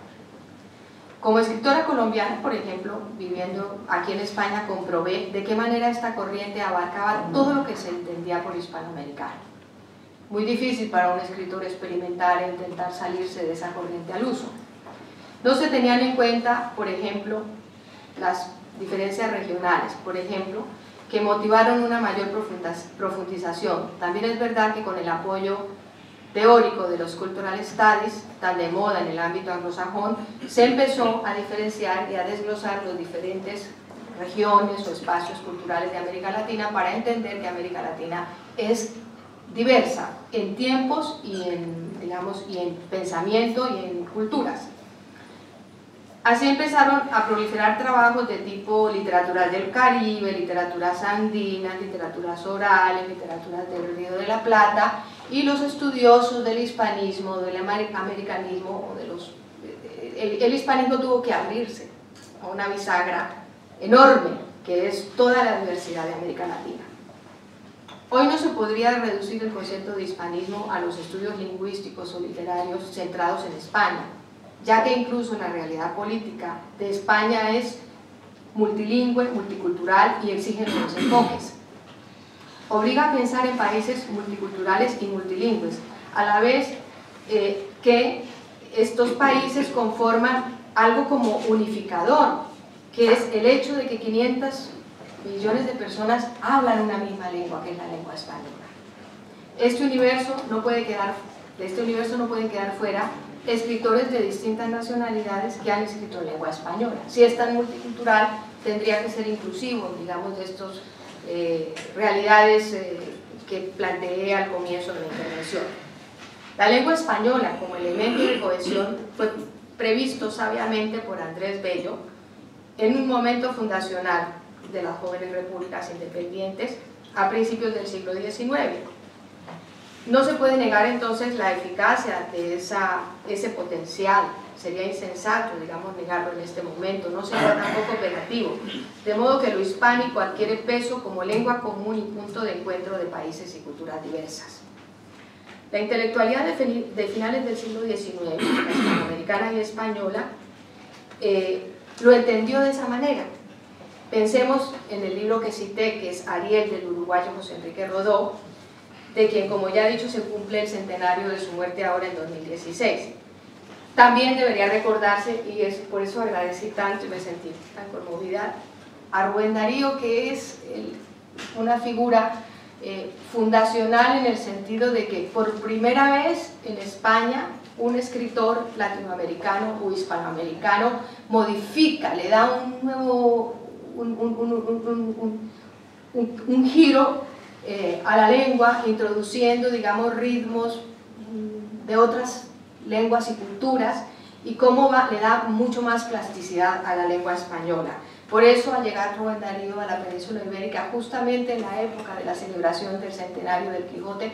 Como escritora colombiana, por ejemplo, viviendo aquí en España, comprobé de qué manera esta corriente abarcaba todo lo que se entendía por hispanoamericano. Muy difícil para un escritor experimentar e intentar salirse de esa corriente al uso. No se tenían en cuenta, por ejemplo, las diferencias regionales, por ejemplo, que motivaron una mayor profundización. También es verdad que con el apoyo teórico de los cultural studies, tan de moda en el ámbito anglosajón, se empezó a diferenciar y a desglosar las diferentes regiones o espacios culturales de América Latina para entender que América Latina es diversa en tiempos y en, digamos, y en pensamiento y en culturas. Así empezaron a proliferar trabajos de tipo literatura del Caribe, literaturas andinas, literaturas orales, literaturas del Río de la Plata, y los estudiosos del hispanismo, del americanismo, o de el hispanismo tuvo que abrirse a una bisagra enorme, que es toda la diversidad de América Latina. Hoy no se podría reducir el concepto de hispanismo a los estudios lingüísticos o literarios centrados en España, ya que incluso la realidad política de España es multilingüe, multicultural y exige nuevos enfoques. Obliga a pensar en países multiculturales y multilingües, a la vez que estos países conforman algo como unificador, que es el hecho de que 500 millones de personas hablan una misma lengua, que es la lengua española. De este universo no pueden quedar fuera escritores de distintas nacionalidades que han escrito en lengua española. Si es tan multicultural, tendría que ser inclusivo, digamos, de estas realidades que planteé al comienzo de la intervención. La lengua española como elemento de cohesión fue previsto sabiamente por Andrés Bello en un momento fundacional, de las jóvenes repúblicas independientes a principios del siglo XIX. No se puede negar entonces la eficacia de ese potencial. Sería insensato, digamos, negarlo en este momento, no sería tampoco operativo, de modo que lo hispánico adquiere peso como lengua común y punto de encuentro de países y culturas diversas. La intelectualidad de finales del siglo XIX, latinoamericana y española, lo entendió de esa manera. Pensemos en el libro que cité, que es Ariel, del uruguayo José Enrique Rodó, de quien, como ya he dicho, se cumple el centenario de su muerte ahora en 2016. También debería recordarse, y es por eso agradecí tanto y me sentí tan conmovida, a Rubén Darío, que es una figura fundacional en el sentido de que por primera vez en España un escritor latinoamericano o hispanoamericano modifica, le da un nuevo un giro a la lengua, introduciendo, digamos, ritmos de otras lenguas y culturas, y cómo le da mucho más plasticidad a la lengua española. Por eso, al llegar Rubén Darío a la península ibérica, justamente en la época de la celebración del centenario del Quijote,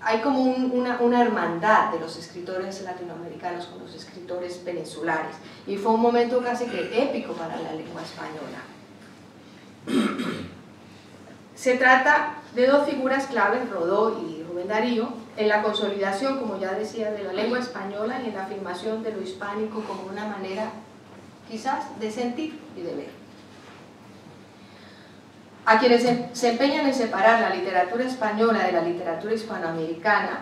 hay como una hermandad de los escritores latinoamericanos con los escritores peninsulares, y fue un momento casi que épico para la lengua española. Se trata de dos figuras claves, Rodó y Rubén Darío, en la consolidación, como ya decía, de la lengua española y en la afirmación de lo hispánico como una manera, quizás, de sentir y de ver. A quienes se empeñan en separar la literatura española de la literatura hispanoamericana,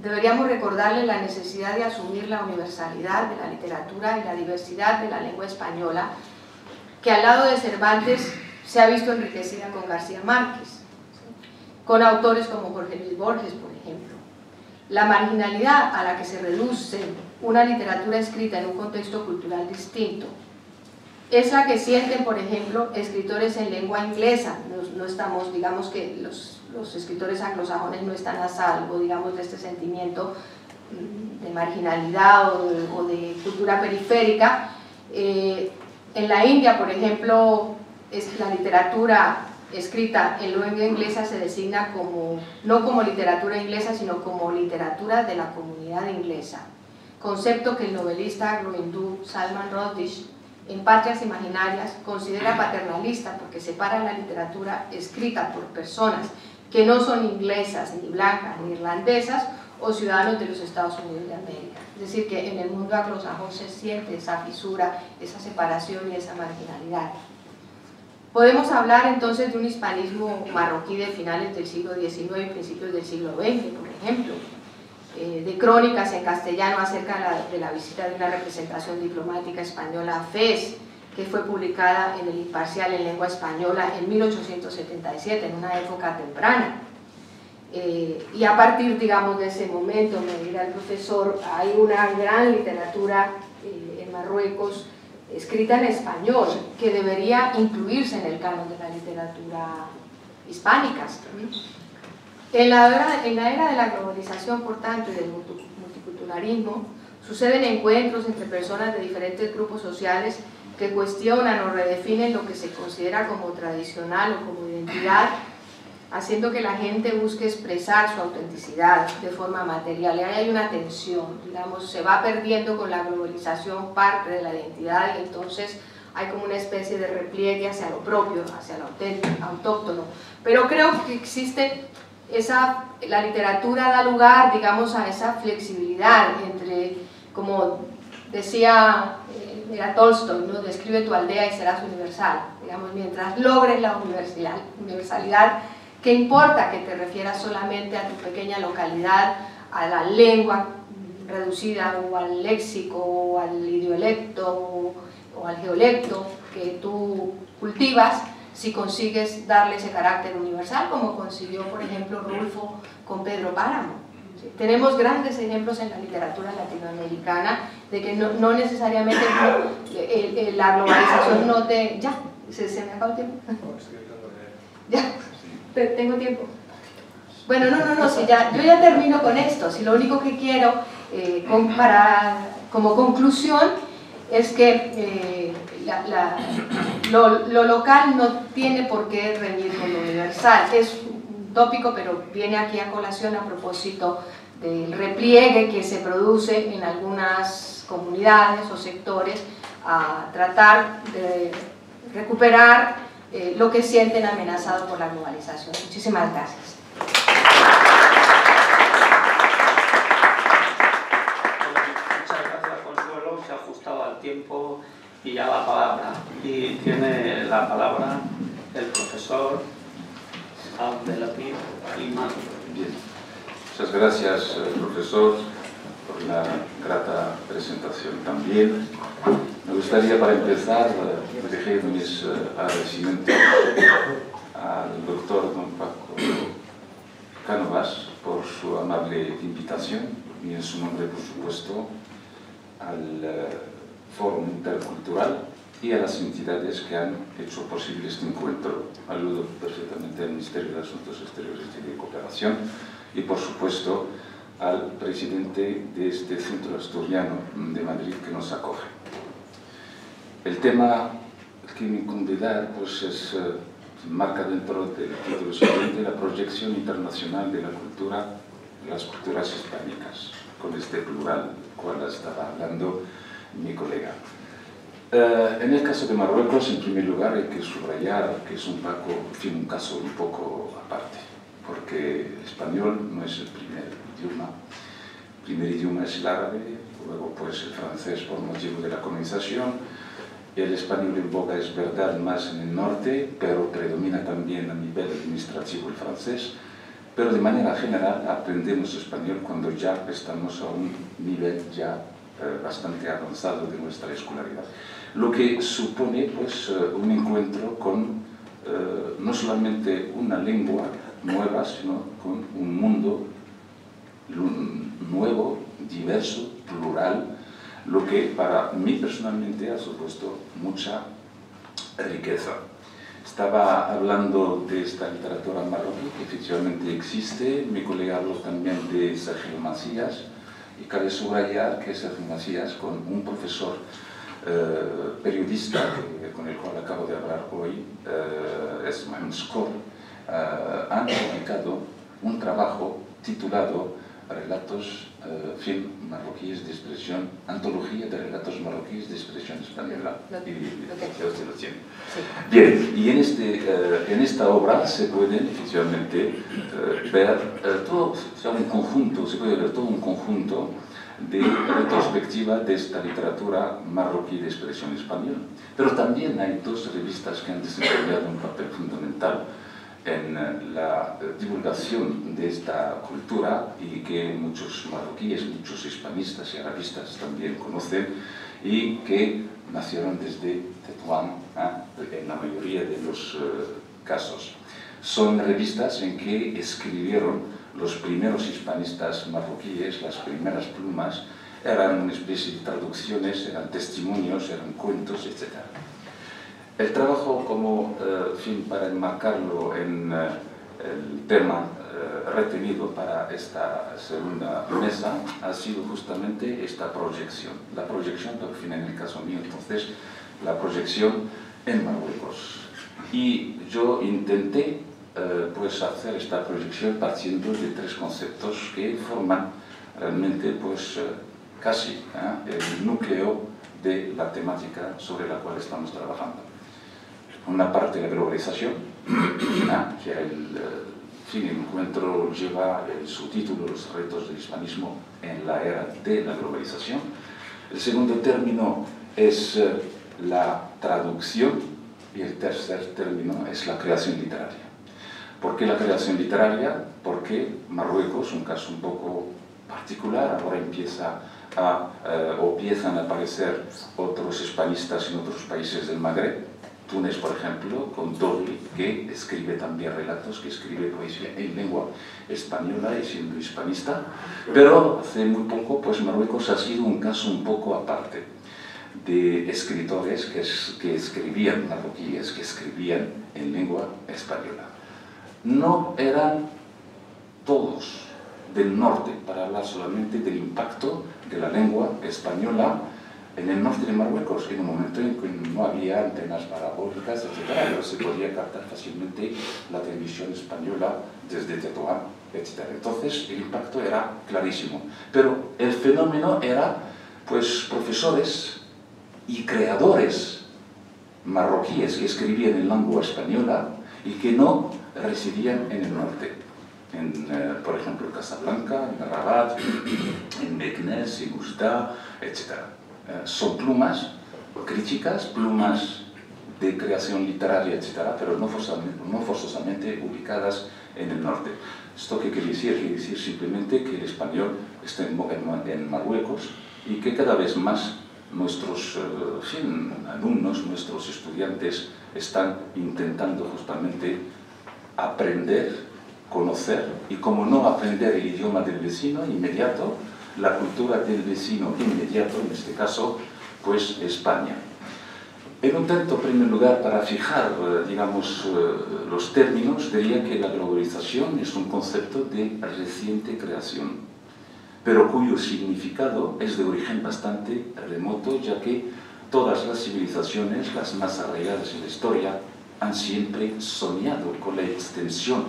deberíamos recordarles la necesidad de asumir la universalidad de la literatura y la diversidad de la lengua española, que al lado de Cervantes se ha visto enriquecida con García Márquez, con autores como Jorge Luis Borges, por ejemplo. La marginalidad a la que se reduce una literatura escrita en un contexto cultural distinto es la que sienten, por ejemplo, escritores en lengua inglesa. No estamos, digamos que los escritores anglosajones no están a salvo, digamos, de este sentimiento de marginalidad o de cultura periférica. En la India, por ejemplo, la literatura escrita en lengua inglesa se designa como, no como literatura inglesa, sino como literatura de la comunidad inglesa, concepto que el novelista anglo-hindú Salman Rushdie en Patrias Imaginarias considera paternalista, porque separa la literatura escrita por personas que no son inglesas, ni blancas, ni irlandesas, o ciudadanos de los Estados Unidos de América. Es decir, que en el mundo anglosajón se siente esa fisura, esa separación y esa marginalidad. Podemos hablar entonces de un hispanismo marroquí de finales del siglo XIX y principios del siglo XX, por ejemplo, de crónicas en castellano acerca de la visita de una representación diplomática española a Fez, que fue publicada en el Imparcial en lengua española en 1877, en una época temprana. Y a partir, digamos, de ese momento, me dirá el profesor, hay una gran literatura en Marruecos escrita en español, que debería incluirse en el canon de la literatura hispánica. En la era de la globalización, por tanto, y del multiculturalismo, suceden encuentros entre personas de diferentes grupos sociales que cuestionan o redefinen lo que se considera como tradicional o como identidad, haciendo que la gente busque expresar su autenticidad de forma material. Y ahí hay una tensión, digamos, se va perdiendo con la globalización parte de la identidad, y entonces hay como una especie de repliegue hacia lo propio, hacia lo autóctono. Pero creo que existe la literatura da lugar, digamos, a esa flexibilidad entre, como decía era Tolstoy, ¿no? Describe tu aldea y serás universal. Digamos, mientras logres la universalidad, ¿qué importa que te refieras solamente a tu pequeña localidad, a la lengua reducida, o al léxico, o al idiolecto, o al geolecto que tú cultivas, si consigues darle ese carácter universal, como consiguió, por ejemplo, Rulfo con Pedro Páramo? ¿Sí? Tenemos grandes ejemplos en la literatura latinoamericana de que no necesariamente la globalización no te... ¿Ya? ¿Se me acabó el tiempo? ¿Ya? ¿Tengo tiempo? Bueno, no, si ya, yo ya termino con esto. Si lo único que quiero, como conclusión, es que lo local no tiene por qué reñir con lo universal. Es un tópico, pero viene aquí a colación a propósito del repliegue que se produce en algunas comunidades o sectores a tratar de recuperar lo que sienten amenazado por la globalización. Muchísimas gracias. Muchas gracias, Consuelo. Se ha ajustado al tiempo y ya la palabra. Y tiene la palabra el profesor Abdelhafid Iman. Bien. Muchas gracias, profesor, por la grata presentación también. Me gustaría, para empezar, dirigir mis agradecimientos al doctor don Paco Cánovas por su amable invitación y, en su nombre, por supuesto, al Foro Intercultural y a las entidades que han hecho posible este encuentro. Saludo perfectamente al Ministerio de Asuntos Exteriores y de Cooperación y, por supuesto, al presidente de este Centro Asturiano de Madrid que nos acoge. El tema que me incumbe dar pues marca dentro del título siguiente la proyección internacional de la cultura, las culturas hispánicas, con este plural del cual estaba hablando mi colega. En el caso de Marruecos, en primer lugar, hay que subrayar que es un caso un poco aparte, porque el español no es el primer idioma. El primer idioma es el árabe, luego pues el francés por motivo de la colonización. El español en boga es verdad más en el norte, pero predomina también a nivel administrativo el francés. Pero de manera general aprendemos español cuando ya estamos a un nivel ya bastante avanzado de nuestra escolaridad. Lo que supone pues un encuentro con no solamente una lengua nueva, sino con un mundo nuevo, diverso, plural, lo que para mí personalmente ha supuesto mucha riqueza. Estaba hablando de esta literatura marroquí que efectivamente existe, mi colega habló también de Sergio Macías, y cabe subrayar que Sergio Macías, con un profesor periodista con el cual acabo de hablar hoy, es Mohamed Skor, han publicado un trabajo titulado Relatos, film marroquíes de expresión, antología de relatos marroquíes de expresión española. Usted lo tiene. Bien, y en esta obra se pueden efectivamente ver todo, se puede ver todo un conjunto de retrospectiva de esta literatura marroquí de expresión española. Pero también hay dos revistas que han desempeñado un papel fundamental en la divulgación de esta cultura y que muchos marroquíes, muchos hispanistas y arabistas también conocen y que nacieron desde Tetuán, en la mayoría de los casos. Son revistas en que escribieron los primeros hispanistas marroquíes, las primeras plumas, eran una especie de traducciones, eran testimonios, eran cuentos, etc. El trabajo como fin para enmarcarlo en el tema retenido para esta segunda mesa ha sido justamente esta proyección. La proyección, pero fin en el caso mío entonces, la proyección en Marruecos. Y yo intenté pues hacer esta proyección partiendo de tres conceptos que forman realmente pues casi el núcleo de la temática sobre la cual estamos trabajando. Una parte, la globalización, que el encuentro lleva el subtítulo Los retos del hispanismo en la era de la globalización. El segundo término es la traducción y el tercer término es la creación literaria. ¿Por qué la creación literaria? Porque Marruecos, un caso un poco particular, ahora empiezan a aparecer otros hispanistas en otros países del Magreb. Túnez, por ejemplo, con Dorli, que escribe también relatos, que escribe poesía en lengua española y siendo hispanista, pero hace muy poco, pues Marruecos ha sido un caso un poco aparte de escritores que escribían marroquíes, que escribían en lengua española. No eran todos del norte, para hablar solamente del impacto de la lengua española en el norte de Marruecos, en un momento en que no había antenas parabólicas, etc., pero se podía captar fácilmente la televisión española desde Tetuán, etc. Entonces el impacto era clarísimo. Pero el fenómeno era, pues, profesores y creadores marroquíes que escribían en lengua española y que no residían en el norte. Por ejemplo, en Casablanca, en Rabat, en Meknès, en Oujda, etc. Son plumas críticas, plumas de creación literaria, etc., pero no forzosamente ubicadas en el norte. ¿Esto qué quiere decir? Quiere decir simplemente que el español está en Marruecos y que cada vez más nuestros alumnos, nuestros estudiantes están intentando justamente aprender, conocer, y como no aprender el idioma del vecino inmediato, la cultura del vecino inmediato, en este caso, pues España. En un tanto, en primer lugar, para fijar, digamos, los términos, diría que la globalización es un concepto de reciente creación, pero cuyo significado es de origen bastante remoto, ya que todas las civilizaciones, las más arraigadas en la historia, han siempre soñado con la extensión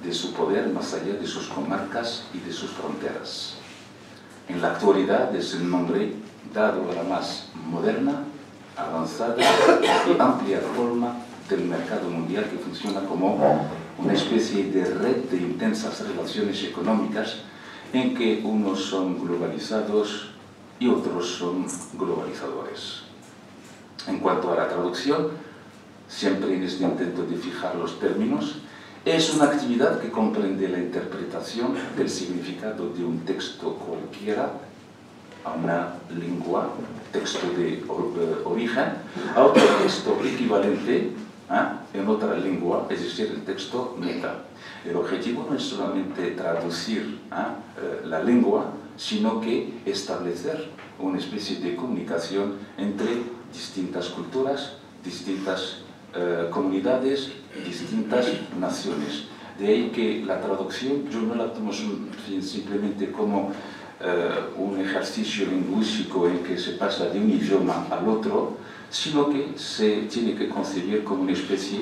de su poder más allá de sus comarcas y de sus fronteras. En la actualidad es el nombre dado a la más moderna, avanzada y amplia forma del mercado mundial, que funciona como una especie de red de intensas relaciones económicas en que unos son globalizados y otros son globalizadores. En cuanto a la traducción, siempre en este intento de fijar los términos, es una actividad que comprende la interpretación del significado de un texto cualquiera a una lengua, texto de origen, a otro texto equivalente en otra lengua, es decir, el texto meta. El objetivo no es solamente traducir la lengua, sino que establecer una especie de comunicación entre distintas culturas, distintas comunidades, distintas naciones. De ahí que la traducción yo no la tomo simplemente como un ejercicio lingüístico en que se pasa de un idioma al otro, sino que se tiene que concebir como una especie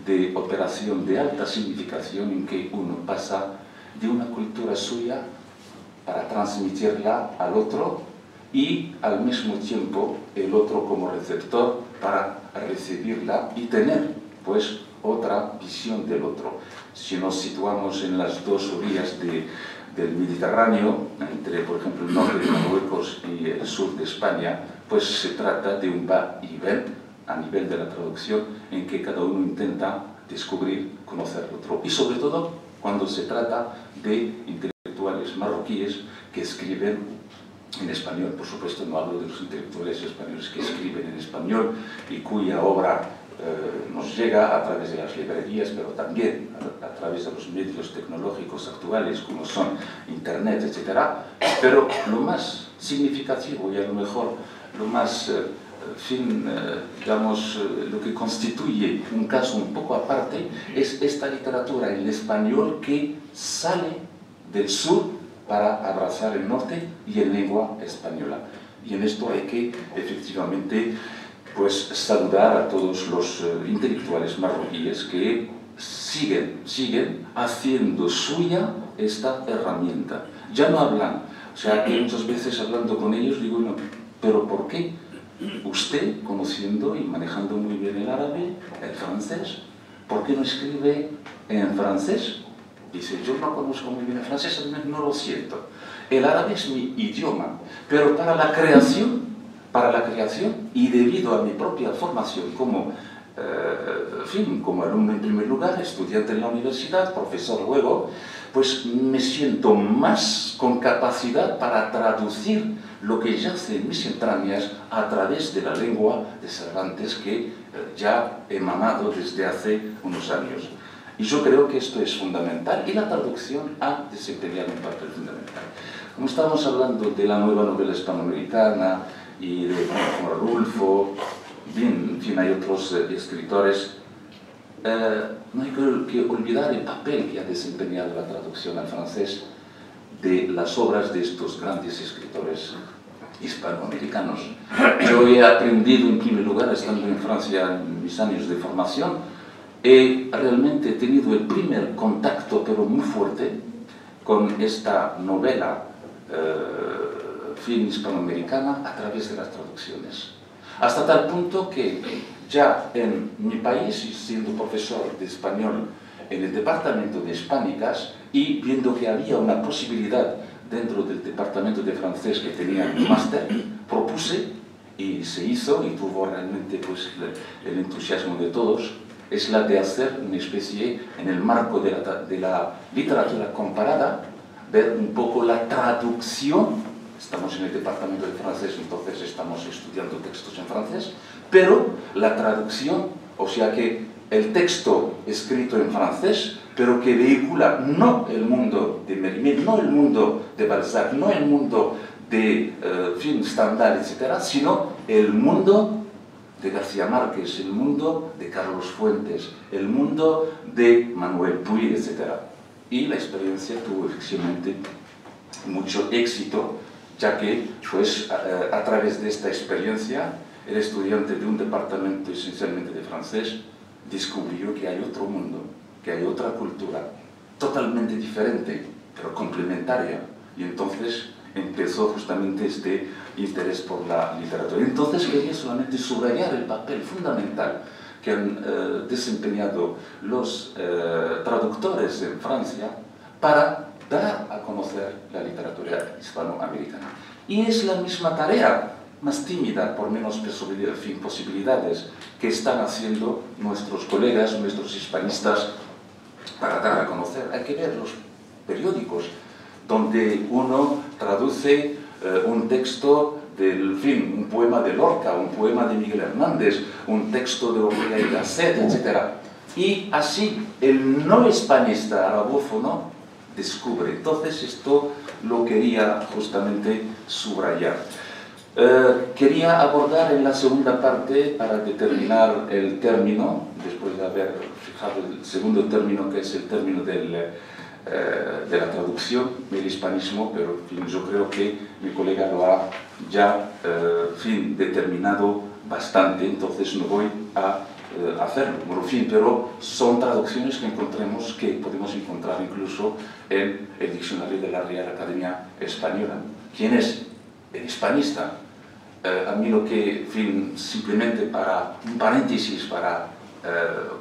de operación de alta significación en que uno pasa de una cultura suya para transmitirla al otro y al mismo tiempo el otro como receptor para recibirla y tener pues otra visión del otro. Si nos situamos en las dos orillas del Mediterráneo, entre por ejemplo el norte de Marruecos y el sur de España, pues se trata de un va y ven a nivel de la traducción en que cada uno intenta descubrir, conocer al otro. Y sobre todo cuando se trata de intelectuales marroquíes que escriben en español. Por supuesto no hablo de los intelectuales españoles que escriben en español y cuya obra nos llega a través de las librerías, pero también a través de los medios tecnológicos actuales como son Internet, etc. Pero lo más significativo y a lo mejor lo más, digamos, lo que constituye un caso un poco aparte es esta literatura en español que sale del sur para abrazar el norte y en lengua española. Y en esto hay que efectivamente pues saludar a todos los intelectuales marroquíes que siguen haciendo suya esta herramienta. Ya no hablan, o sea, que muchas veces hablando con ellos digo, no, pero ¿por qué usted, conociendo y manejando muy bien el árabe, el francés, por qué no escribe en francés? Dice, yo no conozco muy bien el francés, no lo siento. El árabe es mi idioma, pero para la creación y debido a mi propia formación como alumno en primer lugar, estudiante en la universidad, profesor luego, pues me siento más con capacidad para traducir lo que yace en mis entrañas a través de la lengua de Cervantes que ya he emanado desde hace unos años. Y yo creo que esto es fundamental y la traducción ha desempeñado un papel fundamental. Como estamos hablando de la nueva novela hispanoamericana y de Rulfo, bien, en fin, hay otros escritores, no hay que olvidar el papel que ha desempeñado la traducción al francés de las obras de estos grandes escritores hispanoamericanos. Yo he aprendido en primer lugar, estando en Francia en mis años de formación, he realmente tenido el primer contacto, pero muy fuerte, con esta novela film hispanoamericana a través de las traducciones. Hasta tal punto que ya en mi país, siendo profesor de español en el departamento de hispánicas y viendo que había una posibilidad dentro del departamento de francés que tenía un máster, propuse y se hizo y tuvo realmente pues, el entusiasmo de todos, es la de hacer una especie, en el marco de la literatura comparada, ver un poco la traducción. Estamos en el departamento de francés, entonces estamos estudiando textos en francés, pero la traducción, o sea que el texto escrito en francés, pero que vehicula no el mundo de Mérimée, no el mundo de Balzac, no el mundo de film Stendhal, etc., sino el mundo de García Márquez, el mundo de Carlos Fuentes, el mundo de Manuel Puig, etc. Y la experiencia tuvo efectivamente mucho éxito, ya que pues, a través de esta experiencia el estudiante de un departamento esencialmente de francés descubrió que hay otro mundo, que hay otra cultura totalmente diferente, pero complementaria, y entonces empezó justamente este interés por la literatura. Entonces quería solamente subrayar el papel fundamental que han desempeñado los traductores en Francia para dar a conocer la literatura hispanoamericana. Y es la misma tarea, más tímida, por menos posibilidades, que están haciendo nuestros colegas, nuestros hispanistas, para dar a conocer. Hay que ver los periódicos, donde uno traduce un texto del film, un poema de Lorca, un poema de Miguel Hernández, un texto de Ortega y Gasset, etc. Y así el no hispanista arabófono descubre. Entonces esto lo quería justamente subrayar. Quería abordar en la segunda parte, para determinar el término, después de haber fijado el segundo término, que es el término de la traducción, del hispanismo, pero en fin, yo creo que mi colega lo ha ya determinado bastante, entonces no voy a hacerlo. Bueno, en fin, pero son traducciones que podemos encontrar incluso en el diccionario de la Real Academia Española. ¿Quién es el hispanista? A mí lo que, en fin, simplemente para un paréntesis, para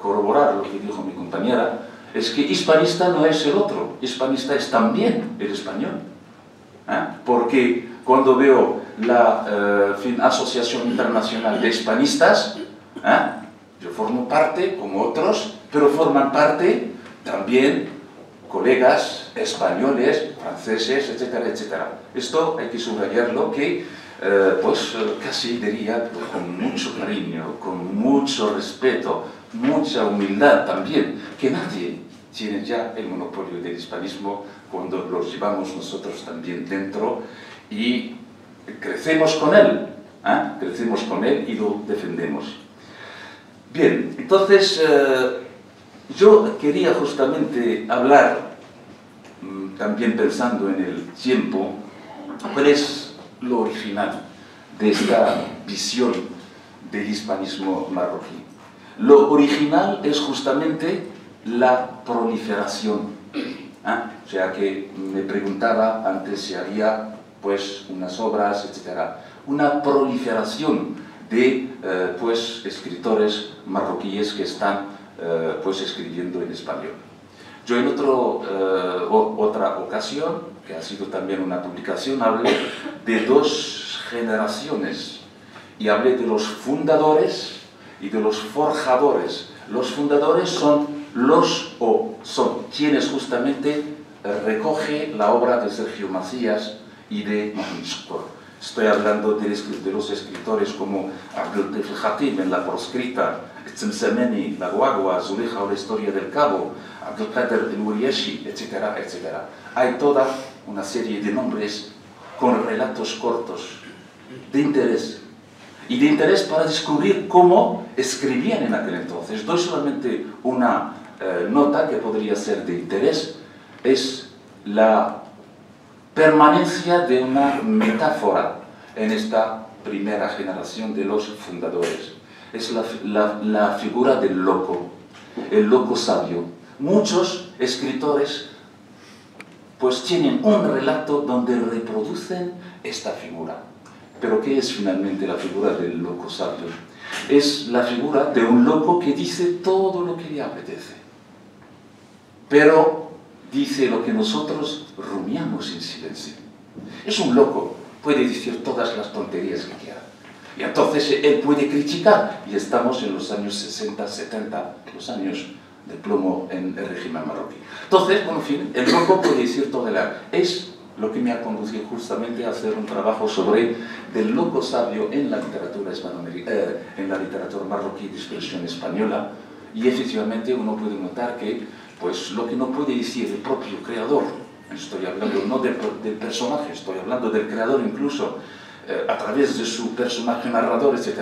corroborar lo que dijo mi compañera, es que hispanista no es el otro, hispanista es también el español. Porque cuando veo la Asociación Internacional de Hispanistas, yo formo parte, como otros, pero forman parte también colegas españoles, franceses, etcétera, etcétera. Esto hay que subrayarlo, que pues casi diría con mucho cariño, con mucho respeto, mucha humildad también, que nadie tiene ya el monopolio del hispanismo cuando lo llevamos nosotros también dentro y crecemos con él y lo defendemos. Bien, entonces yo quería justamente hablar, también pensando en el tiempo, cuál es lo original de esta visión del hispanismo marroquí. Lo original es justamente la proliferación. O sea que me preguntaba antes si había pues unas obras, etc. Una proliferación de pues escritores marroquíes que están pues escribiendo en español. Yo en otra ocasión, que ha sido también una publicación, hablé de dos generaciones y hablé de los fundadores y de los forjadores. Los fundadores son quienes justamente recoge la obra de Sergio Macías y de Mohamed Shukor. Estoy hablando de los escritores como Abdel Khatib en La proscrita, Tzemsemeni, La guagua, Zuleja o La historia del cabo, Abdelkader el Uriashi, etcétera, etcétera. Hay toda una serie de nombres con relatos cortos de interés. Y de interés para descubrir cómo escribían en aquel entonces. Doy solamente una nota que podría ser de interés, es la permanencia de una metáfora en esta primera generación de los fundadores. Es la figura del loco, el loco sabio. Muchos escritores pues tienen un relato donde reproducen esta figura. Pero ¿qué es finalmente la figura del loco sabio? Es la figura de un loco que dice todo lo que le apetece, pero dice lo que nosotros rumiamos en silencio. Es un loco, puede decir todas las tonterías que quiera. Y entonces él puede criticar, y estamos en los años 60, 70, los años de plomo en el régimen marroquí. Entonces, bueno, en fin, el loco puede decir todo es lo que me ha conducido justamente a hacer un trabajo sobre del loco sabio en la literatura en la literatura marroquí de expresión española, y efectivamente uno puede notar que pues lo que no puede decir el propio creador, estoy hablando no del personaje, estoy hablando del creador incluso, a través de su personaje narrador, etc.,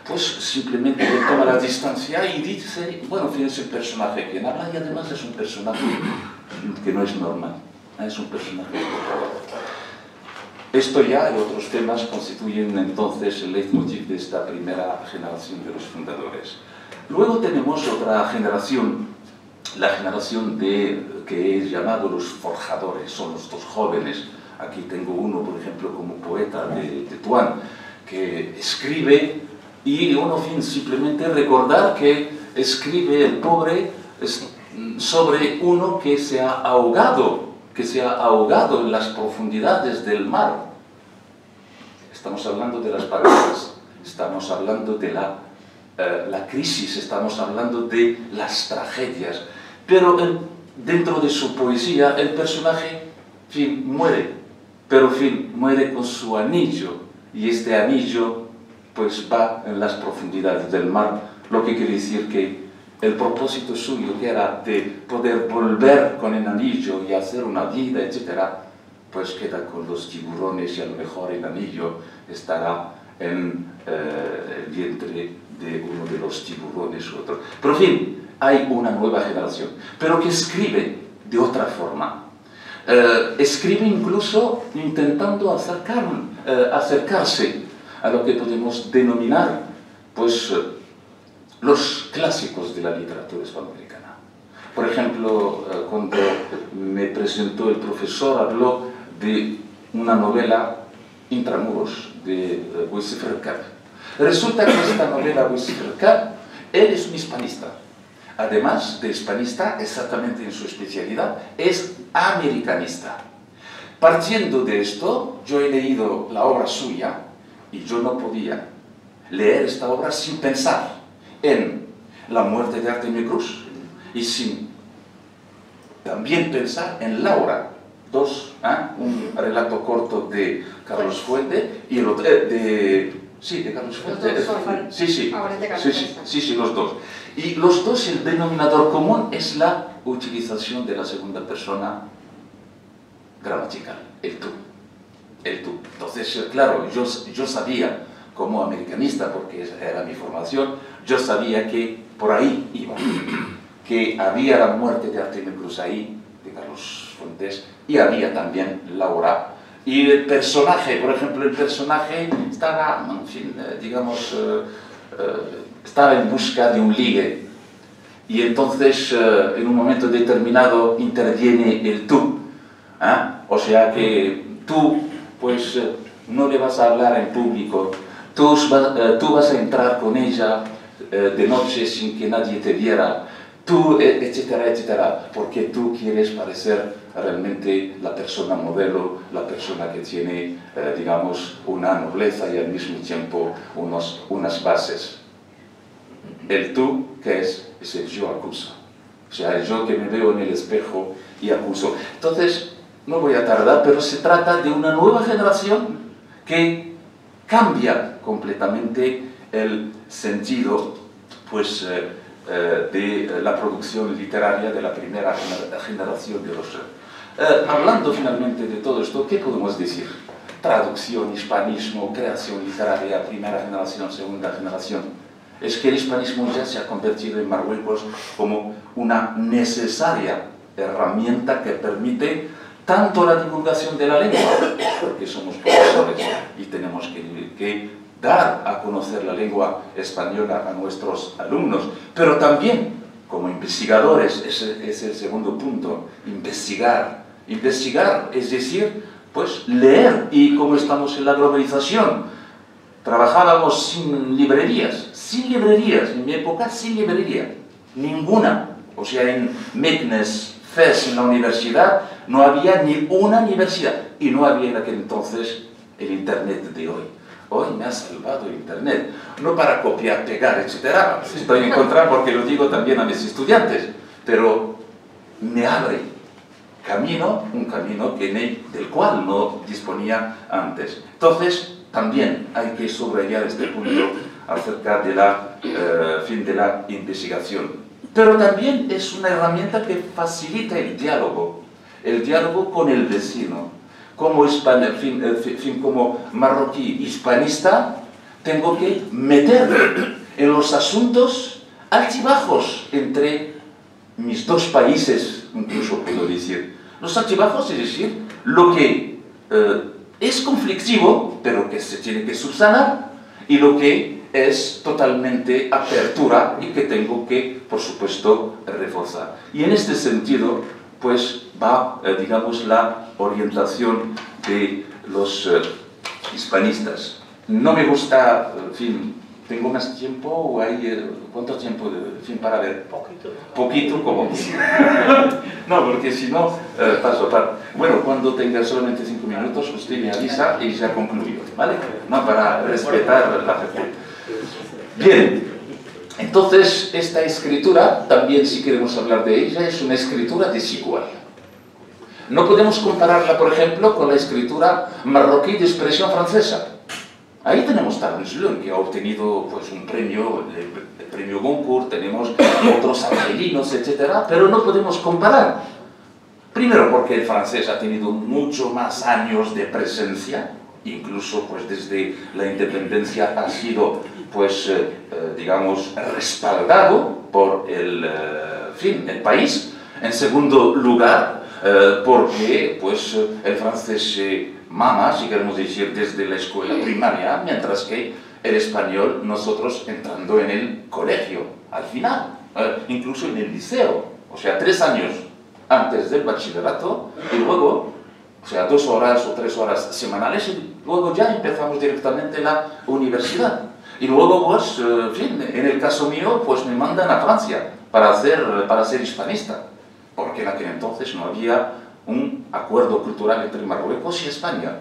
pues simplemente le toma la distancia y dice, bueno, fíjense el personaje quien habla, y además es un personaje que no es normal, es un personaje espectacular. Esto ya y otros temas constituyen entonces el leitmotiv de esta primera generación de los fundadores. Luego tenemos otra generación, la generación que es llamado los forjadores, son los dos jóvenes. Aquí tengo uno, por ejemplo, como poeta de Tetuán, que escribe, y uno simplemente recordar que escribe el pobre sobre uno que se ha ahogado en las profundidades del mar. Estamos hablando de las parejas, estamos hablando de la crisis, estamos hablando de las tragedias, pero dentro de su poesía el personaje, en fin, muere, pero en fin, muere con su anillo, y este anillo pues va en las profundidades del mar, lo que quiere decir que el propósito suyo, que era de poder volver con el anillo y hacer una vida, etc., pues queda con los tiburones, y a lo mejor el anillo estará en el vientre de uno de los tiburones u otro. Pero en fin, hay una nueva generación, pero que escribe de otra forma. Escribe incluso intentando acercarse a lo que podemos denominar pues, los clásicos de la literatura hispanoamericana. Por ejemplo, cuando me presentó el profesor, habló de una novela, Intramuros, de Lucifer Cap. Resulta que esta novela, Lucifer Cap, él es un hispanista. Además de hispanista, exactamente en su especialidad, es americanista. Partiendo de esto, yo he leído la obra suya, y yo no podía leer esta obra sin pensar en la muerte de Artemio Cruz, y sin también pensar en Laura, un relato corto de Carlos Fuente, y el otro, de Carlos Fuente. Sí, los dos. Y los dos, el denominador común es la utilización de la segunda persona gramatical, el tú. Entonces, claro, yo sabía, como americanista, porque era mi formación, yo sabía que por ahí iba, que había la muerte de Artemio Cruz ahí, de Carlos Fuentes, y había también Laura. Y el personaje, por ejemplo, estaba, en fin, digamos, estaba en busca de un ligue. Y entonces, en un momento determinado, interviene el tú. O sea que tú, pues, no le vas a hablar en público. Tú vas a entrar con ella de noche sin que nadie te viera. Tú, etcétera, etcétera, porque tú quieres parecer realmente la persona modelo, la persona que tiene, digamos, una nobleza y al mismo tiempo unas bases. El tú, ¿qué es? Es el yo acuso. O sea, el yo que me veo en el espejo y acuso. Entonces, no voy a tardar, pero se trata de una nueva generación que cambia completamente el sentido, pues, de la producción literaria de la primera generación de los... hablando finalmente de todo esto, ¿qué podemos decir? Traducción, hispanismo, creación literaria, primera generación, segunda generación. Es que el hispanismo ya se ha convertido en Marruecos como una necesaria herramienta que permite tanto la divulgación de la lengua, porque somos profesores y tenemos que dar a conocer la lengua española a nuestros alumnos, pero también como investigadores, ese es el segundo punto, investigar. Investigar, es decir, pues leer, y como estamos en la globalización, trabajábamos sin librerías, en mi época sin librería, ninguna. O sea, en Meknes, Fes, en la universidad, no había ni una universidad, y no había en aquel entonces el Internet de hoy. Hoy me ha salvado el Internet, no para copiar, pegar, etc. Estoy en contra porque lo digo también a mis estudiantes, pero me abre camino, un camino del cual no disponía antes. Entonces, también hay que subrayar este punto acerca de la, de la investigación. Pero también es una herramienta que facilita el diálogo con el vecino. Como como marroquí hispanista, tengo que meterme en los asuntos altibajos entre mis dos países, incluso puedo decir. Los altibajos, es decir, lo que es conflictivo, pero que se tiene que subsanar, y lo que es totalmente apertura y que tengo que, por supuesto, reforzar. Y en este sentido, pues va, digamos, la orientación de los hispanistas. No me gusta, en fin, ¿tengo más tiempo o hay cuánto tiempo para ver? Poquito como no, porque si no, paso. Bueno, cuando tenga solamente 5 minutos, usted me avisa y ya concluyo, ¿vale? No, para respetar la gente. Bien, entonces esta escritura, también si queremos hablar de ella, es una escritura desigual. No podemos compararla, por ejemplo, con la escritura marroquí de expresión francesa. Ahí tenemos Tarnus-Lund, que ha obtenido pues, un premio, el premio Goncourt, tenemos otros argelinos, etc. Pero no podemos comparar. Primero porque el francés ha tenido mucho más años de presencia, incluso pues, desde la independencia ha sido, pues, digamos, respaldado por el país. En segundo lugar, porque pues, el francés se mama, si queremos decir, desde la escuela primaria, mientras que el español, nosotros entrando en el colegio, al final, incluso en el liceo, o sea, 3 años antes del bachillerato, y luego, o sea, 2 horas o 3 horas semanales, y luego ya empezamos directamente la universidad. Y luego, pues, en fin, en el caso mío, pues me mandan a Francia para ser hispanista, porque en aquel entonces no había un acuerdo cultural entre Marruecos y España.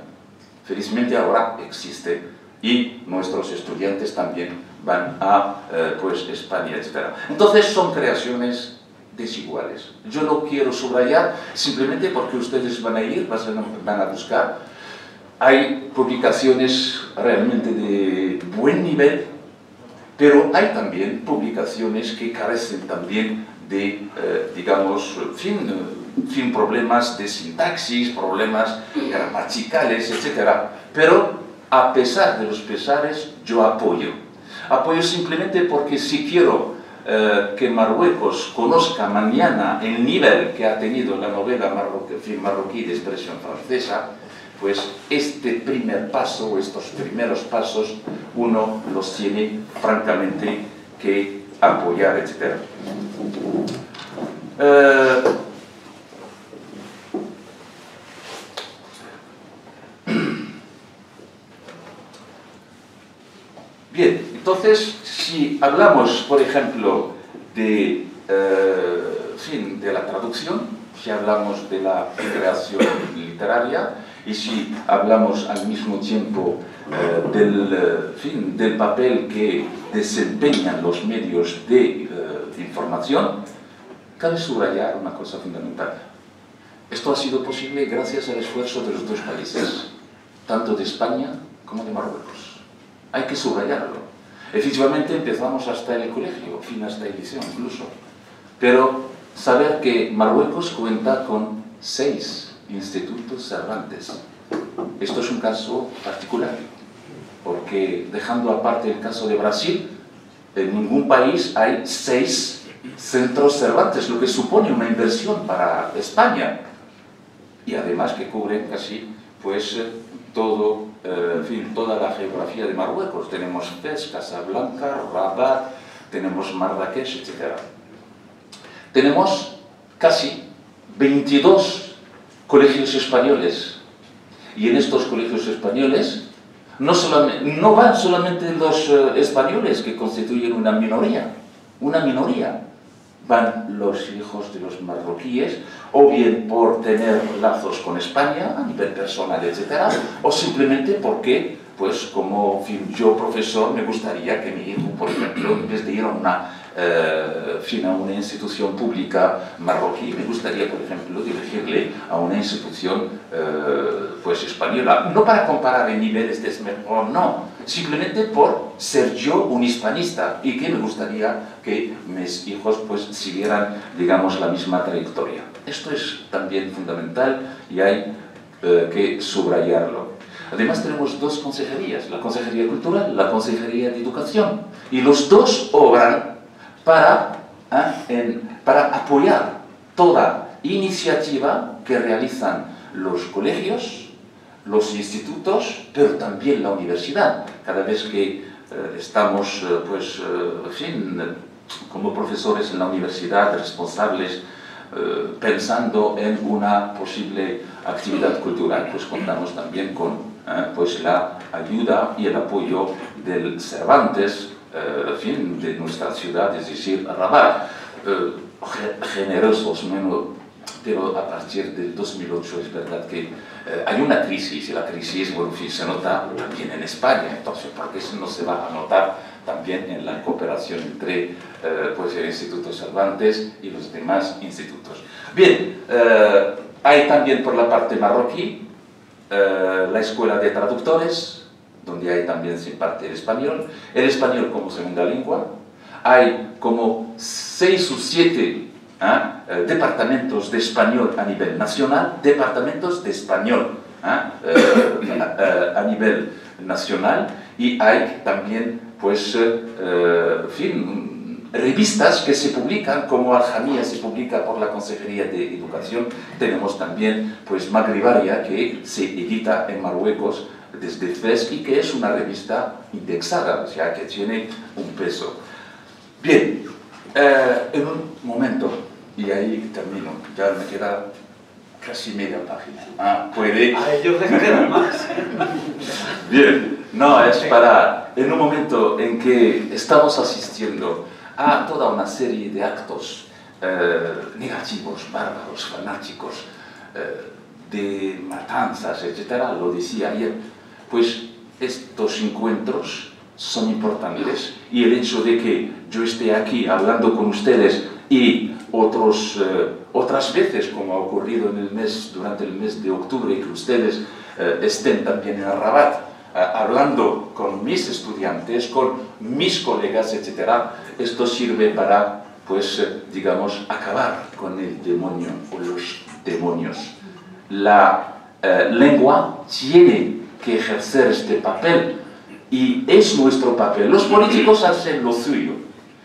Felizmente ahora existe y nuestros estudiantes también van a pues, España, etc. Entonces son creaciones desiguales. Yo lo quiero subrayar simplemente porque ustedes van a ir, van a buscar. Hay publicaciones realmente de buen nivel, pero hay también publicaciones que carecen también de, digamos, problemas de sintaxis, problemas gramaticales, etc. Pero a pesar de los pesares, yo apoyo. Apoyo simplemente porque si quiero que Marruecos conozca mañana el nivel que ha tenido la novela marroquí de expresión francesa, pues este primer paso, o estos primeros pasos, uno los tiene francamente que apoyar, etc. Bien, entonces, si hablamos, por ejemplo, de la traducción, si hablamos de la creación literaria, y si hablamos al mismo tiempo del papel que desempeñan los medios de información, cabe subrayar una cosa fundamental. Esto ha sido posible gracias al esfuerzo de los dos países, tanto de España como de Marruecos. Hay que subrayarlo. Efectivamente empezamos hasta el colegio, hasta el liceo incluso. Pero saber que Marruecos cuenta con 6 institutos Cervantes. Esto es un caso particular, porque dejando aparte el caso de Brasil, en ningún país hay 6 centros Cervantes, lo que supone una inversión para España. y además que cubren casi pues todo, en fin, toda la geografía de Marruecos. Tenemos Fez, Casablanca, Rabat, tenemos Marrakech, etc. Tenemos casi 22 colegios españoles, y en estos colegios españoles no van solamente los españoles, que constituyen una minoría, van los hijos de los marroquíes, o bien por tener lazos con España a nivel personal, etc., o simplemente porque, pues como yo profesor, me gustaría que mi hijo, por ejemplo, en vez de ir a una institución pública marroquí, me gustaría, por ejemplo, dirigirle a una institución pues española, no para comparar en niveles de mejor, no, simplemente por ser yo un hispanista y que me gustaría que mis hijos pues siguieran, digamos, la misma trayectoria. Esto es también fundamental y hay que subrayarlo. Además tenemos dos consejerías, la Consejería Cultural, la Consejería de Educación, y los dos obran para apoyar toda iniciativa que realizan los colegios, los institutos, pero también la universidad. Cada vez que estamos, en fin, como profesores en la universidad, responsables, pensando en una posible actividad cultural, pues contamos también con pues la ayuda y el apoyo del Cervantes, en fin, de nuestra ciudad, es decir, Rabat, generosos, pero a partir del 2008 es verdad que hay una crisis, y la crisis, bueno, en fin, se nota también en España, entonces, ¿por qué no se va a notar también en la cooperación entre pues el Instituto Cervantes y los demás institutos? Bien, hay también por la parte marroquí la Escuela de Traductores, donde hay también se imparte el español como segunda lengua. Hay como 6 o 7 departamentos de español a nivel nacional, departamentos de español a nivel nacional, y hay también, pues, en fin, revistas que se publican, como Aljamía se publica por la Consejería de Educación. Tenemos también, pues, Magribaria, que se edita en Marruecos desde Fez y que es una revista indexada, o sea, que tiene un peso. Bien, en un momento, y ahí termino, ya me queda casi media página. ¿Puede? A ellos les quedan más. Bien, no, es para, en un momento en que estamos asistiendo a toda una serie de actos negativos, bárbaros, fanáticos, de matanzas, etc., lo decía ayer, pues estos encuentros son importantes, y el hecho de que yo esté aquí hablando con ustedes y otras veces, como ha ocurrido durante el mes de octubre, que ustedes estén también en Rabat hablando con mis estudiantes, con mis colegas, etc., esto sirve para, pues, digamos, acabar con el demonio o los demonios. La lengua tiene que ejercer este papel, y es nuestro papel. Los políticos hacen lo suyo,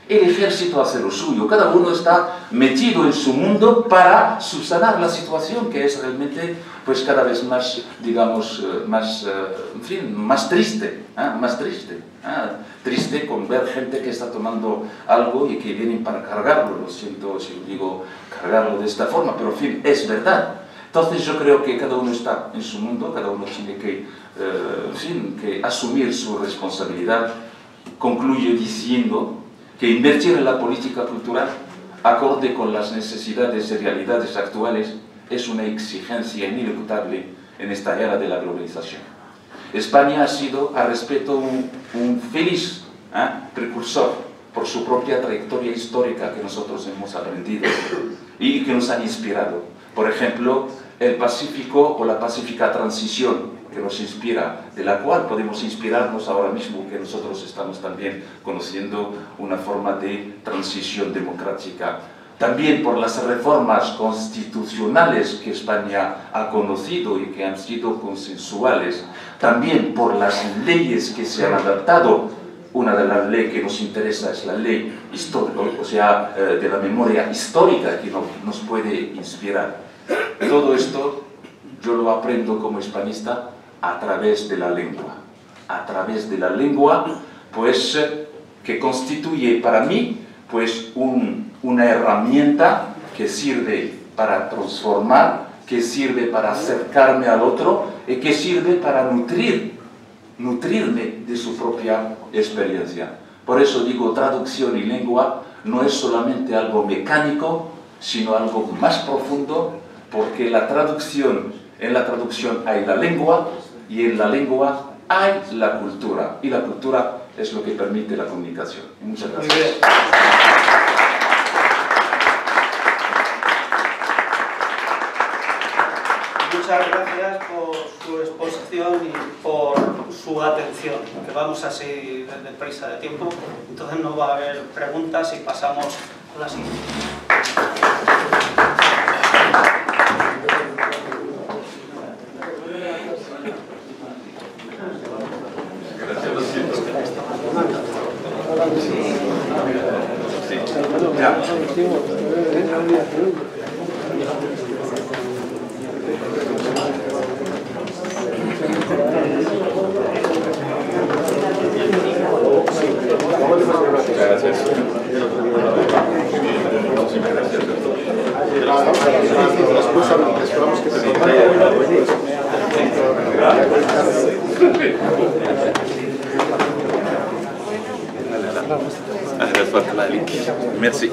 el ejército hace lo suyo, cada uno está metido en su mundo para subsanar la situación, que es realmente, pues, cada vez más, digamos, en fin, más triste, triste con ver gente que está tomando algo y que vienen para cargarlo. Lo siento si digo cargarlo de esta forma, pero en fin, es verdad. Entonces yo creo que cada uno está en su mundo, cada uno tiene que, en fin, que asumir su responsabilidad. Concluyo diciendo que invertir en la política cultural, acorde con las necesidades y realidades actuales, es una exigencia ineluctable en esta era de la globalización. España ha sido, al respeto, un feliz precursor por su propia trayectoria histórica que nosotros hemos aprendido y que nos han inspirado. Por ejemplo, el Pacífico o la pacífica transición que nos inspira, de la cual podemos inspirarnos ahora mismo, que nosotros estamos también conociendo una forma de transición democrática. También por las reformas constitucionales que España ha conocido y que han sido consensuales. También por las leyes que se han adaptado. Una de las leyes que nos interesa es la ley histórica, o sea, de la memoria histórica, que nos puede inspirar. Todo esto yo lo aprendo como hispanista a través de la lengua. A través de la lengua, pues, que constituye para mí, pues, una herramienta que sirve para transformar, que sirve para acercarme al otro y que sirve para nutrirme de su propia experiencia. Por eso digo, traducción y lengua no es solamente algo mecánico, sino algo más profundo, porque en la traducción hay la lengua, y en la lengua hay la cultura, y la cultura es lo que permite la comunicación. Muchas gracias. Muchas gracias por su exposición y por su atención, que vamos a seguir deprisa de tiempo, entonces no va a haber preguntas y pasamos a la siguiente. Merci.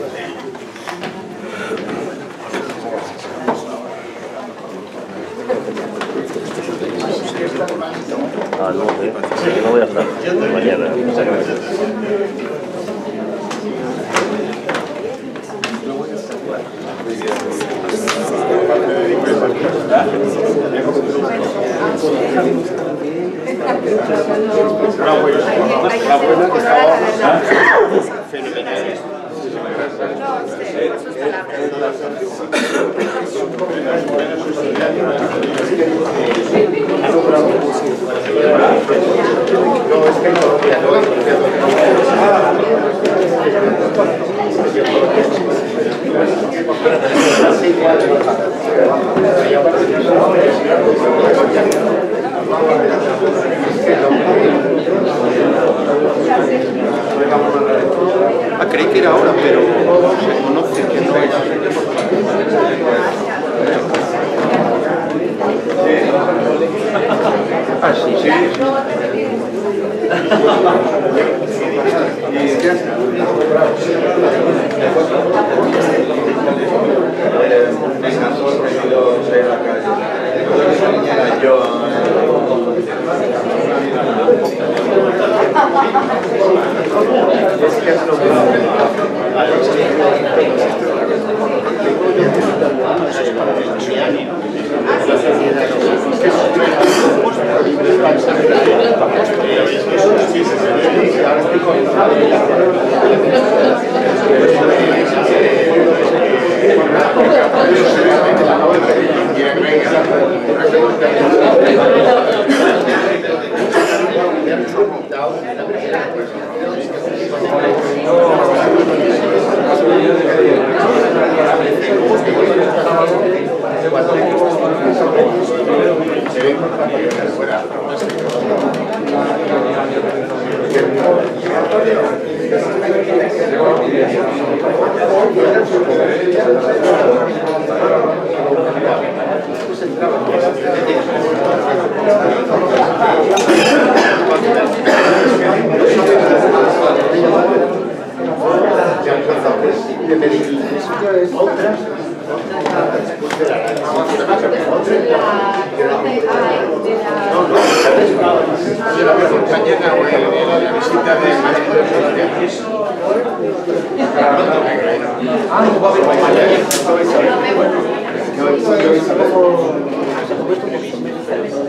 Ah, no, no voy a estar mañana. Muchas gracias. Creí que era ahora, pero se conoce que no es. Ah, sí, sí.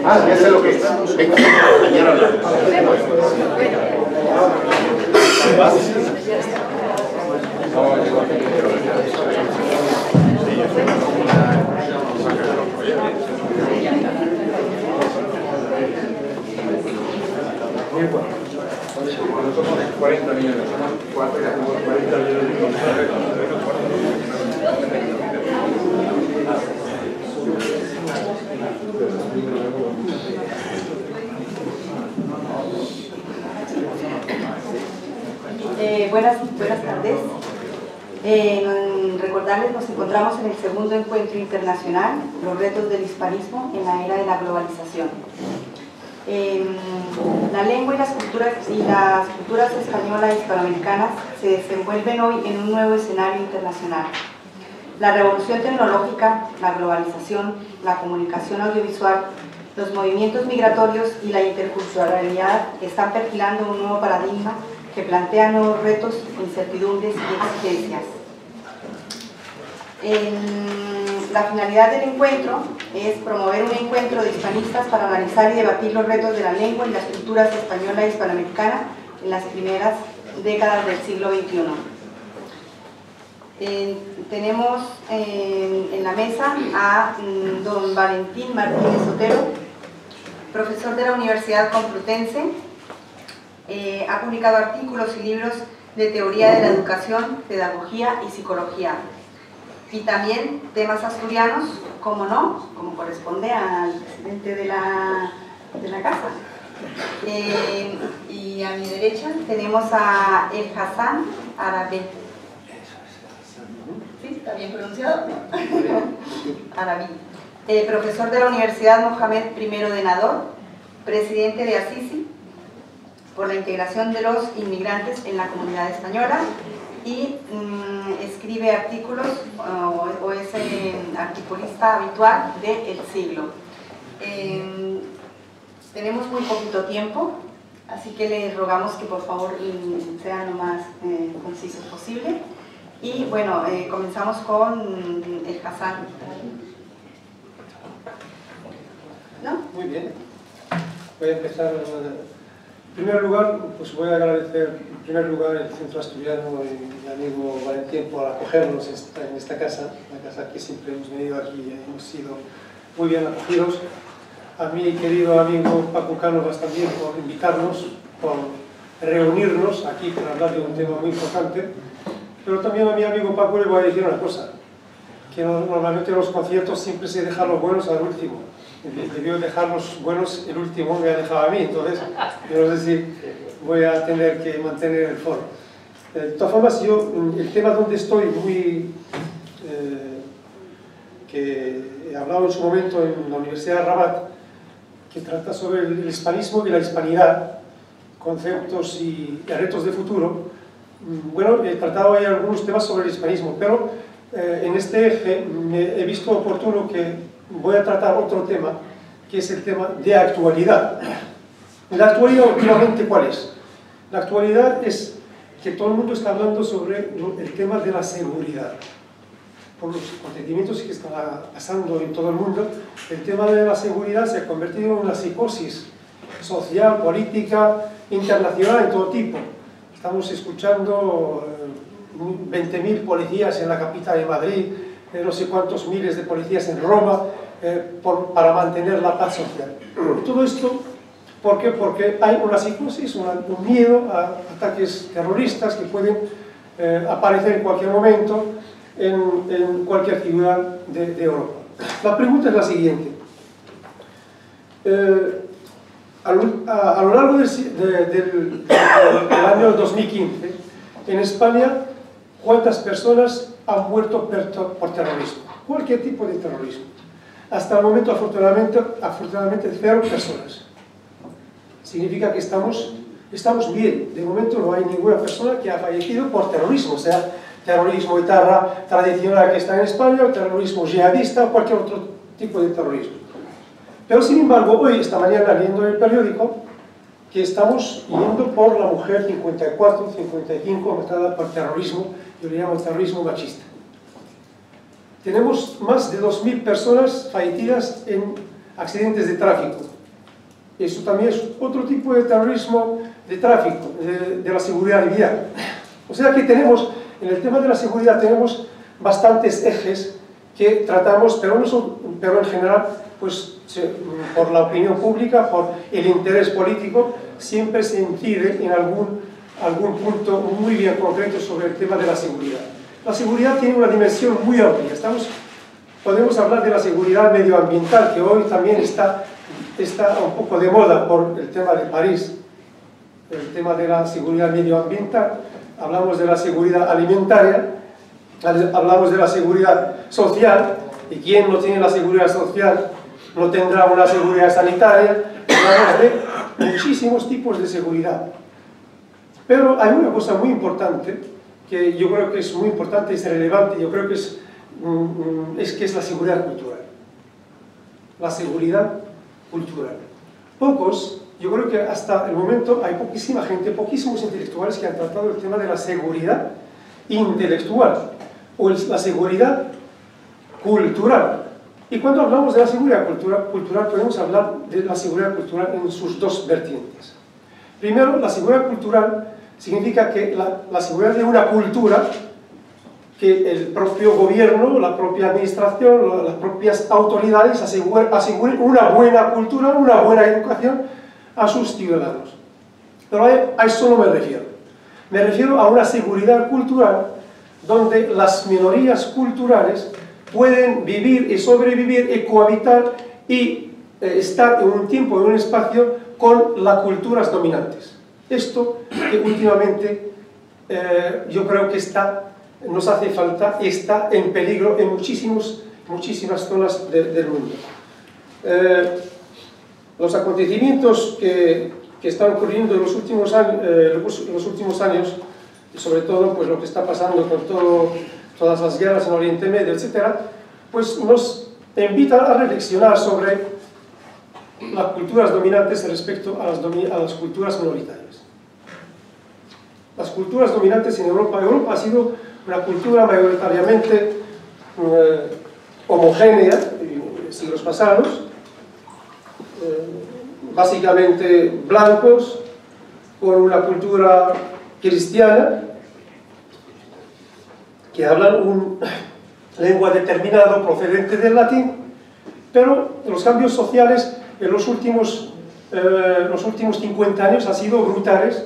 Ah, ya sé lo que es. Venga, mañana hablamos. Bien, bueno. Somos 40 millones, somos 40 millones. Buenas tardes. Recordarles, nos encontramos en el segundo encuentro internacional, los retos del hispanismo en la era de la globalización. La lengua y las culturas españolas e hispanoamericanas se desenvuelven hoy en un nuevo escenario internacional. La revolución tecnológica, la globalización, la comunicación audiovisual, los movimientos migratorios y la interculturalidad están perfilando un nuevo paradigma que plantea nuevos retos, incertidumbres y exigencias. La finalidad del encuentro es promover un encuentro de hispanistas para analizar y debatir los retos de la lengua y las culturas española e hispanoamericana en las primeras décadas del siglo XXI. Tenemos en la mesa a don Valentín Martínez Otero, profesor de la Universidad Complutense. Ha publicado artículos y libros de teoría de la educación, pedagogía y psicología. Y también temas asturianos, como no, como corresponde al presidente de la casa. Y a mi derecha tenemos a El Hassan Arabí. ¿Sí? ¿Está bien pronunciado? Arabí. Profesor de la Universidad Mohamed I de Nador, presidente de Assisi, por la integración de los inmigrantes en la comunidad española, y escribe artículos o es articulista habitual de El Siglo. Tenemos muy poquito tiempo, así que les rogamos que por favor sean lo más concisos posible. Y bueno, comenzamos con El Hassan. ¿No? Muy bien. Voy a empezar. En primer lugar, pues voy a agradecer en primer lugar el Centro Asturiano y mi amigo Valentín por acogernos en esta casa, la casa que siempre hemos venido aquí y hemos sido muy bien acogidos. A mi querido amigo Paco Cánovas también por invitarnos, por reunirnos aquí para hablar de un tema muy importante. Pero también a mi amigo Paco le voy a decir una cosa, que normalmente en los conciertos siempre se dejan los buenos al último. Debió dejar los buenos, el último me ha dejado a mí, entonces, quiero decir, voy a tener que mantener el foro. De todas formas, yo, el tema donde estoy que he hablado en su momento en la Universidad de Rabat, que trata sobre el hispanismo y la hispanidad, conceptos y retos de futuro. Bueno, he tratado ahí algunos temas sobre el hispanismo, pero en este eje he visto oportuno que voy a tratar otro tema, que es el tema de actualidad. La actualidad, últimamente, ¿cuál es? La actualidad es que todo el mundo está hablando sobre el tema de la seguridad. Por los acontecimientos que están pasando en todo el mundo, el tema de la seguridad se ha convertido en una psicosis social, política, internacional, en todo tipo. Estamos escuchando 20.000 policías en la capital de Madrid, no sé cuántos miles de policías en Roma, para mantener la paz social. Todo esto, ¿por qué? Porque hay una psicosis, un miedo a ataques terroristas que pueden aparecer en cualquier momento en cualquier ciudad de Europa. La pregunta es la siguiente. A lo largo del año 2015, en España, ¿cuántas personas han muerto por terrorismo? Cualquier tipo de terrorismo. Hasta el momento, afortunadamente 0 personas. Significa que estamos bien. De momento no hay ninguna persona que ha fallecido por terrorismo, o sea, terrorismo etarra tradicional que está en España, o terrorismo yihadista, o cualquier otro tipo de terrorismo. Pero sin embargo, hoy, esta mañana, leyendo en el periódico, que estamos yendo por la mujer 54, 55 matada por terrorismo, yo le llamo terrorismo machista. Tenemos más de 2.000 personas fallecidas en accidentes de tráfico. Eso también es otro tipo de terrorismo de tráfico, de la seguridad vial. O sea que tenemos, en el tema de la seguridad, tenemos bastantes ejes que tratamos, pero en general, pues por la opinión pública, por el interés político, siempre se incide en algún punto muy bien concreto sobre el tema de la seguridad. La seguridad tiene una dimensión muy amplia. Estamos podemos hablar de la seguridad medioambiental, que hoy también está un poco de moda por el tema de París, el tema de la seguridad medioambiental. Hablamos de la seguridad alimentaria, hablamos de la seguridad social, y quien no tiene la seguridad social no tendrá una seguridad sanitaria. Hablamos de muchísimos tipos de seguridad. Pero hay una cosa muy importante, que yo creo que es muy importante, es relevante, yo creo que es la seguridad cultural. La seguridad cultural. Yo creo que hasta el momento hay poquísima gente, poquísimos intelectuales que han tratado el tema de la seguridad intelectual o la seguridad cultural. Y cuando hablamos de la seguridad cultural podemos hablar de la seguridad cultural en sus dos vertientes. Primero, la seguridad cultural significa que la seguridad de una cultura, que el propio gobierno, la propia administración, las propias autoridades aseguren una buena cultura, una buena educación a sus ciudadanos. Pero a eso no me refiero. Me refiero a una seguridad cultural donde las minorías culturales pueden vivir y sobrevivir y cohabitar y estar en un tiempo, en un espacio con las culturas dominantes. Esto que últimamente yo creo que nos hace falta y está en peligro en muchísimas zonas del mundo. Los acontecimientos que están ocurriendo en los últimos años, y sobre todo pues, lo que está pasando con todas las guerras en Oriente Medio, etc., pues nos invitan a reflexionar sobre las culturas dominantes respecto a las culturas minoritarias. Las culturas dominantes en Europa ha sido una cultura mayoritariamente homogénea en siglos pasados, básicamente blancos, con una cultura cristiana, que hablan un lengua determinada procedente del latín, pero los cambios sociales en los últimos 50 años han sido brutales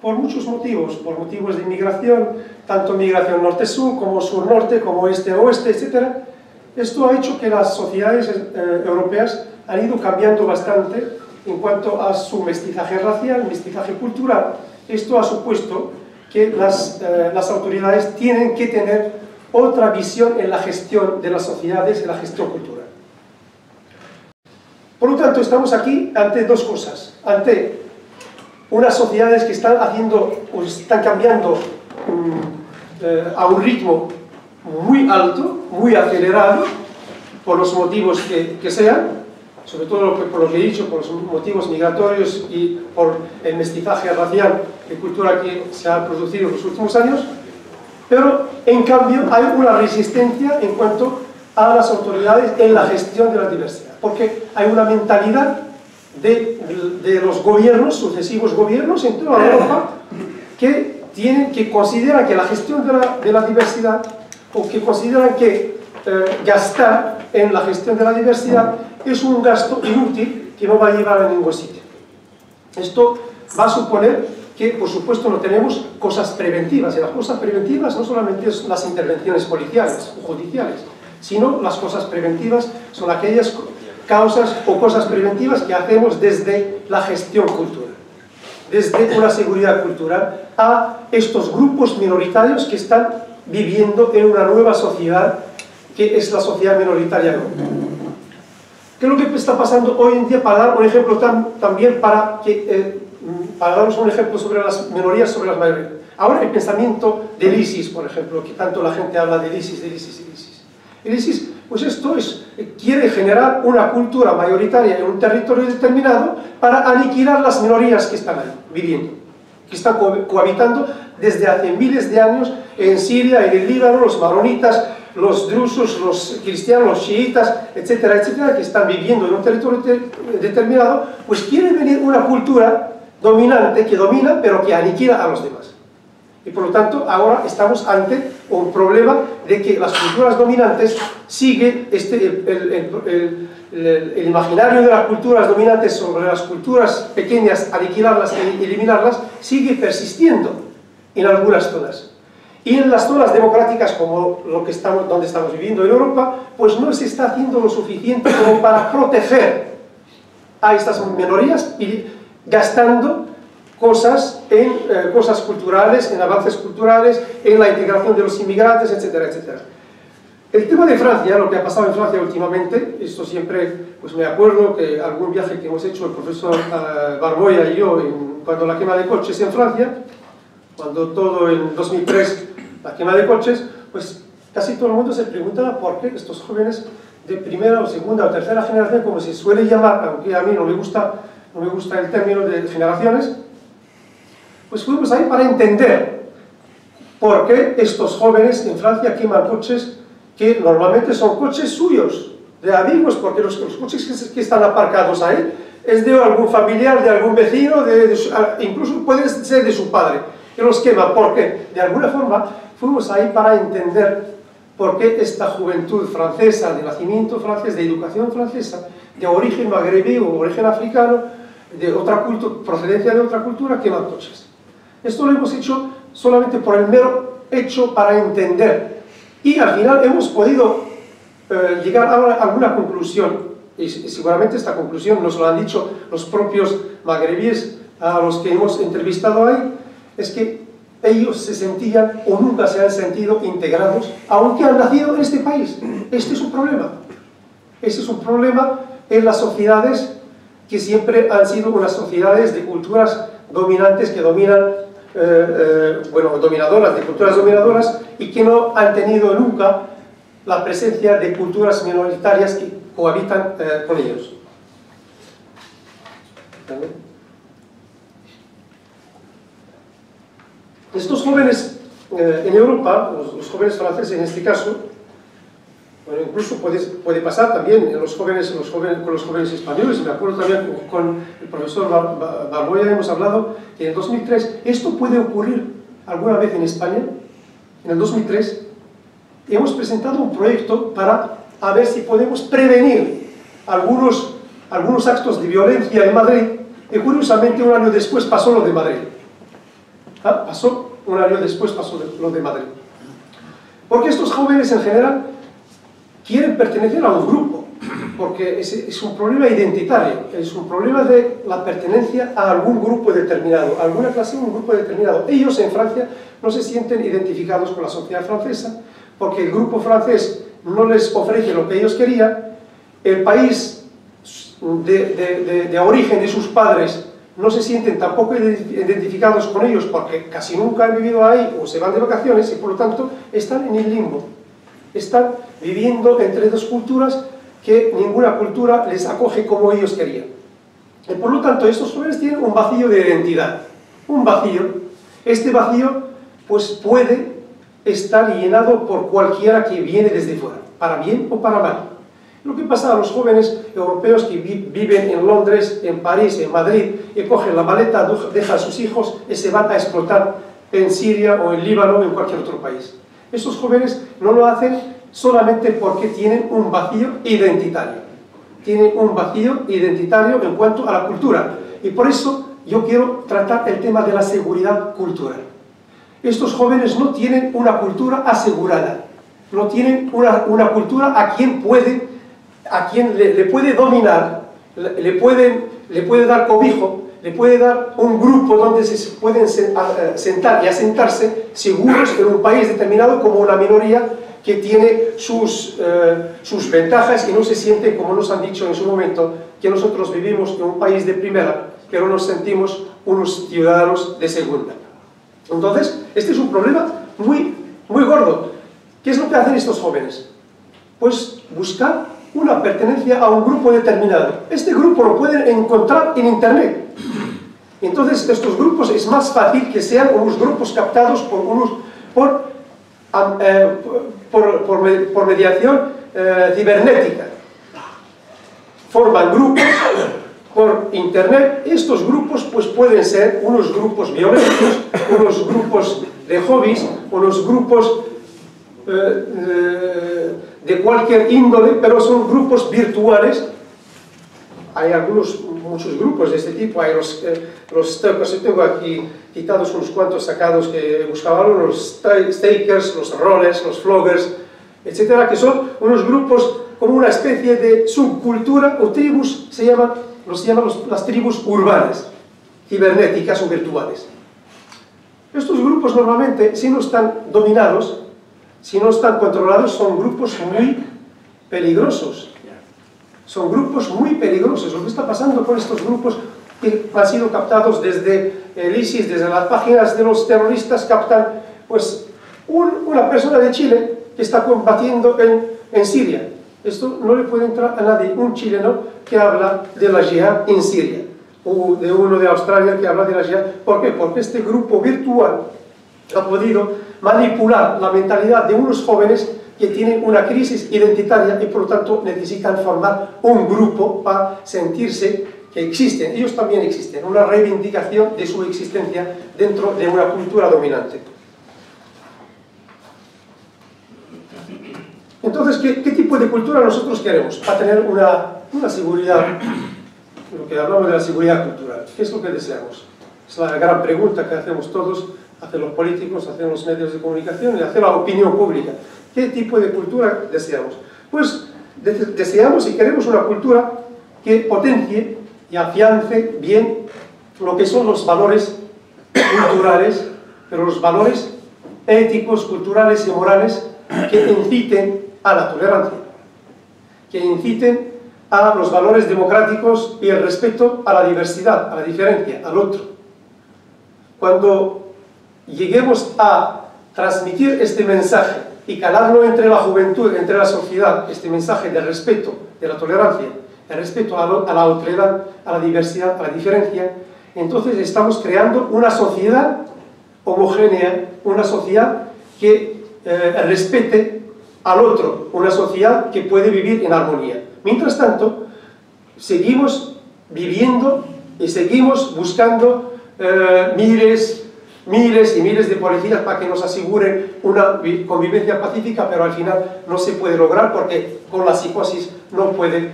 por muchos motivos, por motivos de inmigración, tanto migración norte-sur, como sur-norte, como este-oeste, etc. Esto ha hecho que las sociedades europeas han ido cambiando bastante en cuanto a su mestizaje racial, mestizaje cultural. Esto ha supuesto que las autoridades tienen que tener otra visión en la gestión de las sociedades, en la gestión cultural. Por lo tanto, estamos aquí ante dos cosas. Ante unas sociedades que están cambiando a un ritmo muy alto, muy acelerado, por los motivos que sean, sobre todo por lo que he dicho, por los motivos migratorios y por el mestizaje racial y cultural que se ha producido en los últimos años, pero en cambio hay una resistencia en cuanto a las autoridades en la gestión de la diversidad, porque hay una mentalidad de los gobiernos, sucesivos gobiernos en toda Europa, que consideran que la gestión de la diversidad, o que consideran que gastar en la gestión de la diversidad es un gasto inútil que no va a llevar a ningún sitio. Esto va a suponer que, por supuesto, no tenemos cosas preventivas, y las cosas preventivas no solamente son las intervenciones policiales o judiciales, sino las cosas preventivas son aquellas causas o cosas preventivas que hacemos desde la gestión cultural, desde una seguridad cultural a estos grupos minoritarios que están viviendo en una nueva sociedad que es la sociedad minoritaria europea. ¿Qué es lo que está pasando hoy en día? Para dar un ejemplo también para daros un ejemplo sobre las minorías, sobre las mayorías. Ahora el pensamiento del ISIS, por ejemplo, que tanto la gente habla del ISIS, del ISIS, del ISIS. El ISIS, pues esto quiere generar una cultura mayoritaria en un territorio determinado para aniquilar las minorías que están ahí, viviendo, que están cohabitando desde hace miles de años en Siria, en el Líbano, los maronitas, los drusos, los cristianos, los chiitas, etcétera, etcétera, que están viviendo en un territorio determinado, pues quiere venir una cultura dominante, que domina, pero que aniquila a los demás. Y por lo tanto, ahora estamos ante un problema de que las culturas dominantes siguen, el imaginario de las culturas dominantes sobre las culturas pequeñas, aniquilarlas y eliminarlas, sigue persistiendo en algunas zonas. Y en las zonas democráticas como donde estamos viviendo en Europa, pues no se está haciendo lo suficiente como para proteger a estas minorías y gastando cosas en cosas culturales, en avances culturales, en la integración de los inmigrantes, etcétera, etcétera. El tema de Francia, lo que ha pasado en Francia últimamente, esto siempre, pues me acuerdo que algún viaje que hemos hecho el profesor Barboya y yo cuando la quema de coches en Francia, cuando todo en 2003 la quema de coches, pues casi todo el mundo se preguntaba por qué estos jóvenes de primera o segunda o tercera generación, como se suele llamar, aunque a mí no me gusta el término de generaciones, pues fuimos ahí para entender por qué estos jóvenes en Francia queman coches que normalmente son coches suyos, de amigos, porque los coches que están aparcados ahí es de algún familiar, de algún vecino, incluso puede ser de su padre, que los quema. ¿Por qué? De alguna forma fuimos ahí para entender por qué esta juventud francesa, de nacimiento francés, de educación francesa, de origen magrebí o origen africano, de otra cultura, procedencia de otra cultura, queman coches. Esto lo hemos hecho solamente por el mero hecho para entender. Y al final hemos podido llegar a alguna conclusión, y seguramente esta conclusión nos lo han dicho los propios magrebíes a los que hemos entrevistado ahí, es que ellos se sentían o nunca se han sentido integrados, aunque han nacido en este país. Este es un problema. Este es un problema en las sociedades que siempre han sido unas sociedades de culturas dominantes que dominan, dominadoras, de culturas dominadoras, y que no han tenido nunca la presencia de culturas minoritarias que cohabitan con ellos. Estos jóvenes en Europa, los jóvenes franceses en este caso, bueno, incluso puede pasar también con los jóvenes españoles. Me acuerdo también con el profesor Barboya hemos hablado que en el 2003, esto puede ocurrir alguna vez en España. En el 2003 hemos presentado un proyecto para a ver si podemos prevenir algunos actos de violencia en Madrid, y curiosamente un año después pasó lo de Madrid. Un año después pasó lo de Madrid. Porque estos jóvenes en general quieren pertenecer a un grupo, porque es un problema identitario, es un problema de la pertenencia a algún grupo determinado, a alguna clase o un grupo determinado. Ellos en Francia no se sienten identificados con la sociedad francesa, porque el grupo francés no les ofrece lo que ellos querían, el país de origen de sus padres no se sienten tampoco identificados con ellos porque casi nunca han vivido ahí o se van de vacaciones, y por lo tanto están en el limbo. Están viviendo entre dos culturas que ninguna cultura les acoge como ellos querían. Y por lo tanto estos jóvenes tienen un vacío de identidad. Un vacío. Este vacío pues puede estar llenado por cualquiera que viene desde fuera, para bien o para mal. Lo que pasa a los jóvenes europeos que viven en Londres, en París, en Madrid, y cogen la maleta, dejan a sus hijos y se van a explotar en Siria o en Líbano o en cualquier otro país. Estos jóvenes no lo hacen solamente porque tienen un vacío identitario. Tienen un vacío identitario en cuanto a la cultura. Y por eso yo quiero tratar el tema de la seguridad cultural. Estos jóvenes no tienen una cultura asegurada. No tienen una cultura a quien le puede dominar, le puede dar cobijo, le puede dar un grupo donde se pueden sentar y asentarse seguros en un país determinado como una minoría que tiene sus ventajas y no se siente, como nos han dicho en su momento, que nosotros vivimos en un país de primera, pero nos sentimos unos ciudadanos de segunda. Entonces, este es un problema muy, muy gordo. ¿Qué es lo que hacen estos jóvenes? Pues buscar una pertenencia a un grupo determinado. Este grupo lo pueden encontrar en internet. Entonces, estos grupos es más fácil que sean unos grupos captados por mediación cibernética. Forman grupos por internet. Estos grupos pues pueden ser unos grupos violentos, unos grupos de hobbies, unos grupos de cualquier índole, pero son grupos virtuales. Hay algunos muchos grupos de este tipo. Hay los stalkers, yo tengo aquí quitados unos cuantos sacados que buscaban, los stakers, los rollers, los floggers, etcétera, que son unos grupos como una especie de subcultura o tribus, los llaman las tribus urbanas, cibernéticas o virtuales. Estos grupos normalmente, si no están dominados, si no están controlados, son grupos muy peligrosos. Son grupos muy peligrosos. Lo que está pasando con estos grupos que han sido captados desde el ISIS, desde las páginas de los terroristas, captan pues una persona de Chile que está combatiendo en Siria. Esto no le puede entrar a nadie, un chileno que habla de la jihad en Siria, o de uno de Australia que habla de la jihad. ¿Por qué? Porque este grupo virtual ha podido manipular la mentalidad de unos jóvenes que tienen una crisis identitaria y por lo tanto necesitan formar un grupo para sentirse que existen. Ellos también existen, una reivindicación de su existencia dentro de una cultura dominante. Entonces, ¿qué tipo de cultura nosotros queremos? Para tener una seguridad, lo que hablamos de la seguridad cultural. ¿Qué es lo que deseamos? Es la gran pregunta que hacemos todos, hacen los políticos, hacen los medios de comunicación y hace la opinión pública. ¿Qué tipo de cultura deseamos? Pues deseamos y queremos una cultura que potencie y afiance bien lo que son los valores culturales, pero los valores éticos, culturales y morales que inciten a la tolerancia, que inciten a los valores democráticos y el respeto a la diversidad, a la diferencia, al otro. Cuando lleguemos a transmitir este mensaje y calarlo entre la juventud, entre la sociedad, este mensaje de respeto, de la tolerancia, el respeto a la otredad, a la diversidad, a la diferencia, entonces estamos creando una sociedad homogénea, una sociedad que respete al otro, una sociedad que puede vivir en armonía. Mientras tanto, seguimos viviendo y seguimos buscando miles y miles de policías para que nos aseguren una convivencia pacífica, pero al final no se puede lograr porque con la psicosis no puede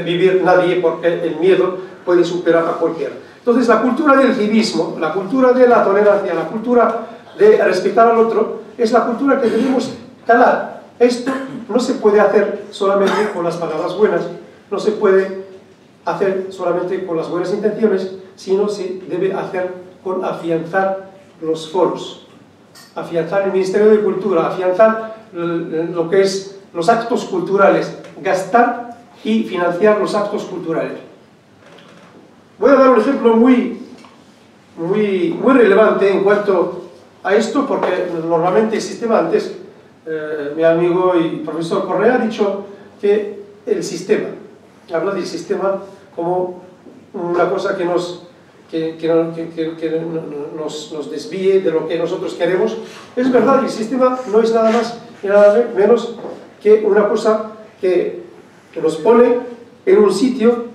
vivir nadie, porque el miedo puede superar a cualquiera. Entonces la cultura del civismo, la cultura de la tolerancia, la cultura de respetar al otro, es la cultura que debemos calar. Esto no se puede hacer solamente con las palabras buenas, no se puede hacer solamente con las buenas intenciones, sino se debe hacer con afianzar los foros, afianzar el Ministerio de Cultura, afianzar lo que es los actos culturales, gastar y financiar los actos culturales. Voy a dar un ejemplo muy relevante en cuanto a esto, porque normalmente el sistema antes, mi amigo y profesor Correa ha dicho que el sistema, habla del sistema como una cosa que nos desvíe de lo que nosotros queremos. Es verdad, el sistema no es nada más y nada menos que una cosa que nos pone en un sitio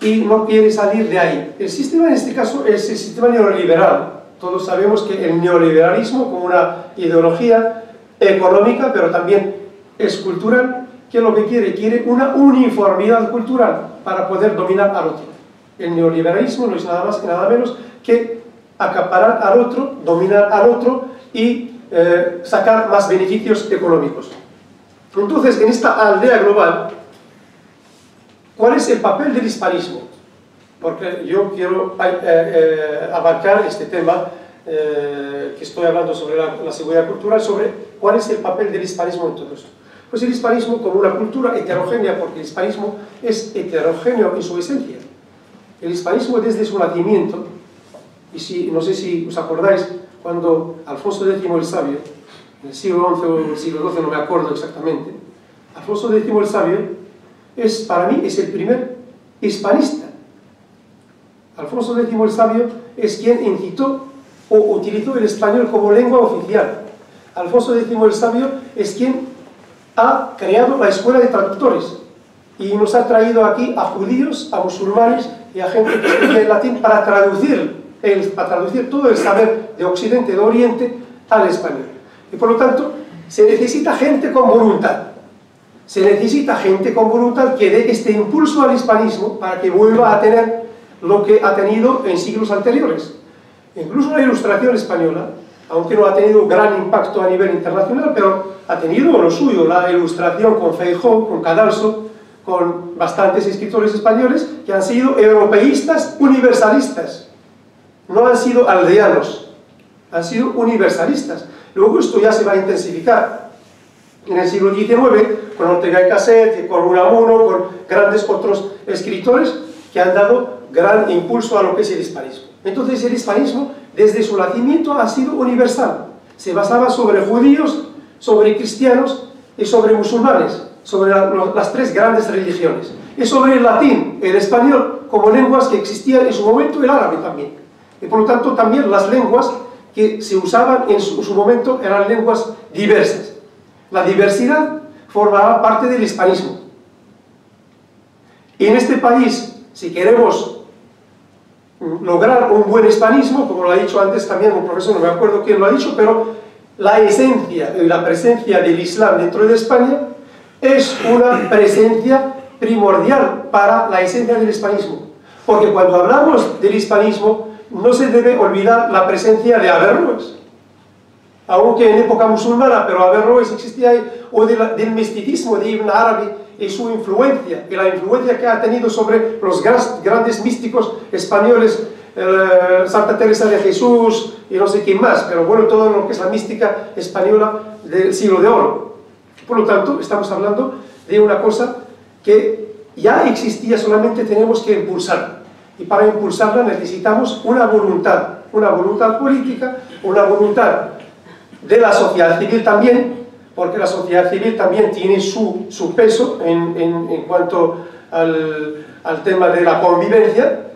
y no quiere salir de ahí. El sistema en este caso es el sistema neoliberal. Todos sabemos que el neoliberalismo, como una ideología económica, pero también es cultural, que lo que quiere una uniformidad cultural para poder dominar al otro. El neoliberalismo no es nada más y nada menos que acaparar al otro, dominar al otro y sacar más beneficios económicos. Entonces, en esta aldea global, ¿cuál es el papel del hispanismo? Porque yo quiero abarcar este tema que estoy hablando sobre la seguridad cultural, sobre cuál es el papel del hispanismo en todo esto. Pues el hispanismo como una cultura heterogénea, porque el hispanismo es heterogéneo en su esencia. El hispanismo desde su nacimiento, y no sé si os acordáis, cuando Alfonso X el Sabio, en el siglo XI o el siglo XII, no me acuerdo exactamente, Alfonso X el Sabio para mí es el primer hispanista. Alfonso X el Sabio es quien incitó o utilizó el español como lengua oficial. Alfonso X el Sabio es quien ha creado la escuela de traductores y nos ha traído aquí a judíos, a musulmanes y a gente que estudia el latín para traducir todo el saber de Occidente y de Oriente al español. Y por lo tanto, se necesita gente con voluntad. Se necesita gente con voluntad que dé este impulso al hispanismo para que vuelva a tener lo que ha tenido en siglos anteriores. Incluso la Ilustración española, aunque no ha tenido gran impacto a nivel internacional, pero ha tenido lo suyo, la Ilustración con Feijóo, con Cadalso, con bastantes escritores españoles que han sido europeístas universalistas, no han sido aldeanos, han sido universalistas. Luego esto ya se va a intensificar en el siglo XIX, con Ortega y Gasset, con Unamuno, con grandes otros escritores que han dado gran impulso a lo que es el hispanismo. Entonces el hispanismo, desde su nacimiento, ha sido universal. Se basaba sobre judíos, sobre cristianos y sobre musulmanes, sobre las tres grandes religiones. Y sobre el latín, el español, como lenguas que existían en su momento, el árabe también. Y por lo tanto también las lenguas que se usaban en su momento eran lenguas diversas. La diversidad formaba parte del hispanismo. Y en este país, si queremos lograr un buen hispanismo, como lo ha dicho antes también un profesor, no me acuerdo quién lo ha dicho, pero la esencia y la presencia del Islam dentro de España es una presencia primordial para la esencia del hispanismo. Porque cuando hablamos del hispanismo, no se debe olvidar la presencia de Averroes. Aunque en época musulmana, pero Averroes existía ahí, o del misticismo de Ibn Arabi y su influencia, y la influencia que ha tenido sobre los grandes místicos españoles, Santa Teresa de Jesús y no sé quién más, pero bueno, todo lo que es la mística española del siglo de oro. Por lo tanto, estamos hablando de una cosa que ya existía, solamente tenemos que impulsarla. Y para impulsarla necesitamos una voluntad política, una voluntad de la sociedad civil también, porque la sociedad civil también tiene su peso en cuanto al tema de la convivencia,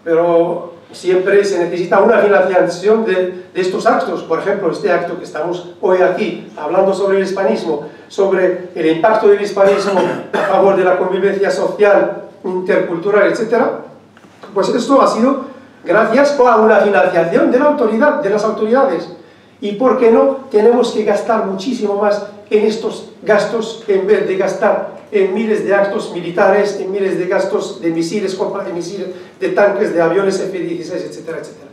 pero siempre se necesita una financiación de estos actos. Por ejemplo, este acto que estamos hoy aquí, hablando sobre el hispanismo, sobre el impacto del hispanismo a favor de la convivencia social, intercultural, etc., pues esto ha sido gracias a una financiación de la autoridad, de las autoridades. Y por qué no, tenemos que gastar muchísimo más en estos gastos en vez de gastar en miles de actos militares, en miles de gastos de misiles, compra de misiles, de tanques, de aviones F-16, etcétera, etcétera.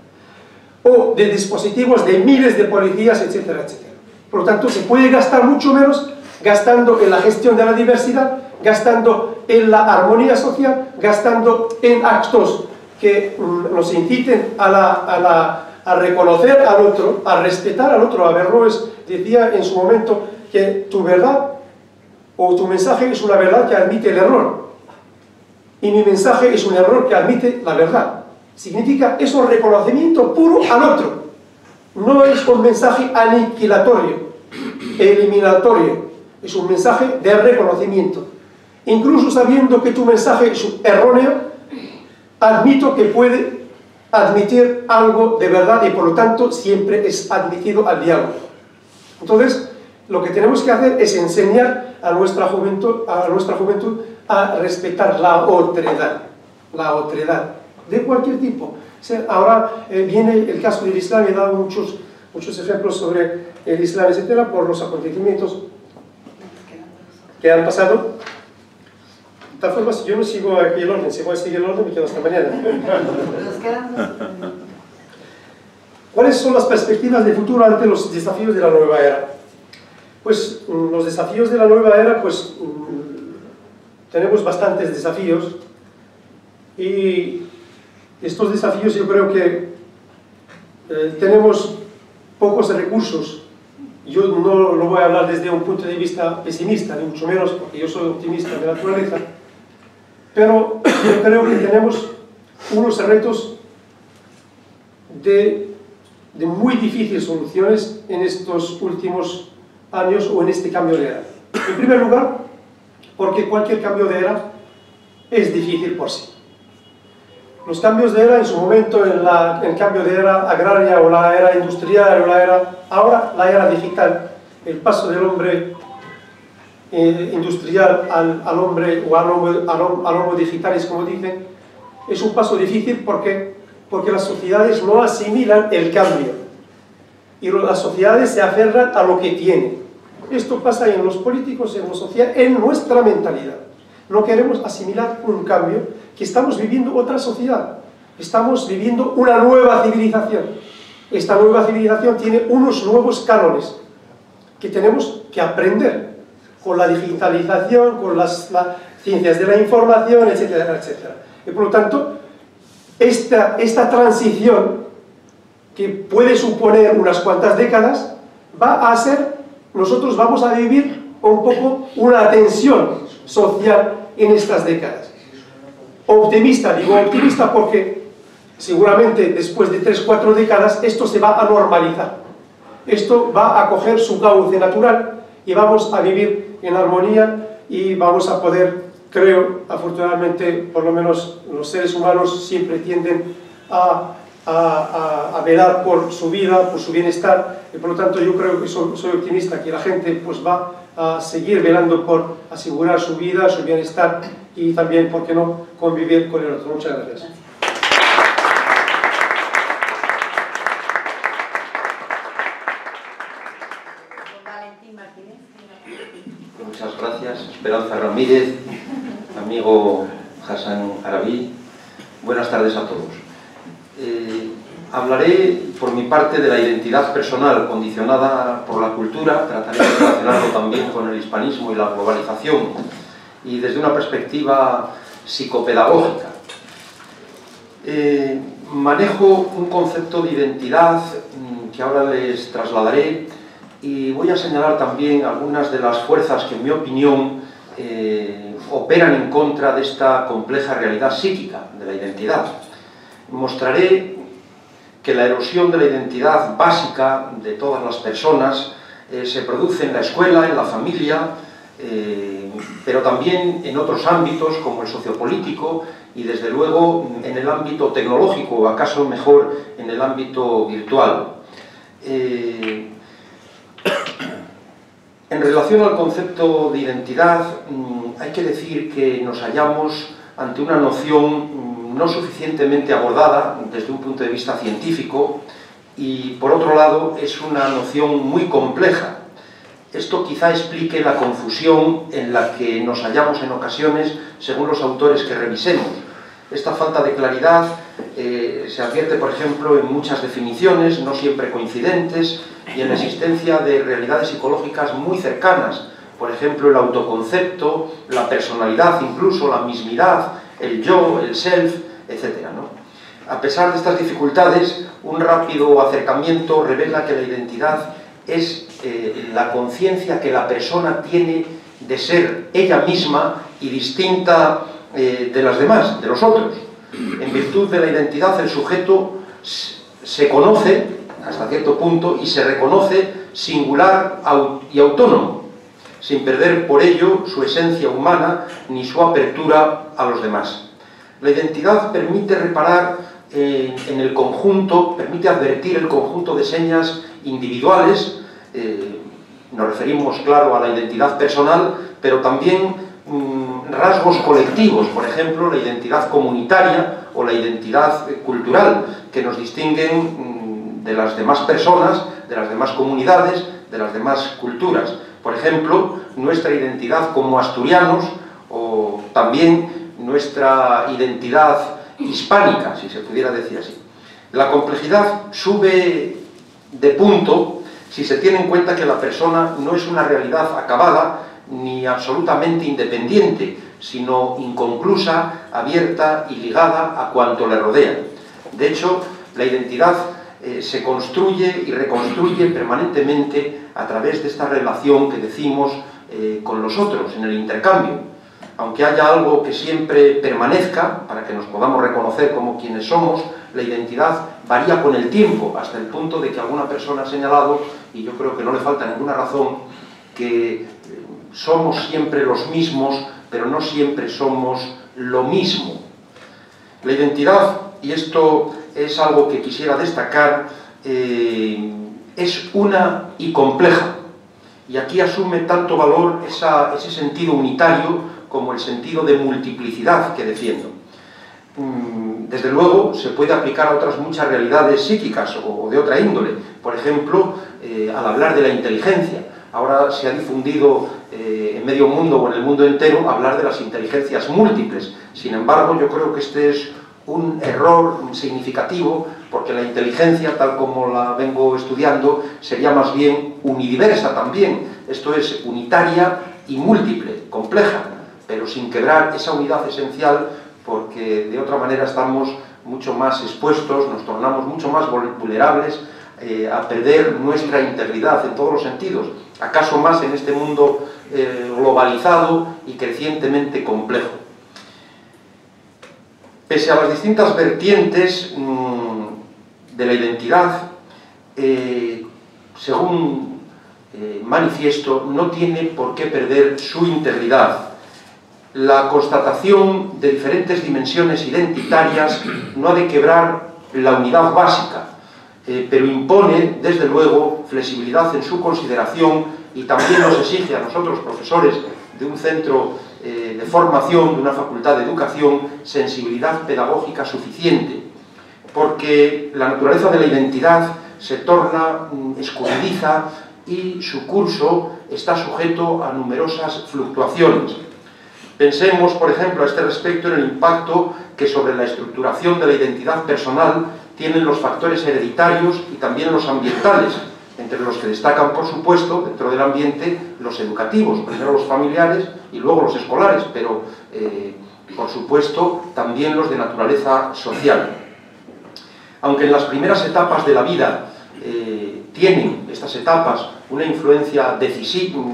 O de dispositivos de miles de policías, etcétera, etcétera. Por lo tanto, se puede gastar mucho menos gastando en la gestión de la diversidad, gastando en la armonía social, gastando en actos que nos inciten a reconocer al otro, a respetar al otro. Averroes decía en su momento que tu verdad o tu mensaje es una verdad que admite el error, y mi mensaje es un error que admite la verdad. Significa eso, reconocimiento puro al otro. No es un mensaje aniquilatorio, eliminatorio, es un mensaje de reconocimiento. Incluso sabiendo que tu mensaje es erróneo, admito que puede admitir algo de verdad y por lo tanto siempre es admitido al diálogo. Entonces, lo que tenemos que hacer es enseñar a nuestra juventud a respetar la otredad de cualquier tipo. O sea, ahora viene el caso del Islam, he dado muchos ejemplos sobre el Islam, etcétera, por los acontecimientos que han pasado. De todas formas, yo no sigo aquí el orden, si voy a seguir el orden me quedo hasta mañana. ¿Cuáles son las perspectivas de futuro ante los desafíos de la nueva era? Pues los desafíos de la nueva era, pues tenemos bastantes desafíos, y estos desafíos yo creo que tenemos pocos recursos. Yo no lo voy a hablar desde un punto de vista pesimista, ni mucho menos, porque yo soy optimista de naturaleza, pero yo creo que tenemos unos retos de muy difíciles soluciones en estos últimos años o en este cambio de era. En primer lugar, porque cualquier cambio de era es difícil por sí. Los cambios de era en su momento, el cambio de era agraria o la era industrial o ahora la era digital, el paso del hombre industrial al hombre o al homo digitalis, como dicen, es un paso difícil porque las sociedades no asimilan el cambio y las sociedades se aferran a lo que tienen. Esto pasa en los políticos, en la sociedad, en nuestra mentalidad. No queremos asimilar un cambio, que estamos viviendo otra sociedad. estamos viviendo una nueva civilización. Esta nueva civilización tiene unos nuevos cánones que tenemos que aprender con la digitalización, con las ciencias de la información, etcétera, etcétera. Y por lo tanto, esta transición, que puede suponer unas cuantas décadas, va a ser, nosotros vamos a vivir un poco una tensión social en estas décadas. Optimista, digo optimista porque seguramente después de 3-4 décadas esto se va a normalizar. Esto va a coger su cauce natural y vamos a vivir en armonía y vamos a poder, creo, afortunadamente, por lo menos los seres humanos siempre tienden a velar por su vida, por su bienestar, y por lo tanto yo creo que soy optimista, que la gente pues va a seguir velando por asegurar su vida, su bienestar y también, ¿por qué no?, convivir con el otro. Muchas gracias. Muchas gracias, Esperanza Ramírez, amigo Hassan Arabí. Buenas tardes a todos. Hablaré por mi parte de la identidad personal condicionada por la cultura, trataré de relacionarlo también con el hispanismo y la globalización y desde una perspectiva psicopedagógica. Manejo un concepto de identidad que ahora les trasladaré y voy a señalar también algunas de las fuerzas que en mi opinión operan en contra de esta compleja realidad psíquica de la identidad. Mostraré que la erosión de la identidad básica de todas las personas se produce en la escuela, en la familia, pero también en otros ámbitos como el sociopolítico y desde luego en el ámbito tecnológico, o acaso mejor en el ámbito virtual. En relación al concepto de identidad, hay que decir que nos hallamos ante una noción no suficientemente abordada desde un punto de vista científico y, por otro lado, es una noción muy compleja. Esto quizá explique la confusión en la que nos hallamos en ocasiones según los autores que revisemos. Esta falta de claridad se advierte, por ejemplo, en muchas definiciones, no siempre coincidentes, y en la existencia de realidades psicológicas muy cercanas, por ejemplo, el autoconcepto, la personalidad, incluso la mismidad, el yo, el self, etc., ¿no? A pesar de estas dificultades, un rápido acercamiento revela que la identidad es la conciencia que la persona tiene de ser ella misma y distinta de las demás, de los otros. En virtud de la identidad, el sujeto se conoce hasta cierto punto y se reconoce singular y autónomo, sin perder por ello su esencia humana ni su apertura a los demás. La identidad permite reparar en el conjunto, permite advertir el conjunto de señas individuales, nos referimos, claro, a la identidad personal, pero también rasgos colectivos, por ejemplo, la identidad comunitaria o la identidad cultural, que nos distinguen de las demás personas, de las demás comunidades, de las demás culturas. Por ejemplo, nuestra identidad como asturianos o también nuestra identidad hispánica, si se pudiera decir así. La complejidad sube de punto si se tiene en cuenta que la persona no es una realidad acabada ni absolutamente independiente, sino inconclusa, abierta y ligada a cuanto le rodea. De hecho, la identidad se construye y reconstruye permanentemente a través de esta relación que decimos con los otros, en el intercambio. Aunque haya algo que siempre permanezca, para que nos podamos reconocer como quienes somos, la identidad varía con el tiempo, hasta el punto de que alguna persona ha señalado, y yo creo que no le falta ninguna razón, que somos siempre los mismos, pero no siempre somos lo mismo. La identidad, y esto es algo que quisiera destacar, es una y compleja, y aquí asume tanto valor ese sentido unitario como el sentido de multiplicidad que defiendo. Desde luego se puede aplicar a otras muchas realidades psíquicas o de otra índole, por ejemplo, al hablar de la inteligencia. Ahora se ha difundido en medio mundo o en el mundo entero hablar de las inteligencias múltiples. Sin embargo, yo creo que este es un error significativo, porque la inteligencia, tal como la vengo estudiando, sería más bien unidiversa también, esto es, unitaria y múltiple, compleja, pero sin quebrar esa unidad esencial, porque de otra manera estamos mucho más expuestos, nos tornamos mucho más vulnerables a perder nuestra integridad en todos los sentidos, acaso más en este mundo globalizado y crecientemente complejo. Pese a las distintas vertientes de la identidad, según manifiesto, no tiene por qué perder su integridad. La constatación de diferentes dimensiones identitarias no ha de quebrar la unidad básica, pero impone, desde luego, flexibilidad en su consideración y también nos exige a nosotros, profesores de un centro de formación, de una facultad de educación, sensibilidad pedagógica suficiente, porque la naturaleza de la identidad se torna escurridiza y su curso está sujeto a numerosas fluctuaciones. Pensemos, por ejemplo, a este respecto en el impacto que sobre la estructuración de la identidad personal tienen los factores hereditarios y también los ambientales, entre los que destacan, por supuesto, dentro del ambiente, los educativos, primero los familiares y luego los escolares, pero, por supuesto, también los de naturaleza social. Aunque en las primeras etapas de la vida tienen estas etapas una influencia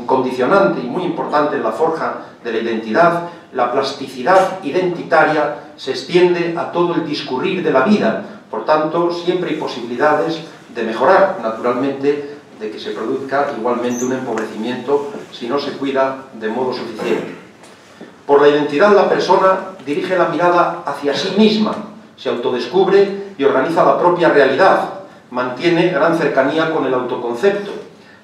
condicionante y muy importante en la forja de la identidad, la plasticidad identitaria se extiende a todo el discurrir de la vida. Por tanto, siempre hay posibilidades de mejorar, naturalmente, de que se produzca igualmente un empobrecimiento si no se cuida de modo suficiente. Por la identidad, la persona dirige la mirada hacia sí misma, se autodescubre y organiza la propia realidad, mantiene gran cercanía con el autoconcepto.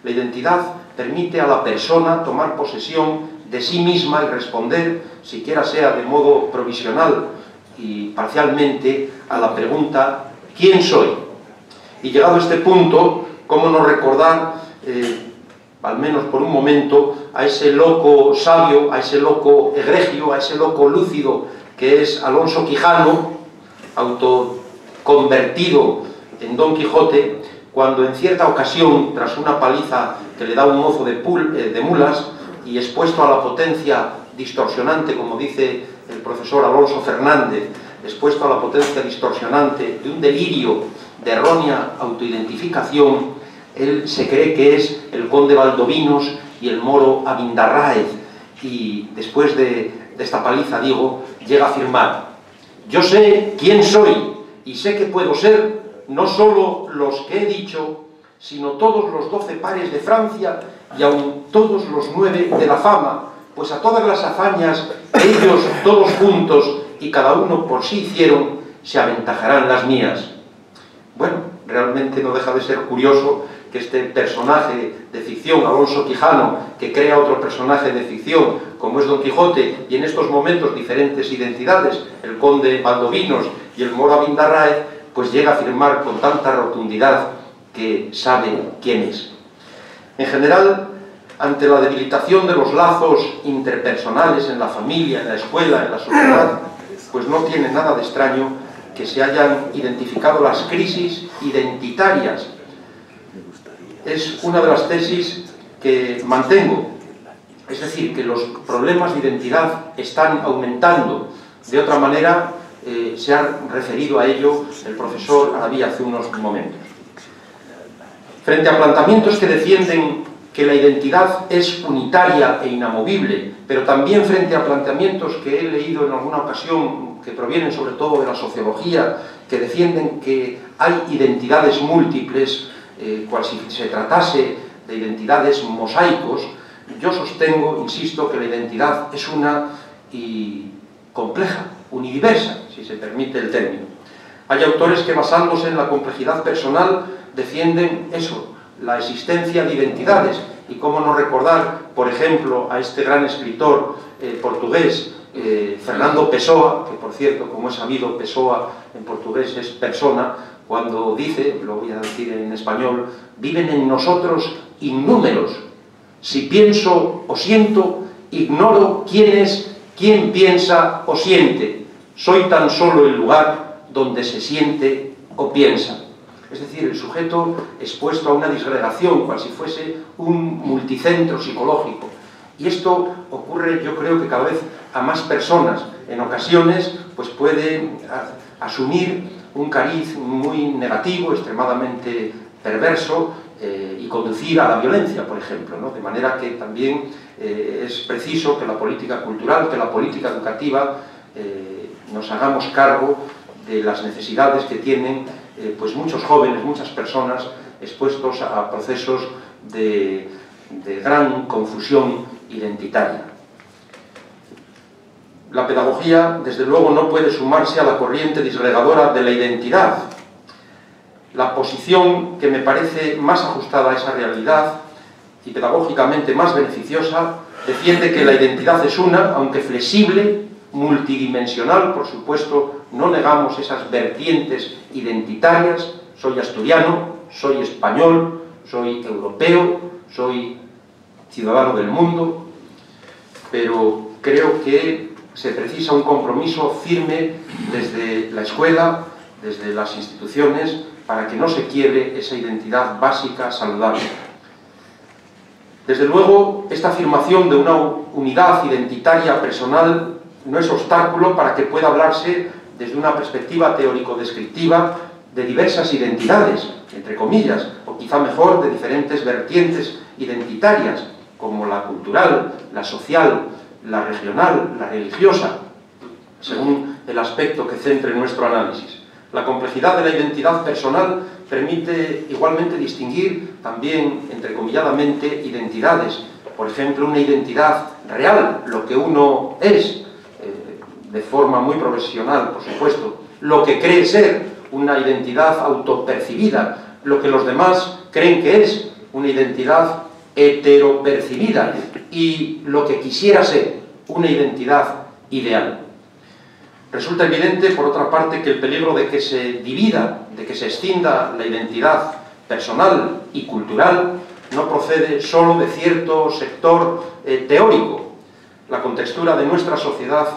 La identidad permite a la persona tomar posesión de sí misma y responder, siquiera sea de modo provisional y parcialmente, a la pregunta ¿quién soy? Y llegado a este punto, ¿cómo no recordar, al menos por un momento, a ese loco sabio, a ese loco egregio, a ese loco lúcido que es Alonso Quijano, autoconvertido en Don Quijote, cuando en cierta ocasión, tras una paliza que le da un mozo de mulas y expuesto a la potencia distorsionante, como dice el profesor Alonso Fernández, expuesto a la potencia distorsionante de un delirio de errónea autoidentificación, él se cree que es el conde Valdovinos y el moro Abindarráez, y después de esta paliza, digo, llega a afirmar: yo sé quién soy y sé que puedo ser no solo los que he dicho, sino todos los 12 pares de Francia y aun todos los 9 de la fama, pues a todas las hazañas que ellos todos juntos y cada uno por sí hicieron, se aventajarán las mías. Bueno, realmente no deja de ser curioso que este personaje de ficción, Alonso Quijano, que crea otro personaje de ficción, como es Don Quijote, y en estos momentos diferentes identidades, el conde Valdovinos y el moro Abindarráez, pues llega a afirmar con tanta rotundidad que sabe quién es. En general, ante la debilitación de los lazos interpersonales en la familia, en la escuela, en la sociedad, pues no tiene nada de extraño que se hayan identificado las crisis identitarias. Es una de las tesis que mantengo, es decir, que los problemas de identidad están aumentando. De otra manera, se ha referido a ello el profesor Arabí hace unos momentos. Frente a planteamientos que defienden que la identidad es unitaria e inamovible, pero también frente a planteamientos que he leído en alguna ocasión, que provienen sobre todo de la sociología, que defienden que hay identidades múltiples, cual si se tratase de identidades mosaicos, yo sostengo, insisto, que la identidad es una y compleja, unidiversa, si se permite el término. Hay autores que, basándose en la complejidad personal, defienden eso, la existencia de identidades. Y cómo no recordar, por ejemplo, a este gran escritor portugués, Fernando Pessoa, que por cierto, como es sabido, Pessoa en portugués es persona, cuando dice, lo voy a decir en español, viven en nosotros innúmeros. Si pienso o siento, ignoro quién es quien piensa o siente. Soy tan solo el lugar donde se siente o piensa. Es decir, el sujeto expuesto a una disgregación, cual si fuese un multicentro psicológico. Y esto ocurre, yo creo que cada vez a más personas. En ocasiones, pues puede asumir un cariz muy negativo, extremadamente perverso, y conducir a la violencia, por ejemplo, ¿no? De manera que también es preciso que la política cultural, que la política educativa, nos hagamos cargo de las necesidades que tienen pues muchos jóvenes, muchas personas expuestos a procesos de gran confusión identitaria. La pedagogía, desde luego, no puede sumarse a la corriente disgregadora de la identidad. La posición que me parece más ajustada a esa realidad y pedagógicamente más beneficiosa defiende que la identidad es una, aunque flexible, multidimensional, por supuesto, no negamos esas vertientes identitarias. Soy asturiano, soy español, soy europeo, soy ciudadano del mundo, pero creo que se precisa un compromiso firme desde la escuela, desde las instituciones, para que no se quiebre esa identidad básica, saludable. Desde luego, esta afirmación de una unidad identitaria personal no es obstáculo para que pueda hablarse desde una perspectiva teórico-descriptiva de diversas identidades, entre comillas, o quizá mejor de diferentes vertientes identitarias, como la cultural, la social, la regional, la religiosa, según el aspecto que centre nuestro análisis. La complejidad de la identidad personal permite igualmente distinguir también, entrecomilladamente, identidades. Por ejemplo, una identidad real, lo que uno es, de forma muy profesional, por supuesto, lo que cree ser, una identidad autopercibida, lo que los demás creen que es, una identidad heteropercibida, y lo que quisiera ser, una identidad ideal. Resulta evidente, por otra parte, que el peligro de que se divida, de que se escinda la identidad personal y cultural, no procede solo de cierto sector teórico. La contextura de nuestra sociedad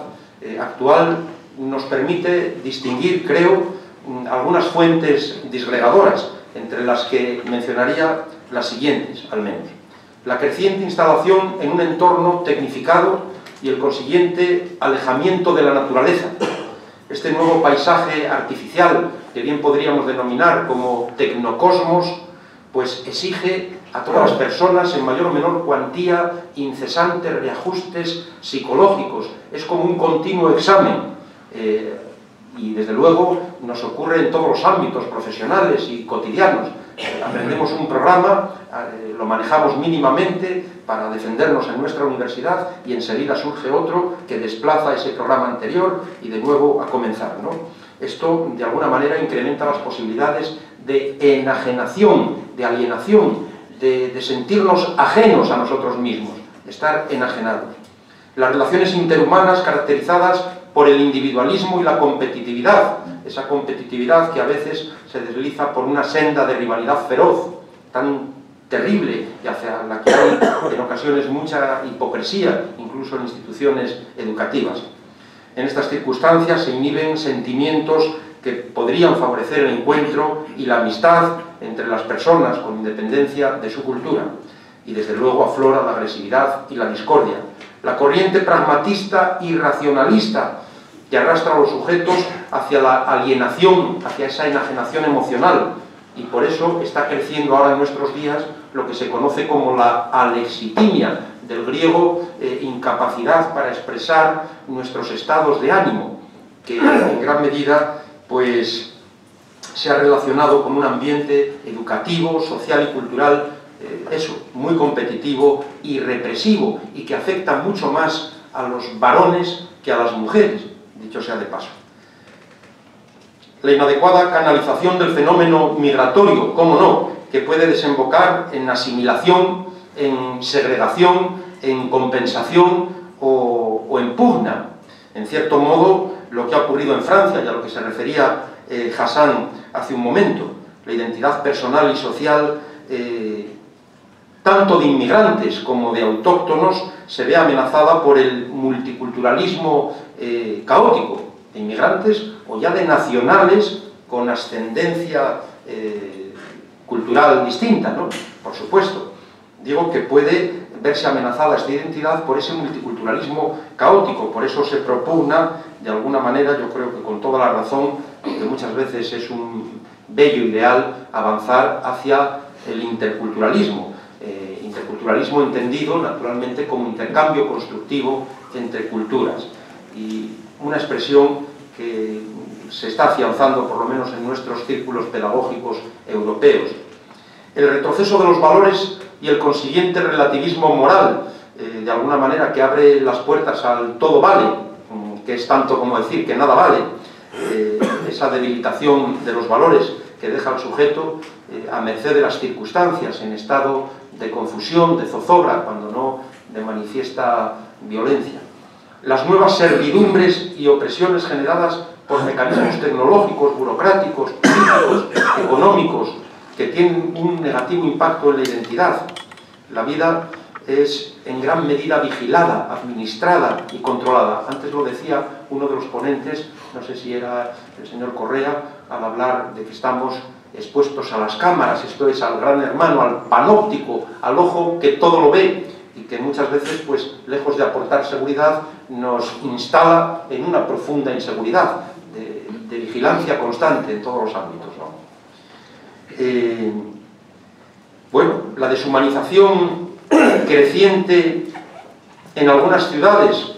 actual nos permite distinguir, creo, algunas fuentes disgregadoras, entre las que mencionaría las siguientes, al menos. La creciente instalación en un entorno tecnificado y el consiguiente alejamiento de la naturaleza. Este nuevo paisaje artificial, que bien podríamos denominar como tecnocosmos, pues exige a todas las personas en mayor o menor cuantía incesantes reajustes psicológicos. Es como un continuo examen. Y desde luego nos ocurre en todos los ámbitos profesionales y cotidianos. Aprendemos un programa, lo manejamos mínimamente para defendernos en nuestra universidad y enseguida surge otro que desplaza ese programa anterior y de nuevo a comenzar, ¿no? Esto de alguna manera incrementa las posibilidades de enajenación, de alienación, de sentirnos ajenos a nosotros mismos, de estar enajenados. Las relaciones interhumanas caracterizadas por el individualismo y la competitividad, esa competitividad que a veces se desliza por una senda de rivalidad feroz, tan terrible, y hacia la que hay en ocasiones mucha hipocresía, incluso en instituciones educativas. En estas circunstancias se inhiben sentimientos que podrían favorecer el encuentro y la amistad entre las personas con independencia de su cultura. Y desde luego aflora la agresividad y la discordia. La corriente pragmatista y racionalista que arrastra a los sujetos hacia la alienación, hacia esa enajenación emocional, y por eso está creciendo ahora en nuestros días lo que se conoce como la alexitimia, del griego incapacidad para expresar nuestros estados de ánimo, que en gran medida pues se ha relacionado con un ambiente educativo, social y cultural muy competitivo y represivo, y que afecta mucho más a los varones que a las mujeres, dicho sea de paso. La inadecuada canalización del fenómeno migratorio, cómo no, que puede desembocar en asimilación, en segregación, en compensación o en pugna. En cierto modo, lo que ha ocurrido en Francia, y a lo que se refería Hassan hace un momento, la identidad personal y social tanto de inmigrantes como de autóctonos se ve amenazada por el multiculturalismo caótico, de inmigrantes o ya de nacionales con ascendencia cultural distinta, ¿no? Por supuesto. Digo que puede verse amenazada esta identidad por ese multiculturalismo caótico, por eso se propugna, de alguna manera, yo creo que con toda la razón, aunque muchas veces es un bello ideal, avanzar hacia el interculturalismo. Interculturalismo entendido, naturalmente, como intercambio constructivo entre culturas. Y una expresión que se está afianzando, por lo menos en nuestros círculos pedagógicos europeos. El retroceso de los valores y el consiguiente relativismo moral, de alguna manera que abre las puertas al todo vale, que es tanto como decir que nada vale, esa debilitación de los valores que deja al sujeto a merced de las circunstancias, en estado de confusión, de zozobra, cuando no de manifiesta violencia. Las nuevas servidumbres y opresiones generadas por mecanismos tecnológicos, burocráticos, políticos, económicos, que tienen un negativo impacto en la identidad. La vida es en gran medida vigilada, administrada y controlada. Antes lo decía uno de los ponentes, no sé si era el señor Correa, al hablar de que estamos expuestos a las cámaras, esto es, al gran hermano, al panóptico, al ojo que todo lo ve y que muchas veces, pues, lejos de aportar seguridad, nos instala en una profunda inseguridad, de vigilancia constante en todos los ámbitos, ¿no? Bueno, la deshumanización creciente en algunas ciudades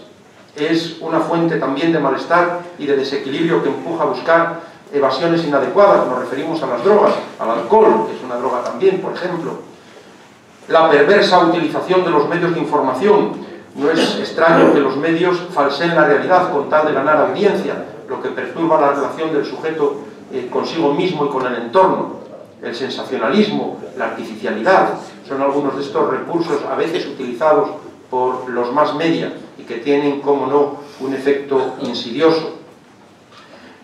es una fuente también de malestar y de desequilibrio que empuja a buscar evasiones inadecuadas. Nos referimos a las drogas, al alcohol, que es una droga también, por ejemplo. La perversa utilización de los medios de información. No es extraño que los medios falseen la realidad con tal de ganar audiencia, lo que perturba la relación del sujeto consigo mismo y con el entorno. El sensacionalismo, la artificialidad, son algunos de estos recursos a veces utilizados por los mass media y que tienen, como no, un efecto insidioso.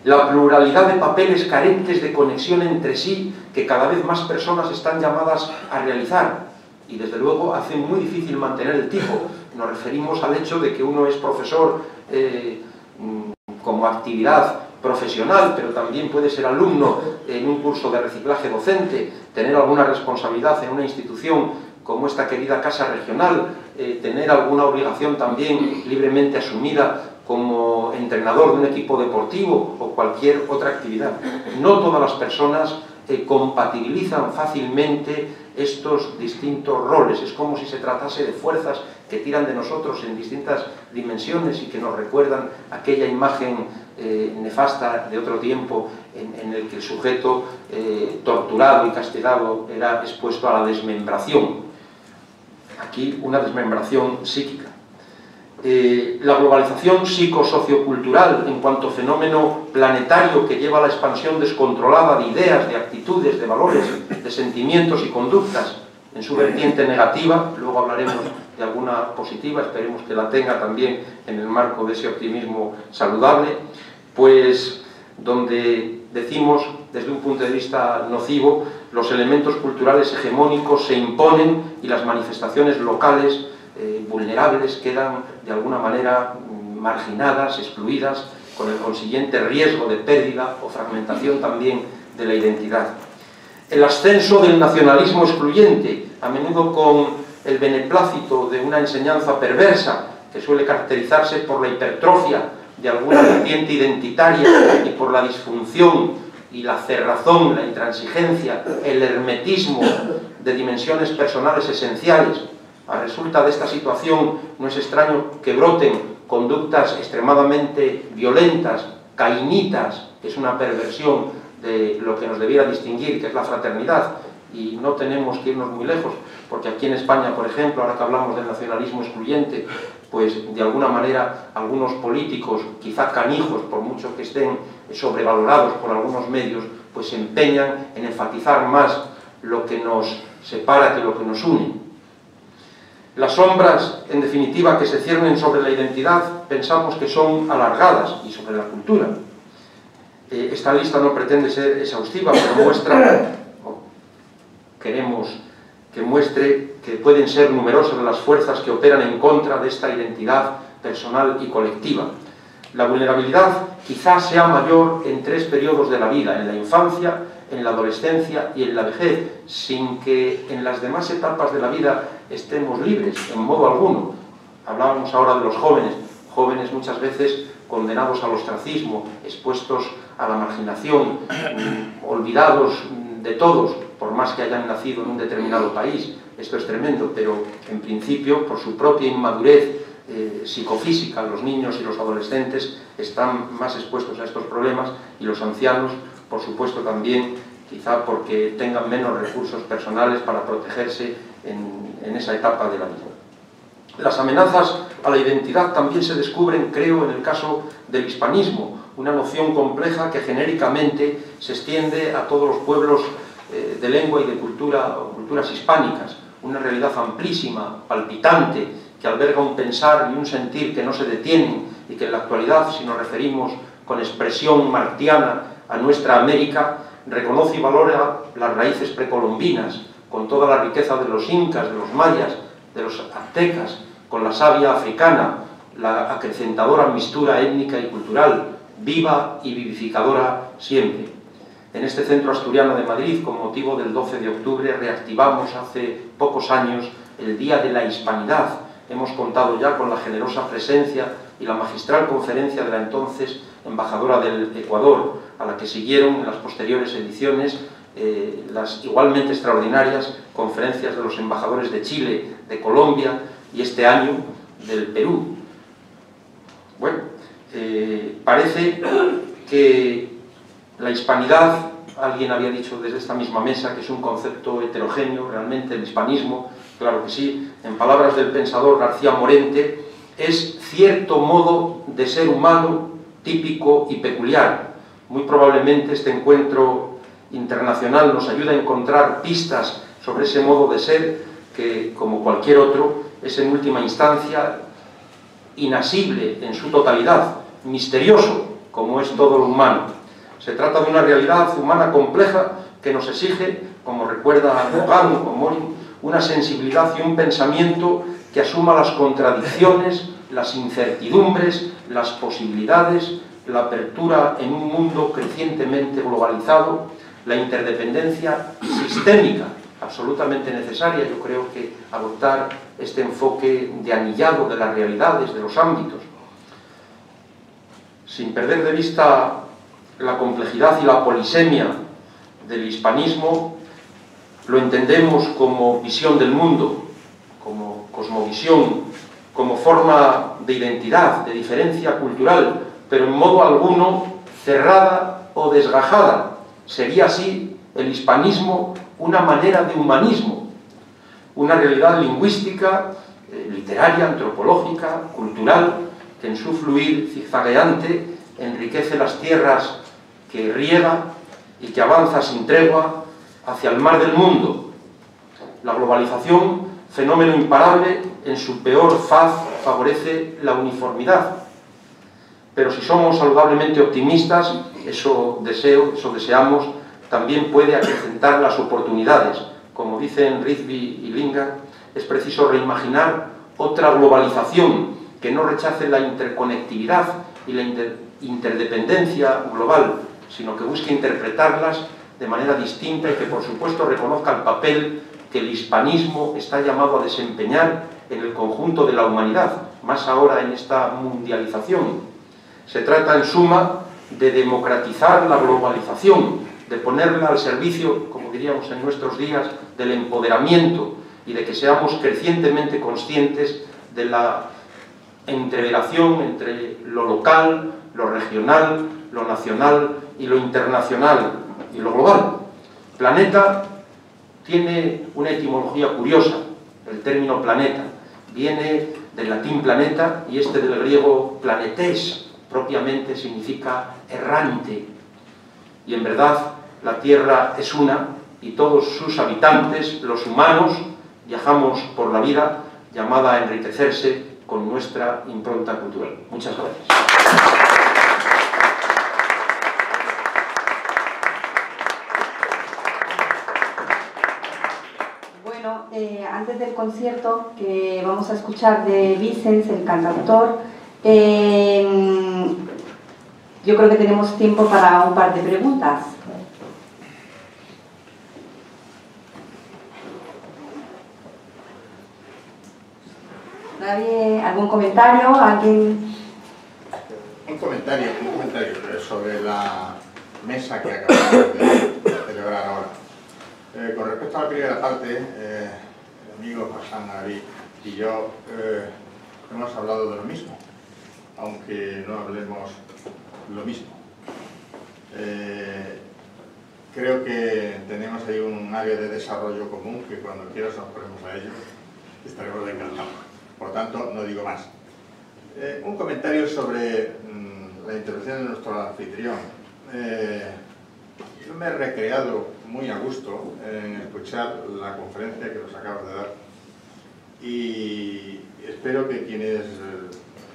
La pluralidad de papeles carentes de conexión entre sí que cada vez más personas están llamadas a realizar y desde luego hace muy difícil mantener el tipo. Nos referimos al hecho de que uno es profesor como actividad profesional, pero también puede ser alumno en un curso de reciclaje docente, tener alguna responsabilidad en una institución como esta querida Casa Regional, tener alguna obligación también libremente asumida como entrenador de un equipo deportivo o cualquier otra actividad. No todas las personas compatibilizan fácilmente estos distintos roles. Es como si se tratase de fuerzas que tiran de nosotros en distintas dimensiones y que nos recuerdan aquella imagen nefasta de otro tiempo en el que el sujeto torturado y castigado era expuesto a la desmembración. Aquí una desmembración psíquica. La globalización psicosociocultural en cuanto fenómeno planetario que lleva a la expansión descontrolada de ideas, de actitudes, de valores, de sentimientos y conductas en su vertiente negativa. Luego hablaremos de alguna positiva, esperemos que la tenga también en el marco de ese optimismo saludable, pues donde decimos desde un punto de vista nocivo, los elementos culturales hegemónicos se imponen y las manifestaciones locales vulnerables quedan de alguna manera marginadas, excluidas, con el consiguiente riesgo de pérdida o fragmentación también de la identidad. El ascenso del nacionalismo excluyente, a menudo con el beneplácito de una enseñanza perversa que suele caracterizarse por la hipertrofia de alguna vertiente identitaria y por la disfunción y la cerrazón, la intransigencia, el hermetismo de dimensiones personales esenciales. A resulta de esta situación no es extraño que broten conductas extremadamente violentas, cainitas, que es una perversión de lo que nos debiera distinguir, que es la fraternidad, y no tenemos que irnos muy lejos, porque aquí en España, por ejemplo, ahora que hablamos del nacionalismo excluyente, pues de alguna manera algunos políticos, quizá canijos, por mucho que estén sobrevalorados por algunos medios, pues se empeñan en enfatizar más lo que nos separa que lo que nos une. Las sombras, en definitiva, que se ciernen sobre la identidad, pensamos que son alargadas, y sobre la cultura. Esta lista no pretende ser exhaustiva, pero muestra, o queremos que muestre, que pueden ser numerosas las fuerzas que operan en contra de esta identidad personal y colectiva. La vulnerabilidad quizás sea mayor en 3 periodos de la vida: en la infancia, en la adolescencia y en la vejez, sin que en las demás etapas de la vida estemos libres, en modo alguno. Hablábamos ahora de los jóvenes muchas veces condenados al ostracismo, expuestos a la marginación, olvidados de todos, por más que hayan nacido en un determinado país. Esto es tremendo, pero en principio, por su propia inmadurez psicofísica, los niños y los adolescentes están más expuestos a estos problemas, y los ancianos, por supuesto, también, quizá porque tengan menos recursos personales para protegerse en esa etapa de la vida. Las amenazas a la identidad también se descubren, creo, en el caso del hispanismo, una noción compleja que genéricamente se extiende a todos los pueblos de lengua y de cultura o culturas hispánicas, una realidad amplísima, palpitante, que alberga un pensar y un sentir que no se detienen, y que en la actualidad, si nos referimos con expresión martiana a nuestra América, reconoce y valora las raíces precolombinas, con toda la riqueza de los incas, de los mayas, de los aztecas, con la savia africana, la acrecentadora mistura étnica y cultural, viva y vivificadora siempre. En este centro asturiano de Madrid, con motivo del 12 de octubre, reactivamos hace pocos años el Día de la Hispanidad. Hemos contado ya con la generosa presencia y la magistral conferencia de la entonces embajadora del Ecuador, a la que siguieron en las posteriores ediciones las igualmente extraordinarias conferencias de los embajadores de Chile, de Colombia y este año del Perú. Bueno, parece que la hispanidad, alguien había dicho desde esta misma mesa que es un concepto heterogéneo, realmente el hispanismo, claro que sí, en palabras del pensador García Morente, es cierto modo de ser humano típico y peculiar. Muy probablemente este encuentro internacional nos ayuda a encontrar pistas sobre ese modo de ser que, como cualquier otro, es en última instancia inasible en su totalidad, misterioso, como es todo lo humano. Se trata de una realidad humana compleja que nos exige, como recuerda Gauguin o Morin, una sensibilidad y un pensamiento que asuma las contradicciones, las incertidumbres, las posibilidades, la apertura en un mundo crecientemente globalizado, la interdependencia sistémica, absolutamente necesaria. Yo creo que adoptar este enfoque de anillado de las realidades, de los ámbitos, sin perder de vista la complejidad y la polisemia del hispanismo, lo entendemos como visión del mundo, como cosmovisión, como forma de identidad, de diferencia cultural, pero en modo alguno cerrada o desgajada. Sería así el hispanismo una manera de humanismo, una realidad lingüística, literaria, antropológica, cultural, que en su fluir zigzagueante enriquece las tierras que riega y que avanza sin tregua hacia el mar del mundo. La globalización, fenómeno imparable, en su peor faz favorece la uniformidad. Pero si somos saludablemente optimistas, eso deseamos, también puede acrecentar las oportunidades. Como dicen Rizvi y Lingard, es preciso reimaginar otra globalización que no rechace la interconectividad y la interdependencia global, sino que busque interpretarlas de manera distinta y que, por supuesto, reconozca el papel que el hispanismo está llamado a desempeñar en el conjunto de la humanidad, más ahora en esta mundialización. Se trata, en suma, de democratizar la globalización, de ponerla al servicio, como diríamos en nuestros días, del empoderamiento y de que seamos crecientemente conscientes de la entrerelación entre lo local, lo regional, lo nacional y lo internacional y lo global. Planeta tiene una etimología curiosa. El término planeta viene del latín planeta y este del griego planetes, propiamente significa errante. Y en verdad la Tierra es una y todos sus habitantes, los humanos, viajamos por la vida llamada a enriquecerse con nuestra impronta cultural. Muchas gracias. Antes del concierto que vamos a escuchar de Vicens, el cantautor, yo creo que tenemos tiempo para un par de preguntas. ¿Nadie? ¿Algún comentario? ¿Alguien? Un comentario sobre la mesa que acabamos de celebrar ahora. Con respecto a la primera parte, el amigo Hassan Ari y yo hemos hablado de lo mismo, aunque no hablemos lo mismo. Creo que tenemos ahí un área de desarrollo común que cuando quieras nos ponemos a ello estaremos encantados. Por tanto, no digo más. Un comentario sobre la intervención de nuestro anfitrión. Yo me he recreado muy a gusto en escuchar la conferencia que nos acabas de dar y espero que quienes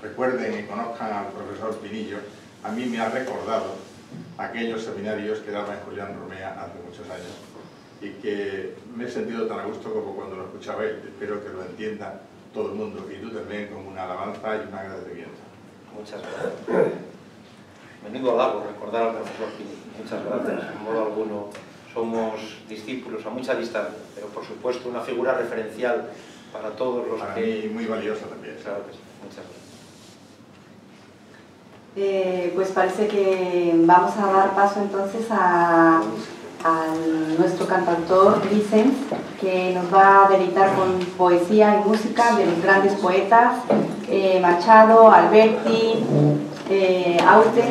recuerden y conozcan al profesor Pinillo, a mí me ha recordado aquellos seminarios que daba en Julián Romea hace muchos años y que me he sentido tan a gusto como cuando lo escuchaba él. Espero que lo entienda todo el mundo y tú también como una alabanza y un agradecimiento. Muchas gracias. Menudo halago recordar al profesor Pinillo. Muchas gracias. En modo alguno somos discípulos a mucha distancia, pero por supuesto una figura referencial para todos los para que... mí muy valiosa también. Claro que sí. Muchas gracias. Pues parece que vamos a dar paso entonces a nuestro cantautor Vicens, que nos va a deleitar con poesía y música de los grandes poetas Machado, Alberti, Aute.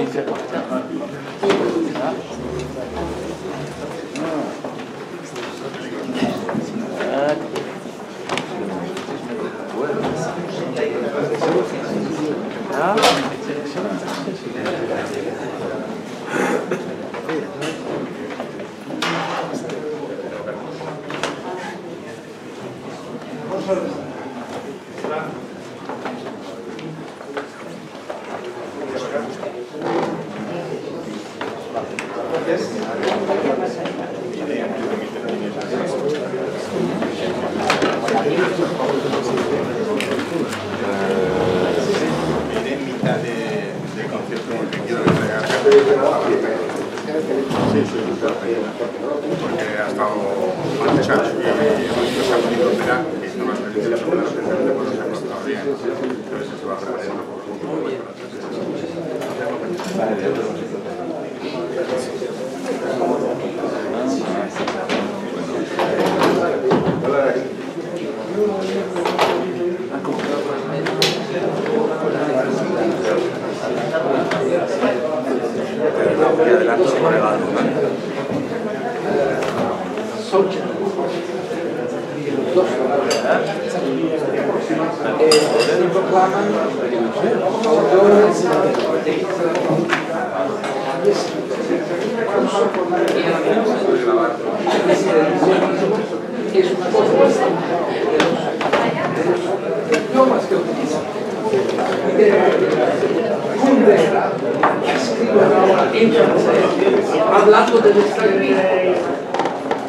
Hablando del extranjero,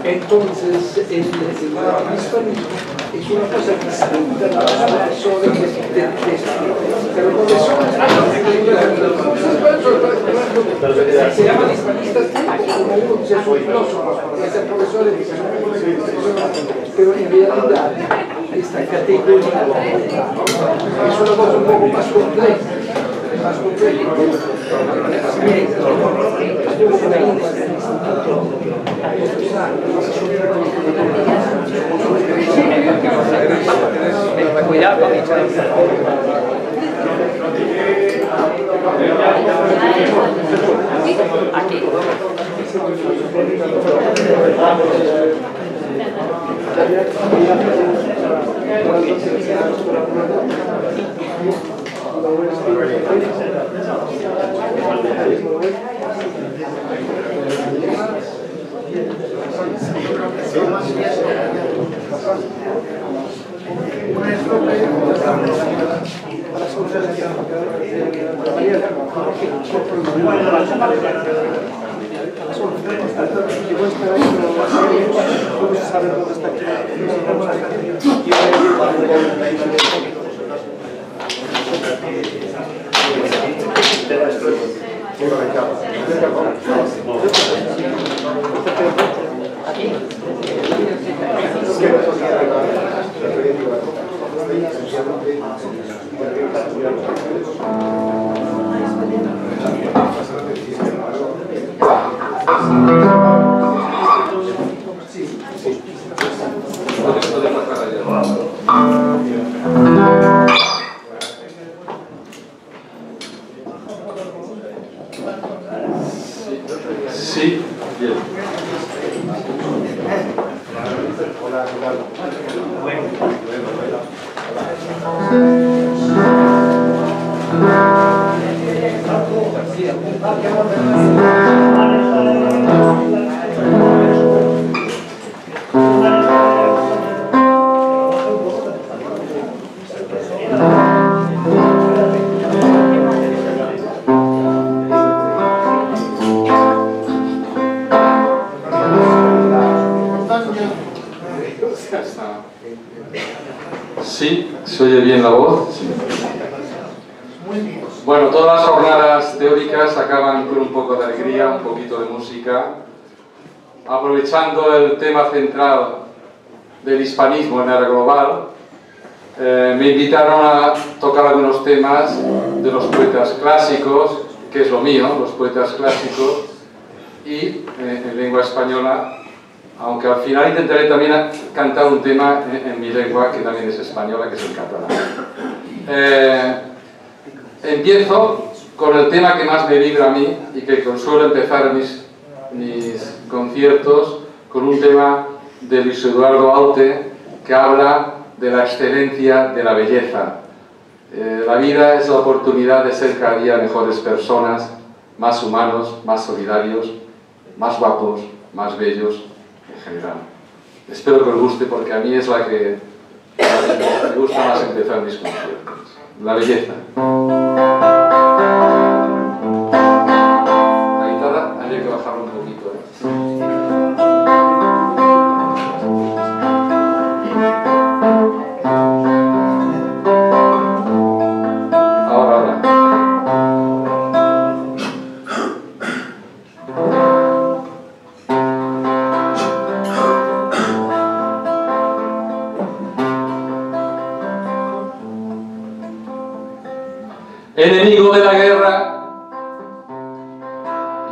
entonces el hispanismo es una cosa distinta de las personas pero se llaman hispanistas como uno dice son filósofos, porque es el profesor de pero en realidad esta categoría es una cosa un poco más compleja. Cuidado, aquí. Sí, bien. Sí, ¿se oye bien la voz? Sí. Bueno, todas las jornadas teóricas acaban con un poco de alegría, un poquito de música. Aprovechando el tema central del hispanismo en era global, me invitaron a tocar algunos temas de los poetas clásicos, que es lo mío, los poetas clásicos, y en lengua española, aunque al final intentaré también cantar un tema en mi lengua, que también es española, que es el catalán. Empiezo con el tema que más me vibra a mí y que suelo empezar mis conciertos, con un tema de Luis Eduardo Aute, que habla de la excelencia de la belleza. La vida es la oportunidad de ser cada día mejores personas, más humanos, más solidarios, más guapos, más bellos en general. Espero que os guste, porque a mí es la que me gusta más empezar mis conciertos. La belleza. La guitarra habría que bajarlo un poquito, Ahora. Enemigo de la guerra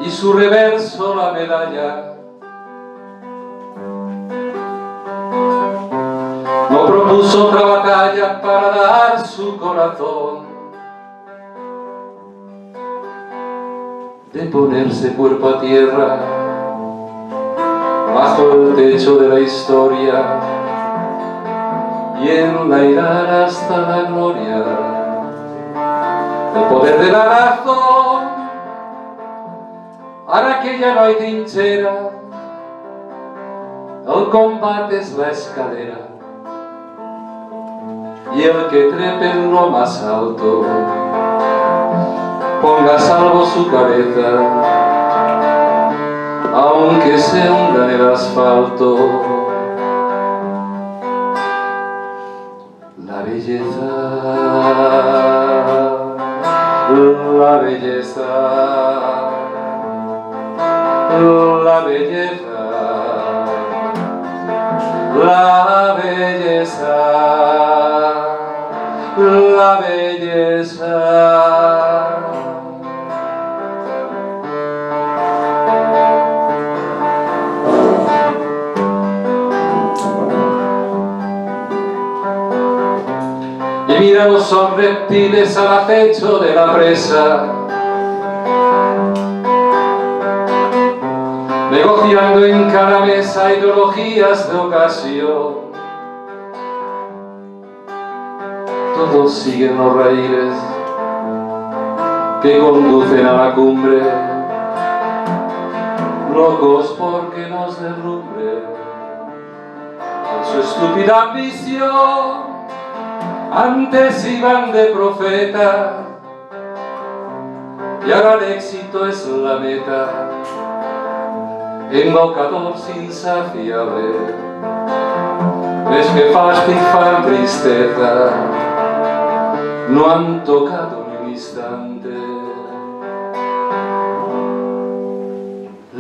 y su reverso la medalla, no propuso otra batalla para dar su corazón, de ponerse cuerpo a tierra bajo el techo de la historia y enlairar hasta la gloria el poder de la razón. Ahora que ya no hay trinchera, el combate es la escalera, y el que trepe en lo más alto ponga a salvo su cabeza, aunque se hunda en el asfalto. La belleza, la belleza, la belleza, la belleza, la belleza. Y mira, no son reptiles al acecho de la presa, negociando en cada mesa ideologías de ocasión. Todos siguen los raíles que conducen a la cumbre, locos porque nos derrumbe a su estúpida ambición. Antes iban de profeta y ahora el éxito es la meta, embocador insaciable, es que fasti fan tristeza, no han tocado ni un instante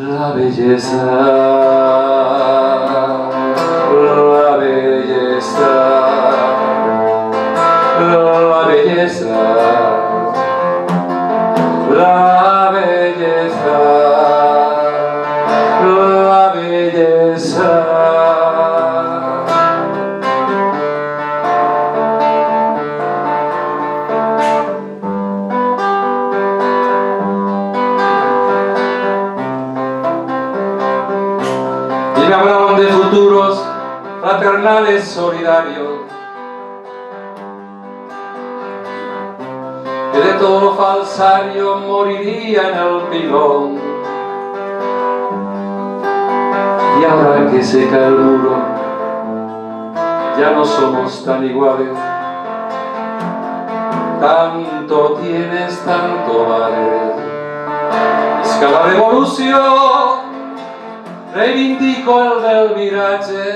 la belleza, la belleza, la belleza, la belleza, la belleza. Y me hablaban de futuros fraternales solidarios, que de todo lo falsario moriría en el pilón. Y ahora que se cae el muro, ya no somos tan iguales. Tanto tienes, tanto vales. Escala de evolución, reivindico el del miratge,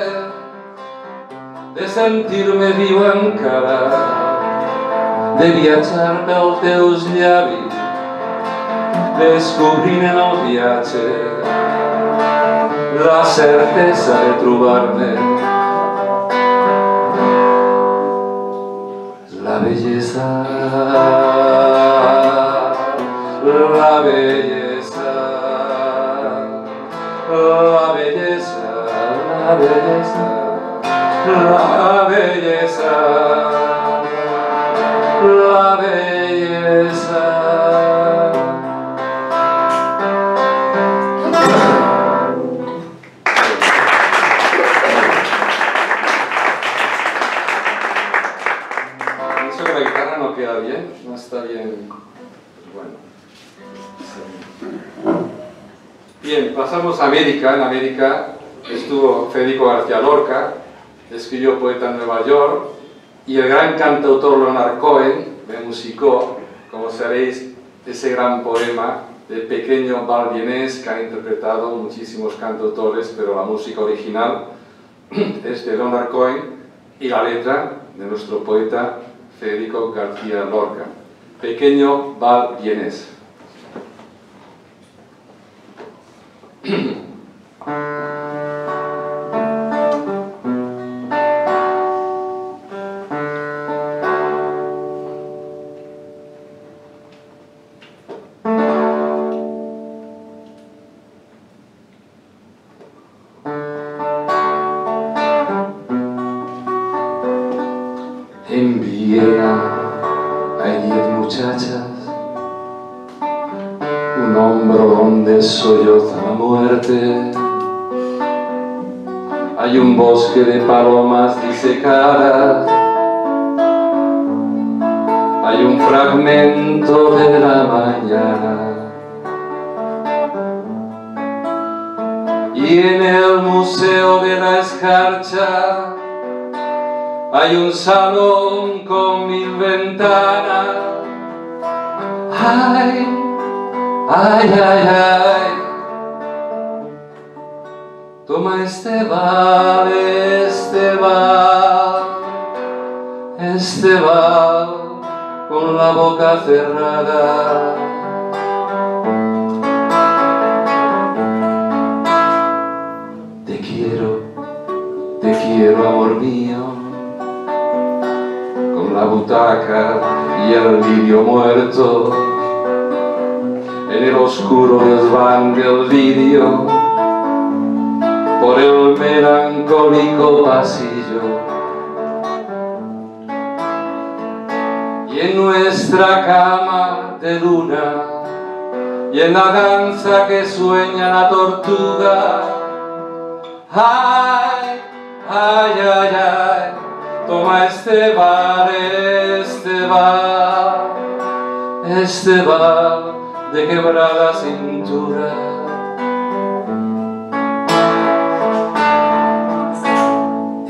de sentir-me viu encara, de viatjar pels teus llavis, descobrint en el viatge la certesa de trobar-me. La bellesa, la belleza, la belleza, la belleza, la belleza, la belleza. Eso que la guitarra no queda bien, no está bien. Bueno. Bien, pasamos a América. En América estuvo Federico García Lorca, escribió Poeta en Nueva York, y el gran cantautor Leonard Cohen me musicó, como sabéis, ese gran poema del pequeño Val vienés que han interpretado muchísimos cantautores, pero la música original es de Leonard Cohen y la letra de nuestro poeta Federico García Lorca. Pequeño Val vienés. En Viena hay 10 muchachas, un hombro donde solloza la muerte. Hay un bosque de palomas disecadas, hay un fragmento de la mañana. Y en el Museo de la Escarcha hay un salón con 1000 ventanas. Ay, ay, ay, ay. Toma este val, con la boca cerrada. Te quiero, amor mío, con la butaca y el lirio muerto, en el oscuro desván del lirio, por el melancólico pasillo, y en nuestra cama de luna, y en la danza que sueña la tortuga. Ay, ay, ay, ay, toma este bar de quebrada cintura.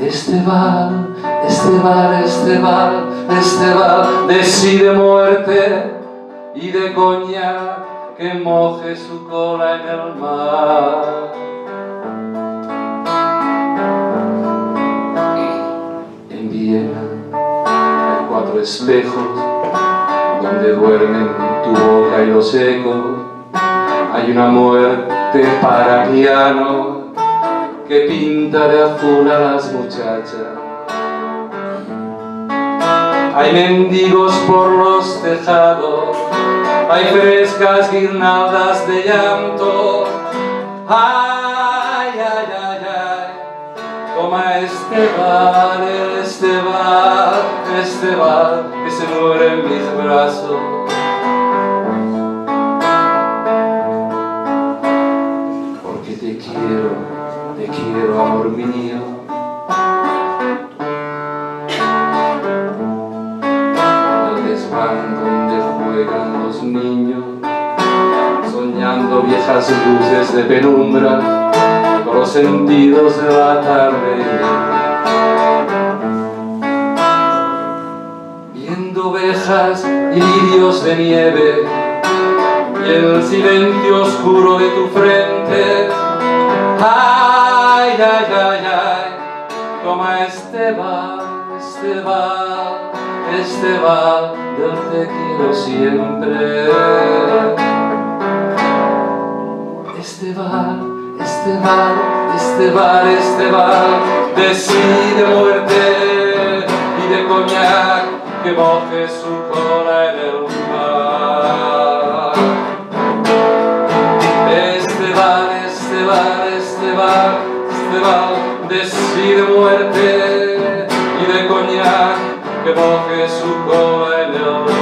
Este bar de sí de muerte y de coñac que moje su cola en el mar. En Viena hay 4 espejos donde duermen tu boca y los ecos. Hay una muerte arte para piano que pinta de azul a las muchachas. Hay mendigos por los tejados, hay frescas guirnaldas de llanto. Ay, ay, ay, ay, toma este val que se muere en mis brazos. Porque te quiero, amor mío. Al desván donde juegan los niños, soñando viejas luces de penumbra, con los sentidos de la tarde. Viendo ovejas y lirios de nieve, y el silencio oscuro de tu frente. Ay, ay, ay, ay, toma este val del te quiero siempre. Este val de sí, de muerte y de coñac que moje su cola en el mar. Este val de sí, de muerte y de coñac que moje su cola en el mar.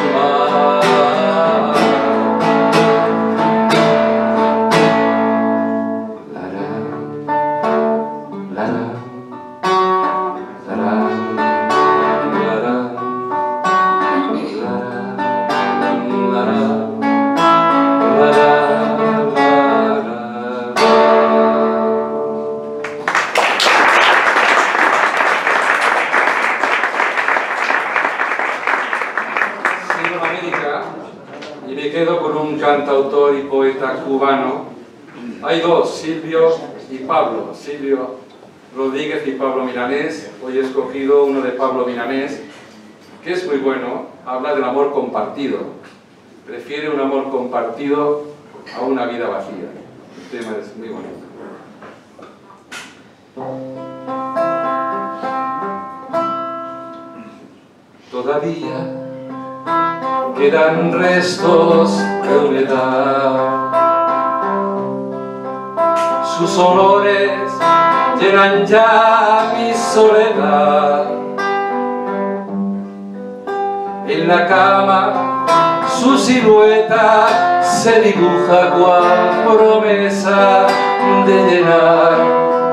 Y me quedo con un cantautor y poeta cubano. Hay dos, Silvio y Pablo. Silvio Rodríguez y Pablo Milanés. Hoy he escogido uno de Pablo Milanés, que es muy bueno. Habla del amor compartido. Prefiere un amor compartido a una vida vacía. El tema es muy bonito. Todavía quedan restos de humedad, sus olores llenan ya mi soledad. En la cama su silueta se dibuja cual promesa de llenar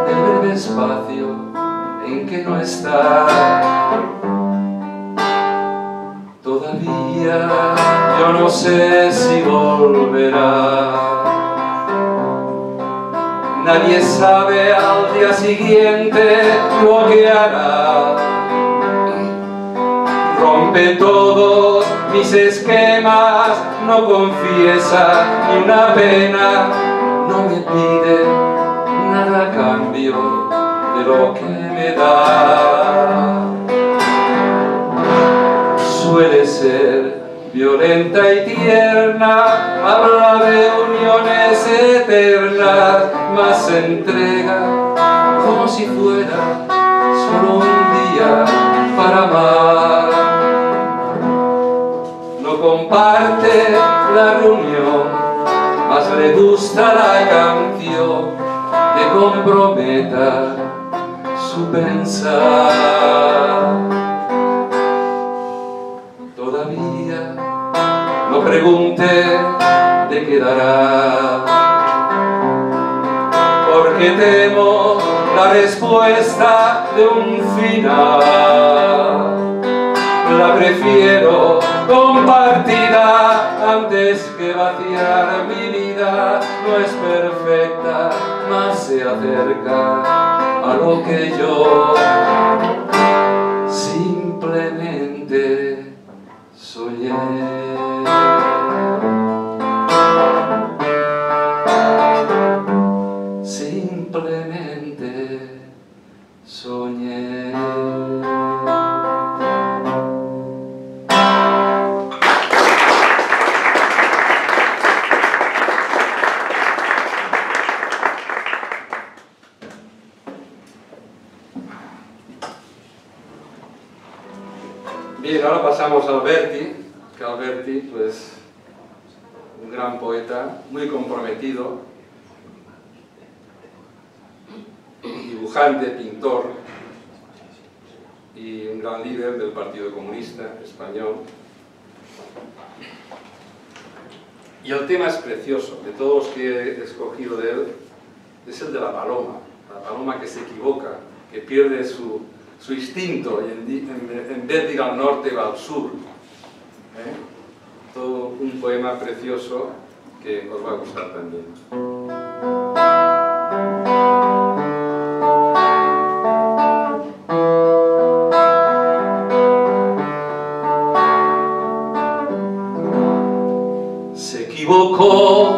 el breve espacio en que no está. Todavía yo no sé si volverá. Nadie sabe al día siguiente lo que hará. Rompe todos mis esquemas, no confiesa ni una pena, no me pide nada a cambio de lo que me da. Suele ser violenta y tierna, habla de uniones eternas, mas se entrega como si fuera solo un día para amar. No comparte la reunión, mas le gusta la canción que comprometa su pensar. Todavía no pregunte de qué dará, porque temo la respuesta de un final. La prefiero compartida antes que vaciar mi vida. No es perfecta, mas se acerca a lo que yo simplemente soñé. Simplemente soñé. Bien, ahora pasamos a Alberti, que Alberti, pues, un gran poeta, muy comprometido, dibujante, pintor y un gran líder del Partido Comunista Español. Y el tema es precioso, de todos los que he escogido de él, es el de la paloma que se equivoca, que pierde su instinto y en vez de ir al norte va al sur. Todo un poema precioso que os va a gustar también. Se equivocó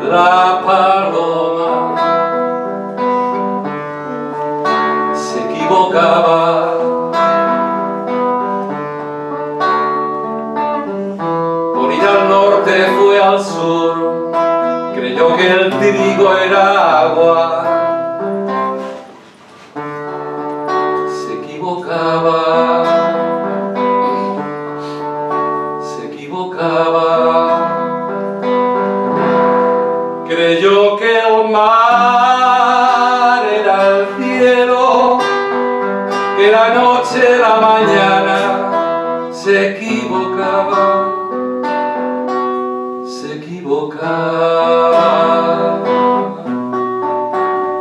la paloma, se equivocaba. Por ir al norte fue al sur, creyó que el trigo era agua. Se equivocaba, se equivocaba. Creyó que el mar era el cielo, que la noche la mañana. Se equivocaba, se equivocaba,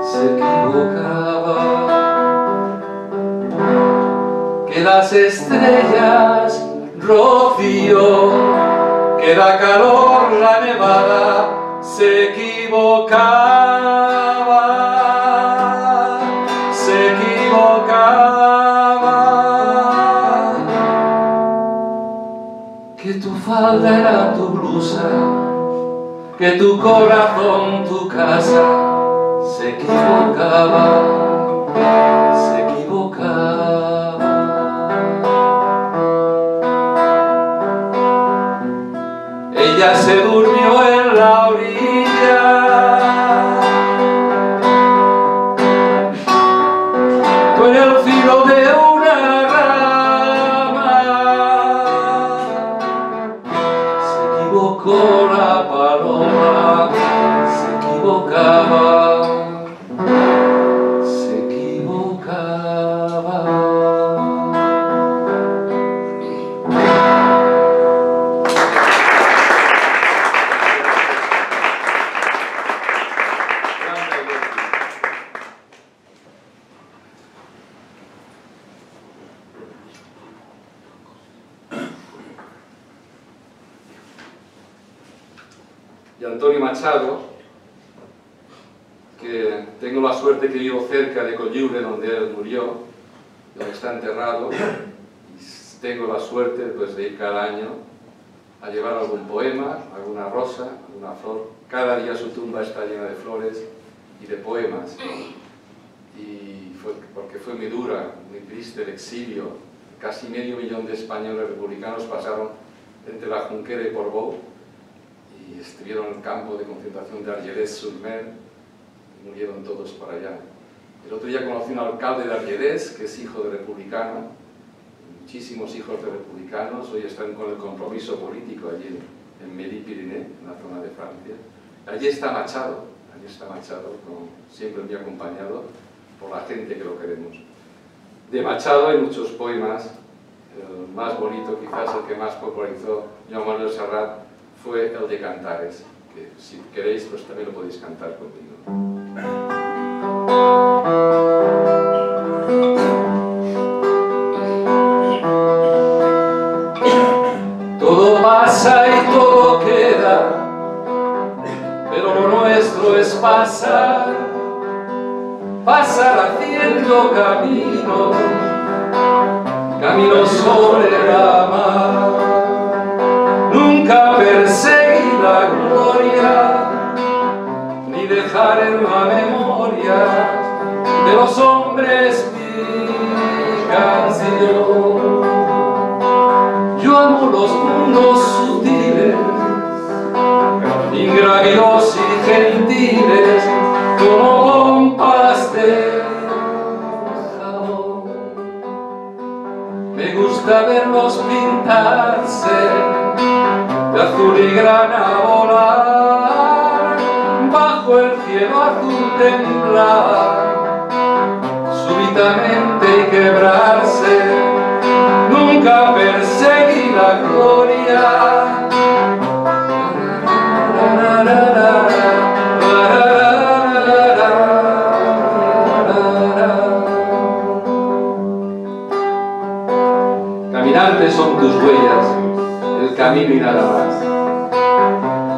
se equivocaba. Que las estrellas rocío, que da calor la nevada. Se equivocaba, se equivocaba. Que tu falda era tu blusa, que tu corazón tu casa. Se equivocaba, se equivocaba. Ella se durmió en la orilla, con el filo de una rama. Se equivocó la paloma, se equivocaba, se equivocaba. Y Antonio Machado, que tengo la suerte que vivo cerca de Coyure, donde él murió, donde está enterrado, y tengo la suerte pues, de ir cada año a llevar algún poema, alguna rosa, alguna flor. Cada día su tumba está llena de flores y de poemas. Y porque fue muy dura, muy triste el exilio. Casi 500 000 de españoles republicanos pasaron entre la Junquera y Portbou y estuvieron en el campo de concentración de Argelès-sur-Mer y murieron todos por allá. El otro día conocí a un alcalde de Argelès que es hijo de republicano, muchísimos hijos de republicanos, hoy están con el compromiso político allí en Midi-Pyrénées, en la zona de Francia. Allí está Machado, siempre muy acompañado por la gente que lo queremos. De Machado hay muchos poemas, el más bonito, quizás el que más popularizó Joan Manuel Serrat, fue el de Cantares, que si queréis pues también lo podéis cantar conmigo. Todo pasa y todo queda, pero lo nuestro es pasar, pasar haciendo camino, camino sobre la mar. Nunca perseguir la gloria, ni dejar en la memoria de los hombres mi canción. Yo amo los mundos sutiles, ingrávidos y gentiles, como pompas de jabón. Me gusta verlos pintarse de azul y grana volar bajo el cielo azul temblar súbitamente y quebrarse. Nunca perseguí la gloria. Caminantes son tus huellas, el camino y nada más.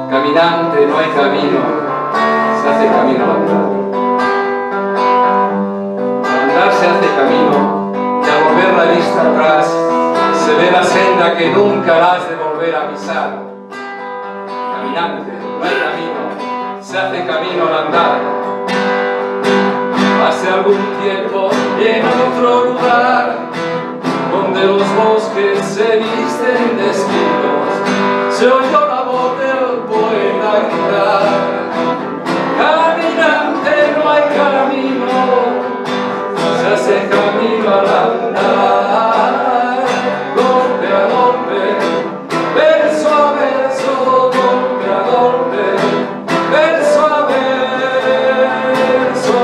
Caminante, no hay camino, se hace camino al andar. Al andar se hace camino y al volver la vista atrás se ve la senda que nunca has de volver a pisar. Caminante, no hay camino, se hace camino al andar. Hace algún tiempo y en otro lugar donde los bosques se visten de espinos, se oyó la voz del poeta gritar: caminante, no hay camino, se hace camino al andar, golpe a golpe, verso a verso, golpe a golpe, verso a verso.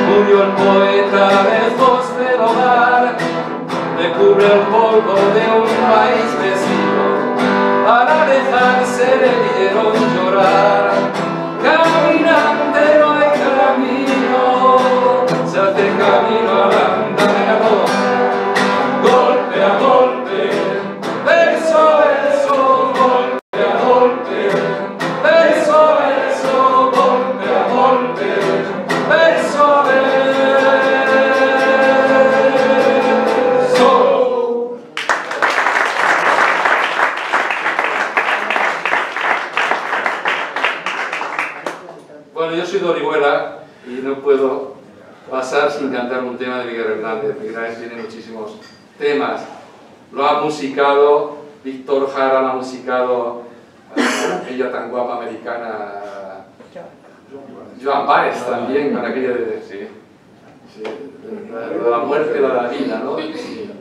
Murió el poeta lejos del hogar, le cubre el polvo de un país vecino, al alejarse le vieron llorar. Caminante, no hay camino, se hace camino al andar, golpe a golpe, verso a verso, golpe a golpe, verso a verso, golpe a golpe, verso a verso. Bueno, yo soy de Orihuela y no puedo pasar sin cantar un tema de Miguel Hernández. Miguel Hernández tiene muchísimos temas. Lo ha musicado Víctor Jara, lo ha musicado ella tan guapa americana, Joan Baez también, con aquella de... Sí, la muerte, la vida, ¿no? Sí.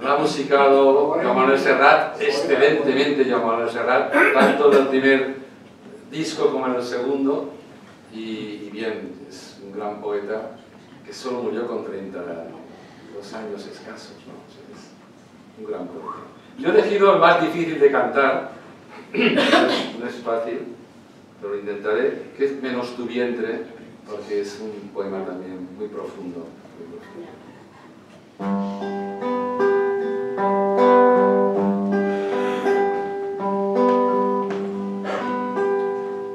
Lo ha musicado Joan Manuel Serrat, excelentemente Joan Manuel Serrat, tanto en el primer disco como en el segundo. Y bien, es un gran poeta que solo murió con 32 años escasos, ¿no? O sea, es un gran poeta. Yo he elegido el más difícil de cantar, no es fácil, pero lo intentaré, que es Menos tu vientre, porque es un poema también muy profundo.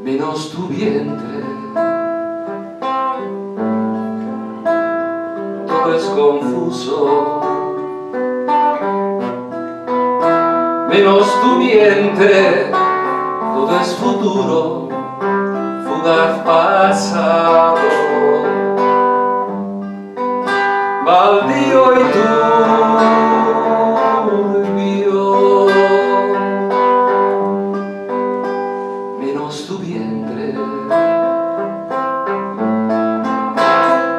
Menos tu vientre, todo es confuso. Menos tu vientre, todo es futuro, fugaz pasado. Baldío y turbio. Menos tu vientre,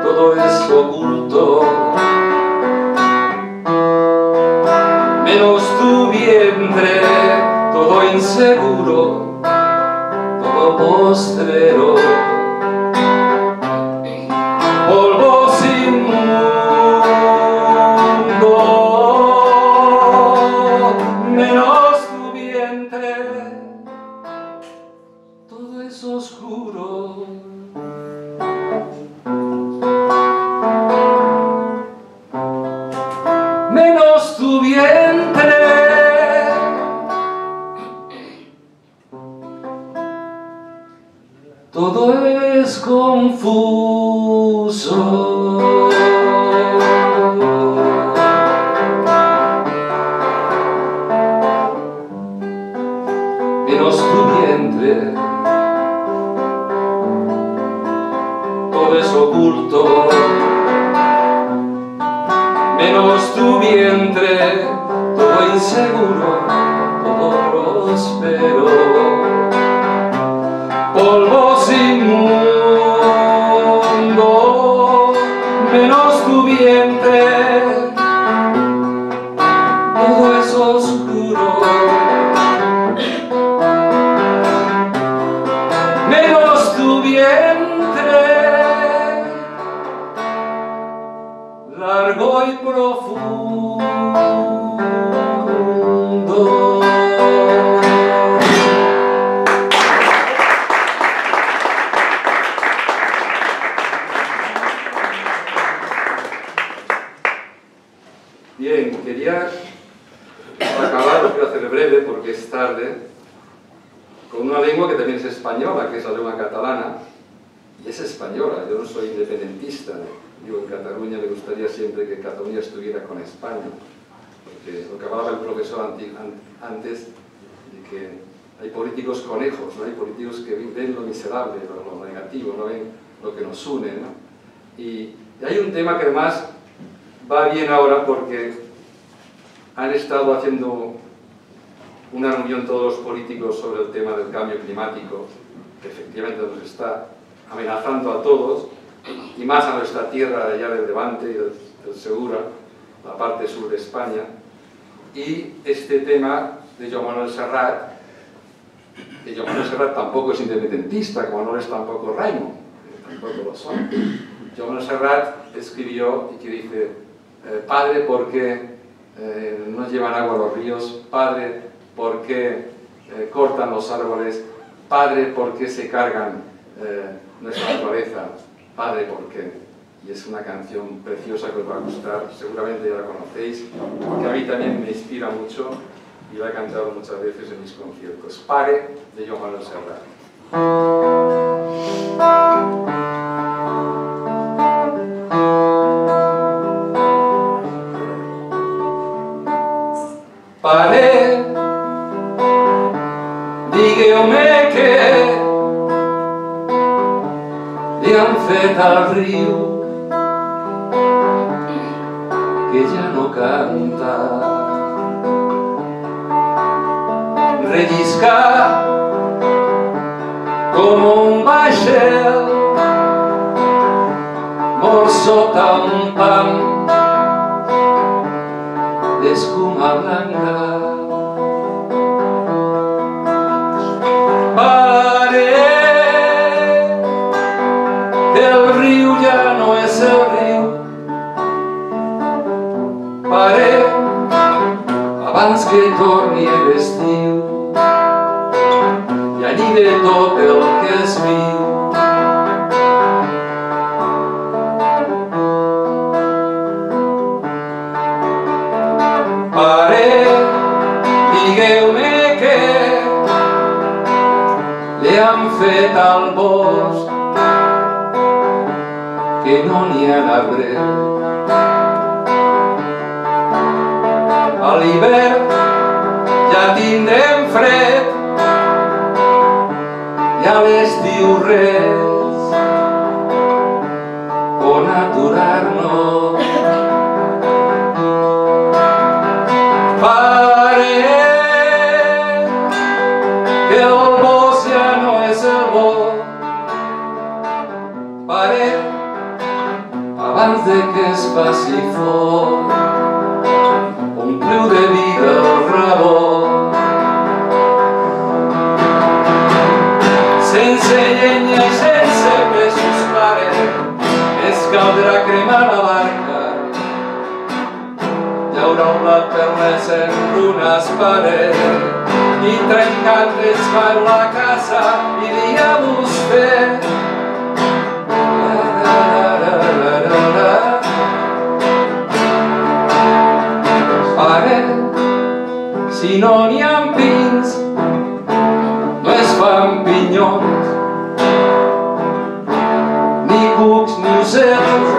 todo es oculto. Menos tu vientre, todo inseguro, todo postrero, polvo sin mundo. Menos tu vientre, todo es oscuro. Menos tu vientre, todo es confuso. Menos tu vientre, todo es oculto. Menos tu vientre, todo inseguro, todo próspero, polvo sin mundo. Menos tu vientre, largo y profundo. Bien, quería acabar, lo quiero hacer breve porque es tarde, con una lengua que también es española, que es la lengua catalana, y es española. Yo no soy independentista, digo, en Cataluña me gustaría siempre que Cataluña estuviera con España, porque lo que hablaba el profesor antes, de que hay políticos conejos, ¿no? Hay políticos que ven lo miserable, lo negativo, no ven lo que nos une, ¿no? Y hay un tema que además va bien ahora porque han estado haciendo una reunión todos los políticos sobre el tema del cambio climático, que efectivamente nos está amenazando a todos, y más a nuestra tierra allá del Levante y del Segura, la parte sur de España. Y este tema de Joan Manuel Serrat, que Joan Manuel Serrat tampoco es independentista, como no es tampoco Raimon, tampoco lo son. Joan Manuel Serrat escribió y que dice: padre, ¿por qué no llevan agua a los ríos? Padre, ¿por qué cortan los árboles? Padre, ¿por qué se cargan nuestra naturaleza? Padre, ¿por qué? Y es una canción preciosa que os va a gustar, seguramente ya la conocéis, que a mí también me inspira mucho y la he cantado muchas veces en mis conciertos. Pare, de Joan Manuel Serrat. Pare, digueu-me que li han fet al riu que ja no canta. Relliscar com un vaixell mort sota un pam d'escuma blanca. Pare, que el riu ja no és el riu. Pare, abans que torni l'estiu i anide tot el que es viu. Pare, digueu-me que li han fet al bosc que no n'hi ha arbre. A l'hivern ja tindrem fred i a l'estiu res on aturar-nos. Pare, que el bosc ja no és el bosc. Pare, abans de que es faci foc, ompliu de vida el rabó. Sense llenya i sense peixos, pare, es caldrà cremar la barca. Llaura un blat per les engrunes, pare, i trencant desfar la casa i dir a vostè. Pare, si no n'hi ha pins, no es fan pinyons, ni cucs ni ocells.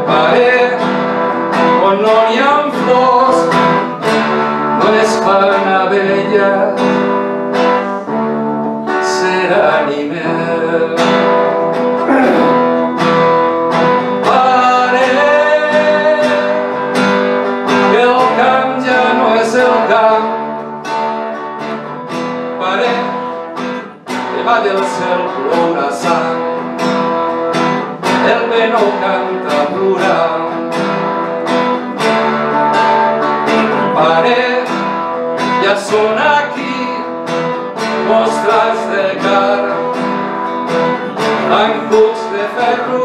Pare, on no n'hi ha flors, no es fan abelles, serà ni mel. Va del cel plourà sang, el vent no canta plorant. Pare, ja són aquí mostres de cara, amb cucs de ferro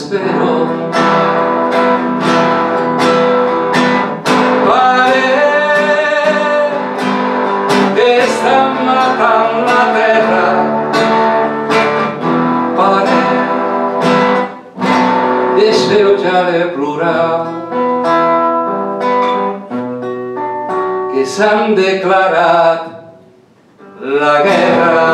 espero. Pare que estan matant la terra. Pare, deixeu ja de plorar, que s'han declarat la guerra.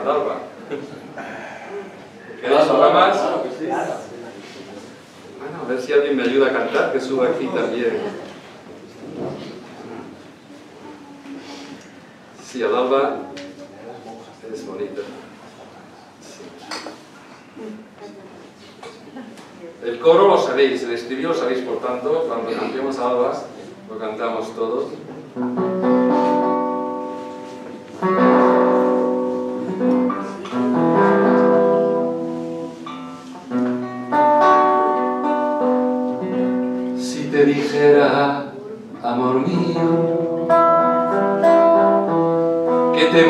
Adalba. ¿Quedas más? Bueno, a ver si alguien me ayuda a cantar, que suba aquí también. Sí, Adalba es bonita. Sí. El coro lo sabéis, el estribillo lo sabéis, por tanto, cuando cantemos Adalba, lo cantamos todos. Si te dijera, amor mío, que te